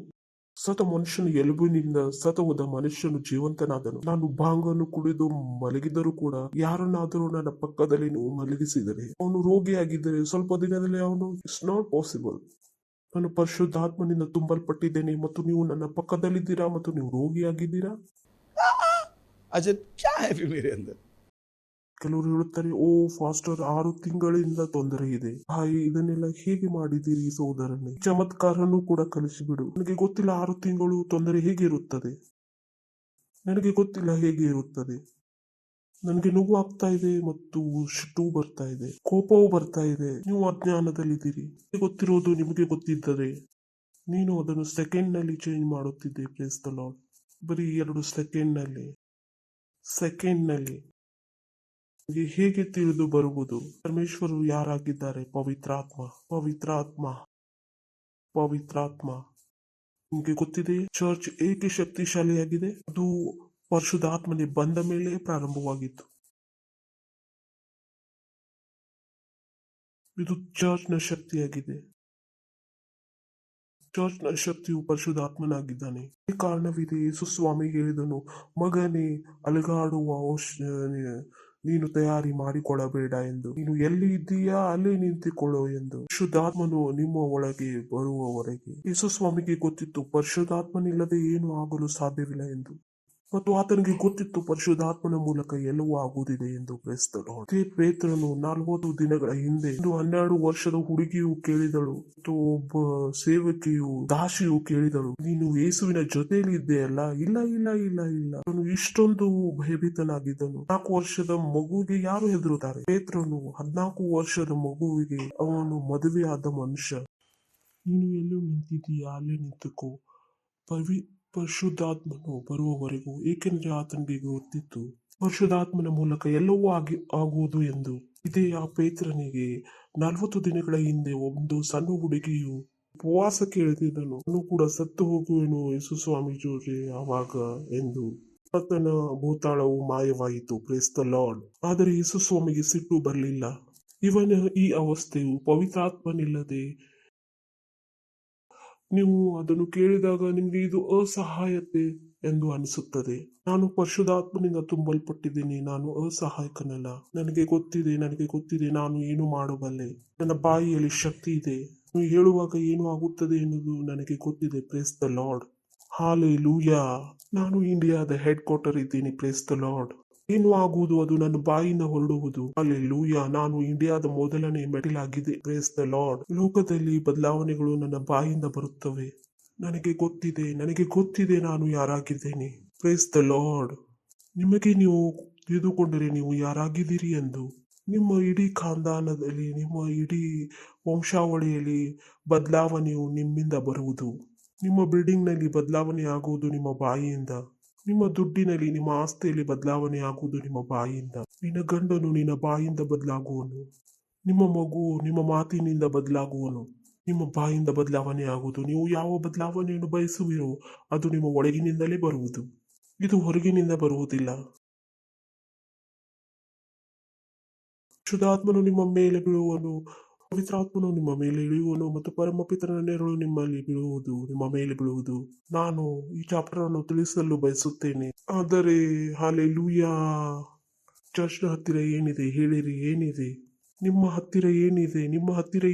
ಸತ ಮನುಷ್ಯನ ಎಲುಬಿನಿಂದ ಸತವಾದ ಮನುಷ್ಯನು ಜೀವಂತನಾದನು. ನಾನು ಭಾಂಗನ್ನು ಕುಡಿದು ಮಲಗಿದರೂ ಕೂಡ ಯಾರನ್ನಾದರೂ ನನ್ನ ಪಕ್ಕದಲ್ಲಿ ನೀವು ಮಲಗಿಸಿದರೆ, ಅವನು ರೋಗಿಯಾಗಿದ್ದರೆ ಸ್ವಲ್ಪ ದಿನದಲ್ಲಿ ಅವನು ಇಟ್ಸ್ ನಾಟ್ ಪಾಸಿಬಲ್. ನಾನು ಪರಿಶುದ್ಧಾತ್ಮನಿಂದ ತುಂಬಲ್ಪಟ್ಟಿದ್ದೇನೆ ಮತ್ತು ನೀವು ನನ್ನ ಪಕ್ಕದಲ್ಲಿದ್ದೀರಾ ಮತ್ತು ನೀವು ರೋಗಿಯಾಗಿದ್ದೀರಾ. ಕೆಲವರು ಹೇಳುತ್ತಾರೆ, ಓ ಫಾಸ್ಟರ್ 6 ತಿಂಗಳಿಂದ ತೊಂದರೆ ಇದೆ. ಇದನ್ನೆಲ್ಲ ಹೇಗೆ ಮಾಡಿದ್ದೀರಿ ಸೋದರನೇ? ಚಮತ್ಕಾರನೂ ಕೂಡ ಕಲಿಸಿಬಿಡು. ನನಗೆ ಗೊತ್ತಿಲ್ಲ 6 ತಿಂಗಳು ತೊಂದರೆ ಹೇಗೆ ಇರುತ್ತದೆ. ನನಗೆ ಗೊತ್ತಿಲ್ಲ ಹೇಗೆ ಇರುತ್ತದೆ. ನನಗೆ ನೋವು ಆಗ್ತಾ ಇದೆ ಮತ್ತು ಸಿಟ್ಟು ಬರ್ತಾ ಇದೆ, ಕೋಪವೂ ಬರ್ತಾ ಇದೆ. ನೀವು ಅಜ್ಞಾನದಲ್ಲಿದ್ದೀರಿ. ಗೊತ್ತಿರೋದು ನಿಮಗೆ ಗೊತ್ತಿದ್ದರೆ ನೀನು ಅದನ್ನು ಸೆಕೆಂಡ್ ನಲ್ಲಿ ಚೇಂಜ್ ಮಾಡುತ್ತಿದ್ದೆ. Praise the lord. ಬರೀ 2 ಸೆಕೆಂಡ್ ನಲ್ಲಿ ಹೇಗೆ ತಿಳಿದು ಬರುವುದು ಪರಮೇಶ್ವರರು ಯಾರಾಗಿದ್ದಾರೆ? ಪವಿತ್ರಾತ್ಮ. ಪವಿತ್ರಾತ್ಮ. ಪವಿತ್ರಾತ್ಮ. ನಿಮಗೆ ಗೊತ್ತಿದೆ ಚರ್ಚ್ ಏಕೆ ಶಕ್ತಿಶಾಲಿಯಾಗಿದೆ? ಅದು ಪರಿಶುದ್ಧಾತ್ಮನೇ ಬಂದ ಮೇಲೆ ಪ್ರಾರಂಭವಾಗಿತ್ತು. ಇದು ಚರ್ಚ್ನ ಶಕ್ತಿಯಾಗಿದೆ. ಚರ್ಚ್ನ ಶಕ್ತಿಯು ಪರಿಶುದ್ಧಾತ್ಮನಾಗಿದ್ದಾನೆ. ಈ ಕಾರಣವಿದೆ ಯೇಸು ಸ್ವಾಮಿ ಹೇಳಿದನು, ಮಗನೇ ಅಲುಗಾಡುವ ನೀನು ತಯಾರಿ ಮಾಡಿಕೊಳ್ಳಬೇಡ ಎಂದು. ನೀನು ಎಲ್ಲಿ ಇದ್ದೀಯಾ ಅಲ್ಲೇ ನಿಂತುಕೊಳ್ಳೋ ಎಂದು. ಪರಿಶುದ್ಧಾತ್ಮನು ನಿಮ್ಮ ಒಳಗೆ ಬರುವವರೆಗೆ. ಯೇಸು ಸ್ವಾಮಿಗೆ ಗೊತ್ತಿತ್ತು ಪರಿಶುದ್ಧಾತ್ಮನಿಲ್ಲದೆ ಏನು ಆಗಲು ಸಾಧ್ಯವಿಲ್ಲ ಎಂದು, ಮತ್ತು ಆತನಿಗೆ ಗೊತ್ತಿತ್ತು ಪರಿಶುದ್ಧಾತ್ಮನ ಮೂಲಕ ಎಲ್ಲವೂ ಆಗುವುದಿದೆ ಎಂದು. ಕ್ರಿಸ್ತನು ಪೇತ್ರನು 40 ದಿನಗಳ ಹಿಂದೆ 12 ವರ್ಷದ ಹುಡುಗಿಯು ಕೇಳಿದಳು, ಮತ್ತು ಒಬ್ಬ ಸೇವಕಿಯು ದಾಸಿಯು ಕೇಳಿದಳು, ನೀನು ಯೇಸುವಿನ ಜೊತೆಯಲ್ಲಿ ಇದ್ದೆಯಲ್ಲ? ಇಲ್ಲ ಇಲ್ಲ ಇಲ್ಲ ಇಲ್ಲ. ಅವನು ಇಷ್ಟೊಂದು ಭಯಭೀತನಾಗಿದ್ದನು. 4 ವರ್ಷದ ಮಗುವಿಗೆ ಯಾರು ಹೆದರುತ್ತಾರೆ? ಪೇತ್ರನು 14 ವರ್ಷದ ಮಗುವಿಗೆ ಅವನು ಮದುವೆಯಾದ ಮನುಷ್ಯ. ನೀನು ಎಲ್ಲೂ ನಿಂತಿದ್ದೀಯಾ ಅಲ್ಲೇ ನಿಂತುಕೋ, ಪರಿಶುದ್ಧಾತ್ಮನು ಬರುವವರೆಗೂ. ಏಕೆಂದರೆ ಆತನಿಗೆ ಗೊತ್ತಿತ್ತು ಪರಿಶುದ್ಧಾತ್ಮನ ಮೂಲಕ ಎಲ್ಲವೂ ಆಗುವುದು ಎಂದು. ಇದೇ ಆ ಪೇತ್ರನಿಗೆ 40 ದಿನಗಳ ಹಿಂದೆ ಒಂದು ಸಣ್ಣ ಹುಡುಗಿಯು ಉಪವಾಸ ಕೇಳುತ್ತಿದ್ದನು, ನಾನು ಕೂಡ ಸತ್ತು ಹೋಗುವೆನು ಯೇಸು ಸ್ವಾಮಿ ಜೊತೆ ಆವಾಗ ಎಂದು. ಆತನ ಭೂತಾಳವು ಮಾಯವಾಯಿತು. Praise the lord. ಆದರೆ ಯೇಸು ಸ್ವಾಮಿಗೆ ಸಿಟ್ಟು ಬರಲಿಲ್ಲ. ಇವನ ಈ ಅವಸ್ಥೆಯು ಪವಿತ್ರಾತ್ಮನಿಲ್ಲದೆ ನೀವು ಅದನ್ನು ಕೇಳಿದಾಗ ನಿಮಗೆ ಇದು ಅಸಹಾಯತೆ ಎಂದು ಅನಿಸುತ್ತದೆ. ನಾನು ಪರಿಶುದ್ಧಾತ್ಮನಿಂದ ತುಂಬಲ್ಪಟ್ಟಿದ್ದೀನಿ, ನಾನು ಅಸಹಾಯಕನಲ್ಲ. ನನಗೆ ಗೊತ್ತಿದೆ ನಾನು ಏನು ಮಾಡಬಲ್ಲೆ. ನನ್ನ ಬಾಯಿಯಲ್ಲಿ ಶಕ್ತಿ ಇದೆ. ನೀವು ಹೇಳುವಾಗ ಏನು ಆಗುತ್ತದೆ ಎನ್ನುವುದು ನನಗೆ ಗೊತ್ತಿದೆ. Praise the lord. ಹಾಲೆಲೂಯಾ. ನಾನು ಇಂಡಿಯಾದ ಹೆಡ್ ಕ್ವಾರ್ಟರ್ ಇದ್ದೀನಿ. Praise the lord. ಏನು ಆಗುವುದು ಅದು ನನ್ನ ಬಾಯಿಂದ ಹೊರಡುವುದು. ಹಾಲೆಲೂಯಾ. ನಾನು ಇಂಡಿಯಾದ ಮೊದಲನೇ ಮೆಟ್ಟಿಲಾಗಿದೆ. Praise the lord. ಲೋಕದಲ್ಲಿ ಬದಲಾವಣೆಗಳು ನನ್ನ ಬಾಯಿಂದ ಬರುತ್ತವೆ. ನನಗೆ ಗೊತ್ತಿದೆ ನಾನು ಯಾರಾಗಿದ್ದೇನೆ. Praise the lord. ನಿಮಗೆ ನೀವು ತಿಳಿದುಕೊಂಡರೆ ನೀವು ಯಾರಾಗಿದ್ದೀರಿ ಎಂದು. ನಿಮ್ಮ ಇಡೀ ಖಾನ್ದಾನದಲ್ಲಿ, ನಿಮ್ಮ ಇಡೀ ವಂಶಾವಳಿಯಲ್ಲಿ ಬದಲಾವಣೆಯು ನಿಮ್ಮಿಂದ ಬರುವುದು. ನಿಮ್ಮ ಬಿಲ್ಡಿಂಗ್ನಲ್ಲಿ ಬದಲಾವಣೆ ಆಗುವುದು ನಿಮ್ಮ ಬಾಯಿಯಿಂದ. ನಿಮ್ಮ ದುಡ್ಡಿನಲ್ಲಿ, ನಿಮ್ಮ ಆಸ್ತಿಯಲ್ಲಿ ಬದಲಾವಣೆ ಆಗುವುದು ನಿಮ್ಮ ಬಾಯಿಯಿಂದ. ನಿನ್ನ ಗಂಡನು ನಿನ್ನ ಬಾಯಿಂದ ಬದಲಾಗುವನು. ನಿಮ್ಮ ಮಗು ನಿಮ್ಮ ಮಾತಿನಿಂದ ಬದಲಾಗುವನು. ನಿಮ್ಮ ಬಾಯಿಂದ ಬದಲಾವಣೆ ಆಗುವುದು. ನೀವು ಯಾವ ಬದಲಾವಣೆಯನ್ನು ಬಯಸುವಿರೋ ಅದು ನಿಮ್ಮ ಒಳಗಿನಿಂದಲೇ ಬರುವುದು. ಇದು ಹೊರಗಿನಿಂದ ಬರುವುದಿಲ್ಲ. ಶುದ್ಧಾತ್ಮನು ನಿಮ್ಮ ಮೇಲೆ ಬೀಳುವನು, ಪವಿತ್ರಾತ್ಮನು ನಿಮ್ಮ ಮೇಲೆ ಇಳಿಯುವನು, ಮತ್ತು ಪರಮಪಿತನ ನೆರಳು ನಿಮ್ಮಲ್ಲಿ ನಿಮ್ಮ ಮೇಲೆ ಬೀಳುವುದು. ನಾನು ಈ ಚಾಪ್ಟರ್ ಅನ್ನು ತಿಳಿಸಲು ಬಯಸುತ್ತೇನೆ. ಆದರೆ ಹಾಲೆಲೂಯಾ. ಚರ್ಚ್ನ ಹತ್ತಿರ ಏನಿದೆ ಹೇಳಿರಿ? ಏನಿದೆ ನಿಮ್ಮ ಹತ್ತಿರ?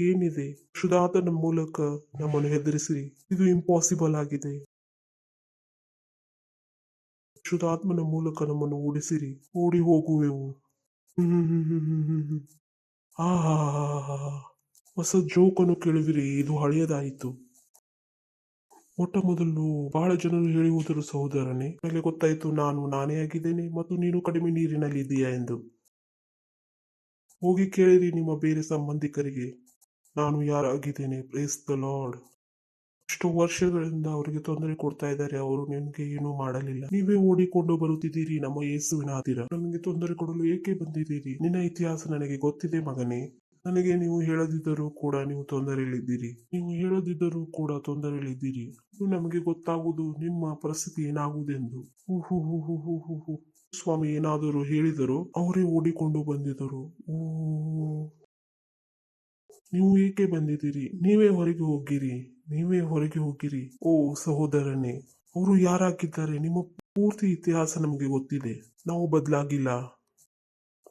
ಏನಿದೆ? ಶುದ್ಧಾತ್ಮನ ಮೂಲಕ ನಮ್ಮನ್ನು ಹೆದರಿಸಿರಿ. ಇದು ಇಂಪಾಸಿಬಲ್ ಆಗಿದೆ. ಶುದ್ಧಾತ್ಮನ ಮೂಲಕ ನಮ್ಮನ್ನು ಓಡಿಸಿರಿ. ಓಡಿ ಹೋಗುವೆವು. ಹೊಸ ಜೋಕನ್ನು ಕೇಳುವಿರಿ, ಇದು ಹಳೆಯದಾಯಿತು. ಮೊಟ್ಟ ಮೊದಲು ಬಹಳ ಜನರು ಹೇಳುವುದರು, ಸಹೋದರನೇ, ಮೇಲೆ ಗೊತ್ತಾಯಿತು ನಾನೇ ಆಗಿದ್ದೇನೆ ಮತ್ತು ನೀನು ಕಡಿಮೆ ನೀರಿನಲ್ಲಿ ಇದೆಯಾ ಎಂದು. ಹೋಗಿ ಕೇಳಿರಿ ನಿಮ್ಮ ಬೇರೆ ಸಂಬಂಧಿಕರಿಗೆ ನಾನು ಯಾರಾಗಿದ್ದೇನೆ. Praise the lord. ಎಷ್ಟೋ ವರ್ಷಗಳಿಂದ ಅವರಿಗೆ ತೊಂದರೆ ಕೊಡ್ತಾ ಇದ್ದಾರೆ, ಅವರು ನಿಮಗೆ ಏನೂ ಮಾಡಲಿಲ್ಲ. ನೀವೇ ಓಡಿಕೊಂಡು ಬರುತ್ತಿದ್ದೀರಿ ನಮ್ಮ ಯೇಸುವಿನ ಹತ್ತಿರ. ನನಗೆ ತೊಂದರೆ ಕೊಡಲು ಏಕೆ ಬಂದಿದ್ದೀರಿ? ನಿನ್ನ ಇತಿಹಾಸ ನನಗೆ ಗೊತ್ತಿದೆ ಮಗನೇ. ನನಗೆ ನೀವು ಹೇಳದಿದ್ದರೂ ಕೂಡ ನೀವು ತೊಂದರೆಯಲ್ಲಿದ್ದೀರಿ. ಇದು ನಮಗೆ ಗೊತ್ತಾಗುವುದು ನಿಮ್ಮ ಪರಿಸ್ಥಿತಿ ಏನಾಗುವುದೆಂದು. ಸ್ವಾಮಿ ಏನಾದರೂ ಹೇಳಿದರು, ಅವರೇ ಓಡಿಕೊಂಡು ಬಂದಿದ್ದರು. ನೀವು ಏಕೆ ಬಂದಿದ್ದೀರಿ? ನೀವೇ ಹೊರಗೆ ಹೋಗಿರಿ. ಓ ಸಹೋದರನೇ, ಅವರು ಯಾರಾಗಿದ್ದಾರೆ? ನಿಮ್ಮ ಪೂರ್ತಿ ಇತಿಹಾಸ ನಮಗೆ ಗೊತ್ತಿದೆ.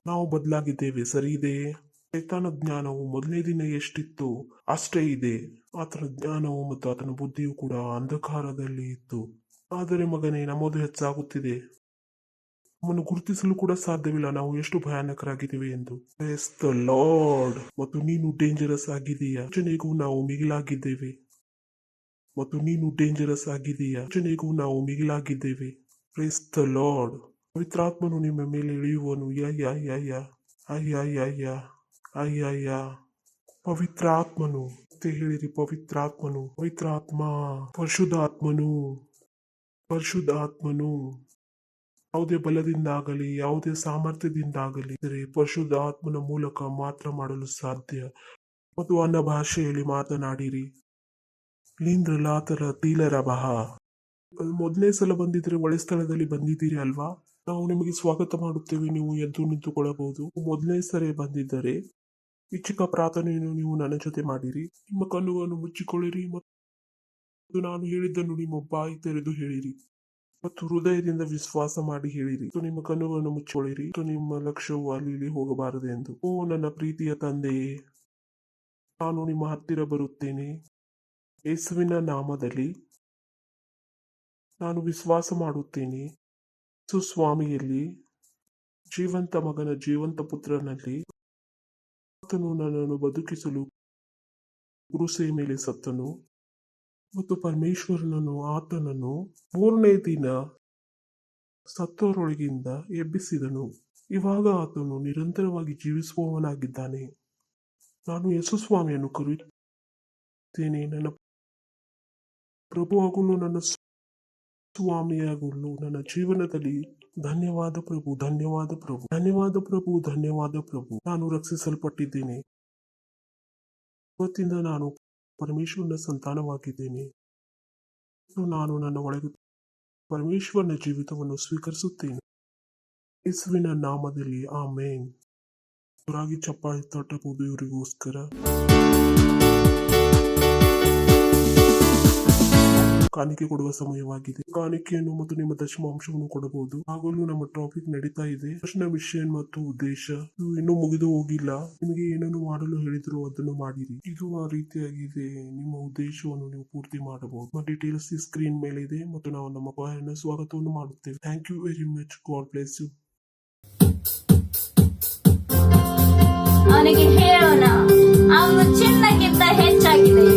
ನಾವು ಬದಲಾಗಿದ್ದೇವೆ. ಸರಿ ಇದೆಯೇ? ಶೈತಾನ ಜ್ಞಾನವು ಮೊದಲನೇ ದಿನ ಎಷ್ಟಿತ್ತು ಅಷ್ಟೇ ಇದೆ. ಆತನ ಜ್ಞಾನವು ಮತ್ತು ಆತನ ಬುದ್ಧಿಯು ಕೂಡ ಅಂಧಕಾರದಲ್ಲಿ ಇತ್ತು. ಆದರೆ ಮಗನೇ, ನಮ್ಮದು ಹೆಚ್ಚಾಗುತ್ತಿದೆ. ನಮ್ಮನ್ನು ಗುರುತಿಸಲು ಕೂಡ ಸಾಧ್ಯವಿಲ್ಲ ನಾವು ಎಷ್ಟು ಭಯಾನಕರಾಗಿದ್ದೇವೆ ಎಂದು. Praise the lord. ಮತ್ತು ನೀನು ಡೇಂಜರಸ್ ಆಗಿದೆಯಾ? ಯೋಚನೆಗೂ ನಾವು ಮಿಗಿಲಾಗಿದ್ದೇವೆ. Praise the lord. ಪವಿತ್ರಾತ್ಮನು ನಿಮ್ಮ ಮೇಲೆ ಇಳಿಯುವನು. ಅಯ್ಯ ಪವಿತ್ರಾತ್ಮನು. ಮತ್ತೆ ಹೇಳಿರಿ, ಪವಿತ್ರಾತ್ಮನು. ಪರಿಶುದ್ಧಾತ್ಮನು ಯಾವುದೇ ಬಲದಿಂದಾಗಲಿ ಯಾವುದೇ ಸಾಮರ್ಥ್ಯದಿಂದಾಗಲಿ ಪರಿಶುದ್ಧಾತ್ಮನ ಮೂಲಕ ಮಾತ್ರ ಮಾಡಲು ಸಾಧ್ಯ. ಮತ್ತು ಅನ್ನ ಭಾಷೆಯಲ್ಲಿ ಮಾತನಾಡಿರಿ. ಮೊದಲನೇ ಸಲ ಬಂದಿದ್ರೆ ಒಳ್ಳೆ ಸ್ಥಳದಲ್ಲಿ ಬಂದಿದ್ದೀರಿ ಅಲ್ವಾ? ನಾವು ನಿಮಗೆ ಸ್ವಾಗತ ಮಾಡುತ್ತೇವೆ. ನೀವು ಎದ್ದು ನಿಂತುಕೊಳ್ಳಬಹುದು. ಮೊದಲನೇ ಸರಿ ಬಂದಿದ್ದರೆ ಈ ಚಿಕ್ಕ ಪ್ರಾರ್ಥನೆಯನ್ನು ನೀವು ನನ್ನ ಜೊತೆ ಮಾಡಿರಿ. ನಿಮ್ಮ ಕಣ್ಣುಗಳನ್ನು ಮುಚ್ಚಿಕೊಳ್ಳಿರಿ ಮತ್ತು ಮತ್ತು ನಾನು ಹೇಳಿದ್ದನ್ನು ನಿಮ್ಮ ಬಾಯಿ ತೆರೆದು ಹೇಳಿರಿ ಮತ್ತು ಹೃದಯದಿಂದ ವಿಶ್ವಾಸ ಮಾಡಿ ಹೇಳಿರಿ ಮತ್ತು ನಿಮ್ಮ ಕಣ್ಣುಗಳನ್ನು ಮುಚ್ಚಿಕೊಳ್ಳಿರಿ ಮತ್ತು ನಿಮ್ಮ ಲಕ್ಷ್ಯವು ಅಲ್ಲಿ ಇಲ್ಲಿ ಹೋಗಬಾರದೆಂದು. ಓ ನನ್ನ ಪ್ರೀತಿಯ ತಂದೆಯೇ, ನಾನು ನಿಮ್ಮ ಹತ್ತಿರ ಬರುತ್ತೇನೆ. ಯೇಸುವಿನ ನಾಮದಲ್ಲಿ ನಾನು ವಿಶ್ವಾಸ ಮಾಡುತ್ತೇನೆ. ಸುಸ್ವಾಮಿಯಲ್ಲಿ, ಜೀವಂತ ಮಗನ ಜೀವಂತ ಪುತ್ರನಲ್ಲಿ ಆತನು ನನ್ನನ್ನು ಬದುಕಿಸಲು ಕ್ರೂಸೆಯ ಮೇಲೆ ಸತ್ತನು ಮತ್ತು ಪರಮೇಶ್ವರನನ್ನು ಆತನನ್ನು ಮೂರನೇ ದಿನ ಸತ್ತವರೊಳಗಿಂದ ಎಬ್ಬಿಸಿದನು. ಇವಾಗ ಆತನು ನಿರಂತರವಾಗಿ ಜೀವಿಸುವವನಾಗಿದ್ದಾನೆ. ನಾನು ಯೇಸುಸ್ವಾಮಿಯನ್ನು ಕರೆಯುತ್ತೇನೆ, ನನ್ನ ಪ್ರಭುವಾಗಲು ನನ್ನ ಸ್ವಾಮಿಯಾಗಲು ನನ್ನ ಜೀವನದಲ್ಲಿ. ಧನ್ಯವಾದ ಪ್ರಭು, ಧನ್ಯವಾದ ಪ್ರಭು, ಧನ್ಯವಾದ ಪ್ರಭು, ಧನ್ಯವಾದ ಪ್ರಭು. ನಾನು ರಕ್ಷಿಸಲ್ಪಟ್ಟಿದ್ದೇನೆ. ಇವತ್ತಿಂದ ನಾನು ಪರಮೇಶ್ವರನ ಸಂತಾನವಾಗಿದ್ದೇನೆ. ನಾನು ನನ್ನ ಒಳಗೆ ಪರಮೇಶ್ವರನ ಜೀವಿತವನ್ನು ಸ್ವೀಕರಿಸುತ್ತೇನೆ. ಯೇಸುವಿನ ನಾಮದಲ್ಲಿ ಆಮೇನ್. ಜೋರಾಗಿ ಚಪ್ಪಾಳೆ ತಟ್ಟಬಹುದು ಇವರಿಗೋಸ್ಕರ. ಕಾಣಿಕೆ ಕೊಡುವ ಸಮಯವಾಗಿದೆ. ಕಾಣಿಕೆಯನ್ನು ಮತ್ತು ನಿಮ್ಮ ದಶಮಾಂಶವನ್ನು ಕೊಡಬಹುದು. ಆಗಲೂ ನಮ್ಮ ಟಾಪಿಕ್ ನಡೀತಾ ಇದೆ. ಪ್ರಶ್ನೆ, ಮಿಷನ್ ಮತ್ತು ಉದ್ದೇಶ ಇದು ಇನ್ನೂ ಮುಗಿದು ಹೋಗಿಲ್ಲ. ನಿಮಗೆ ಏನನ್ನು ಮಾಡಲು ಹೇಳಿದ್ರು ಅದನ್ನು ಮಾಡಿರಿ. ಇದು ಆ ರೀತಿಯಾಗಿದೆ. ನಿಮ್ಮ ಉದ್ದೇಶವನ್ನು ನೀವು ಪೂರ್ತಿ ಮಾಡಬಹುದು. ನಮ್ಮ ಡೀಟೇಲ್ಸ್ ಈ ಸ್ಕ್ರೀನ್ ಮೇಲೆ ಇದೆ ಮತ್ತು ನಾವು ನಮ್ಮ ಬಾಯನ್ನ ಸ್ವಾಗತವನ್ನು ಮಾಡುತ್ತೇವೆ. Thank you very much. God bless you. ಅವನಿಗೆ ಹೇಳೋಣ, ಅವನು ಚಿನ್ನಕ್ಕಿಂತ ಹೆಚ್ಚಾಗಿದೆ.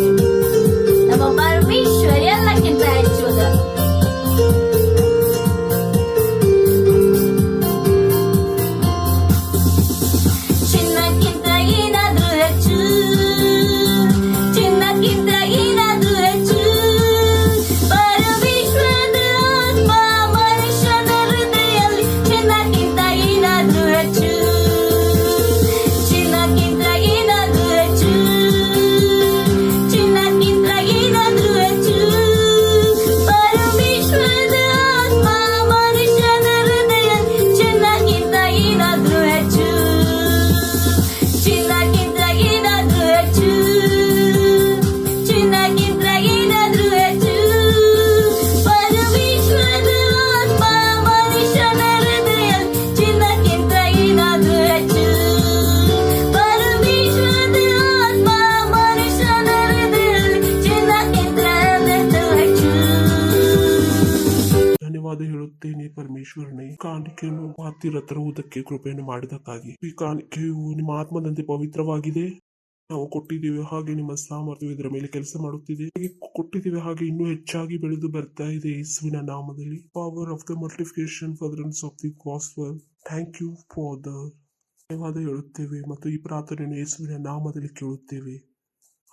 ನಮ್ಮ ಪರಮೇಶ್ವರ ಎಲ್ಲಕ್ಕಿಂತ ಹೆಚ್ಚುವುದ. ಚಿನ್ನಕ್ಕಿಂತ ಏನಾದ್ರೂ ಹೆಚ್ಚು, ಚಿನ್ನಕ್ಕಿಂತ ಏನಾದ್ರೂ ಹೆಚ್ಚು. ಪರಮೇಶ್ವರದ ಆತ್ಮ ಮನುಷ್ಯನ ಹೃದಯದಲ್ಲಿ ಚಿನ್ನಕ್ಕಿಂತ ಏನಾದ್ರೂ ಹೆಚ್ಚು, ಚಿನ್ನಕ್ಕಿಂತ ಏನಾದ್ರೂ ಹೆಚ್ಚು, ಚಿನ್ನಕ್ಕಿಂತ ಏನಾದ್ರೂ ಹೆಚ್ಚು. ಪರಮೇಶ್ವರದ ಆತ್ಮ ಮನುಷ್ಯನ ಹೃದಯ ಚಿನ್ನಕ್ಕಿಂತ ಏನಾದ್ರೂ ಹೆಚ್ಚು, ಚಿನ್ನಕ್ಕಿಂತ ಏನಾದ್ರೂ ಹೆಚ್ಚು, ಚಿನ್ನಕ್ಕಿಂತ ಏನಾದ್ರೂ ಹೆಚ್ಚು. ಪರಮೇಶ್ವರದ ಆತ್ಮ ಮನುಷ್ಯನ ಹೃದಯ ಚಿನ್ನಕ್ಕಿಂತ ಏನಾದ್ರೂ ಹೆಚ್ಚು. ಪರಮೇಶ್ವರದ ಆತ್ಮ ಮನುಷ್ಯನ ಹೃದಯದಲ್ಲಿ ಚಿನ್ನಕ್ಕಿಂತ ಹೆಚ್ಚು. ಧನ್ಯವಾದ ಹೇಳುತ್ತೇನೆ ಪರಮೇಶ್ವರನೇ, ಕಾಣಿಕೆಯನ್ನು ಹತ್ತಿರ ತರುವುದಕ್ಕೆ ಕೃಪೆಯನ್ನು ಮಾಡಿದಕ್ಕಾಗಿ. ಈ ಕಾಣಿಕೆಯು ನಿಮ್ಮ ಆತ್ಮದಂತೆ ಪವಿತ್ರವಾಗಿದೆ. ನಾವು ಕೊಟ್ಟಿದ್ದೇವೆ, ಹಾಗೆ ನಿಮ್ಮ ಸಾಮರ್ಥ್ಯವು ಇದರ ಮೇಲೆ ಕೆಲಸ ಮಾಡುತ್ತಿದೆ. ಹೇಗೆ ಕೊಟ್ಟಿದ್ದೇವೆ ಹಾಗೆ ಇನ್ನೂ ಹೆಚ್ಚಾಗಿ ಬೆಳೆದು ಬರ್ತಾ ಇದೆ. ಯೇಸುವಿನ ನಾಮದಲ್ಲಿ. Power of the multiplication furtherance of the gospel. Thank you father. ಧನ್ಯವಾದ ಹೇಳುತ್ತೇವೆ ಮತ್ತು ಈ ಪ್ರಾರ್ಥನೆಯನ್ನು ಯೇಸುವಿನ ನಾಮದಲ್ಲಿ ಕೇಳುತ್ತೇವೆ.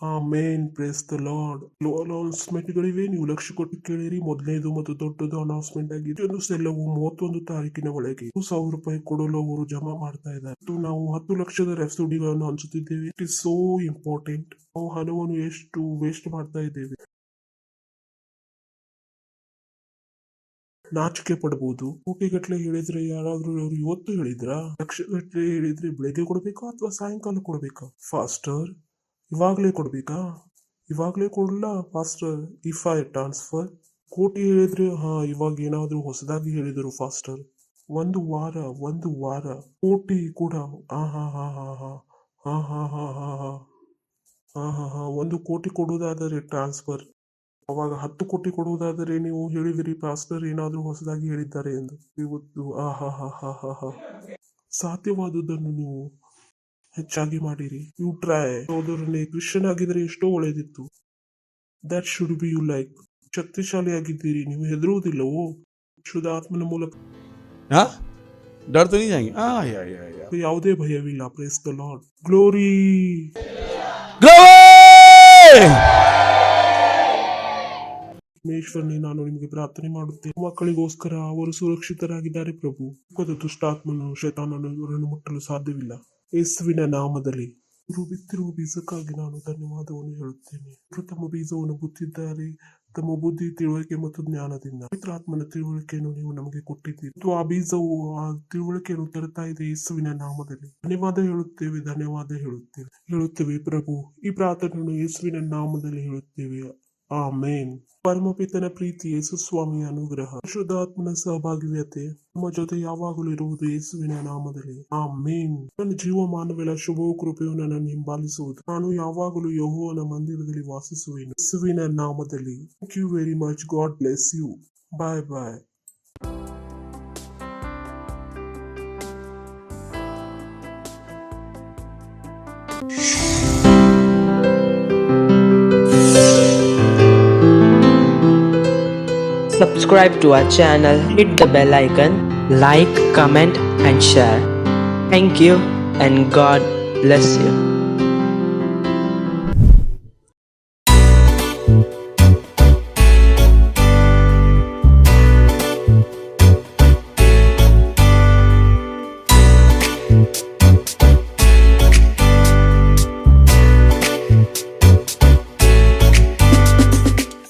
ಆಮೇನ್. Praise the lord. ಅನೌನ್ಸ್ಮೆಂಟ್ಗಳಿವೆ, ನೀವು ಲಕ್ಷ್ಯ ಕೊಟ್ಟು ಕೇಳಿರಿ. ಮೊದಲನೇದು ಮತ್ತು ದೊಡ್ಡದು ಅನೌನ್ಸ್ಮೆಂಟ್ ಆಗಿದೆ. ಒಂದು ಸೆಲ್ಲವು 31 ತಾರೀಕಿನ ಒಳಗೆ 1,000 ರೂಪಾಯಿ ಕೊಡಲು ಅವರು ಜಮಾ ಮಾಡ್ತಾ ಇದ್ದಾರೆ. ಮತ್ತು ನಾವು 10 ಲಕ್ಷದ ರೆಫ್ಸುಡಿಗಳನ್ನು ಹಂಚುತ್ತಿದ್ದೇವೆ. It is so important. ನಾವು ಹಣವನ್ನು ಎಷ್ಟು ವೇಸ್ಟ್ ಮಾಡ್ತಾ ಇದ್ದೇವೆ. ನಾಚಿಕೆ ಪಡಬಹುದು. ಕೋಟಿಗಟ್ಟಲೆ ಹೇಳಿದ್ರೆ ಯಾರಾದ್ರೂ ಅವರು ಇವತ್ತು ಹೇಳಿದ್ರ? ಲಕ್ಷಗಟ್ಟಲೆ ಹೇಳಿದ್ರೆ ಬೆಳಗ್ಗೆ ಕೊಡ್ಬೇಕಾ ಅಥವಾ ಸಾಯಂಕಾಲ ಕೊಡ್ಬೇಕಾ? ಫಾಸ್ಟರ್, ಇವಾಗಲೇ ಕೊಡ್ಬೇಕಾ? ಇವಾಗಲೇ ಕೊಡ್ಲಾ ಫಾಸ್ಟರ್? If I transfer. ಕೋಟಿ ಹೇಳಿದ್ರೆ ಇವಾಗ ಏನಾದ್ರೂ ಹೊಸದಾಗಿ ಹೇಳಿದ್ರು ಫಾಸ್ಟರ್. ಒಂದು ವಾರ ಕೋಟಿ ಕೂಡ. ಒಂದು ಕೋಟಿ ಕೊಡುವುದಾದರೆ ಟ್ರಾನ್ಸ್ಫರ್. ಅವಾಗ 10 ಕೋಟಿ ಕೊಡುವುದಾದರೆ ನೀವು ಹೇಳಿದಿರಿ ಪಾಸ್ಟರ್ ಏನಾದ್ರೂ ಹೊಸದಾಗಿ ಹೇಳಿದ್ದಾರೆ ಎಂದು. ಇವತ್ತು ಸಾಧ್ಯವಾದುದನ್ನು ನೀವು ಹೆಚ್ಚಾಗಿ ಮಾಡಿರಿ. You try. ಸೋದರನೇ, ಕ್ರಿಶ್ಚಿಯನ್ ಆಗಿದ್ರೆ ಎಷ್ಟೋ ಒಳ್ಳೆಯದಿತ್ತು. That should be you like. ಶಕ್ತಿಶಾಲಿಯಾಗಿದ್ದೀರಿ, ನೀವು ಹೆದರುವುದಿಲ್ಲವೋ? ಶುದ್ಧ ಆತ್ಮನ ಮೂಲಕ हाँ डर तो नहीं जाएंगे. या ಯಾವುದೇ ಭಯವಿಲ್ಲ. Praise the lord. ಗ್ಲೋರಿ. ಪರಮೇಶ್ವರನೇ, ನಾನು ನಿಮಗೆ ಪ್ರಾರ್ಥನೆ ಮಾಡುತ್ತೇನೆ. ಮಕ್ಕಳಿಗೋಸ್ಕರ ಅವರು ಸುರಕ್ಷಿತರಾಗಿದ್ದಾರೆ ಪ್ರಭು. ಮುಖದ ದುಷ್ಟಾತ್ಮನು ಶೈತಾನನು ಇವರನ್ನು ಮುಟ್ಟಲು ಸಾಧ್ಯವಿಲ್ಲ. ಯೇಸುವಿನ ನಾಮದಲ್ಲಿ ಇವರು ಬಿತ್ತಿರುವ ಬೀಜಕ್ಕಾಗಿ ನಾನು ಧನ್ಯವಾದವನ್ನು ಹೇಳುತ್ತೇನೆ. ಇವರು ತಮ್ಮ ಬೀಜವನ್ನು ಬುತ್ತಿದ್ದಾರೆ, ತಮ್ಮ ಬುದ್ಧಿ, ತಿಳುವಳಿಕೆ ಮತ್ತು ಜ್ಞಾನದಿಂದ. ಪವಿತ್ರಾತ್ಮನ ತಿಳುವಳಿಕೆಯನ್ನು ನೀವು ನಮಗೆ ಕೊಟ್ಟಿದ್ದೀರಿ. ಮತ್ತು ಆ ಬೀಜವು ಆ ತಿಳುವಳಿಕೆಯನ್ನು ತರುತ್ತಾ ಇದೆ. ಯೇಸುವಿನ ನಾಮದಲ್ಲಿ ಧನ್ಯವಾದ ಹೇಳುತ್ತೇವೆ, ಧನ್ಯವಾದ ಹೇಳುತ್ತೇವೆ ಪ್ರಭು. ಈ ಪ್ರಾರ್ಥನೆಯನ್ನು ಯೇಸುವಿನ ನಾಮದಲ್ಲಿ ಹೇಳುತ್ತೇವೆ. ಆಮೇನ್. ಪರಮಪಿತನ ಪ್ರೀತಿ, ಯೇಸು ಸ್ವಾಮಿಯ ಅನುಗ್ರಹ, ಶುದ್ಧಾತ್ಮನ ಸಹಭಾಗಿತ್ವತೆ ನಮ್ಮ ಜೊತೆ ಯಾವಾಗಲೂ ಇರುವುದು ಯೇಸುವಿನ ನಾಮದಲ್ಲಿ. ಆಮೇನ್. ನನ್ನ ಜೀವಮಾನವೆಲ್ಲ ಶುಭವೂ ಕೃಪೆಯು ನನ್ನನ್ನು ಹಿಂಬಾಲಿಸುವುದು. ನಾನು ಯಾವಾಗಲೂ ಯೆಹೋವನ ಮಂದಿರದಲ್ಲಿ ವಾಸಿಸುವೆನು, ಯೇಸುವಿನ ನಾಮದಲ್ಲಿ. Thank you very much. God bless you. Bye bye. Subscribe to our channel, hit the bell icon, like, comment and share. Thank you and God bless you.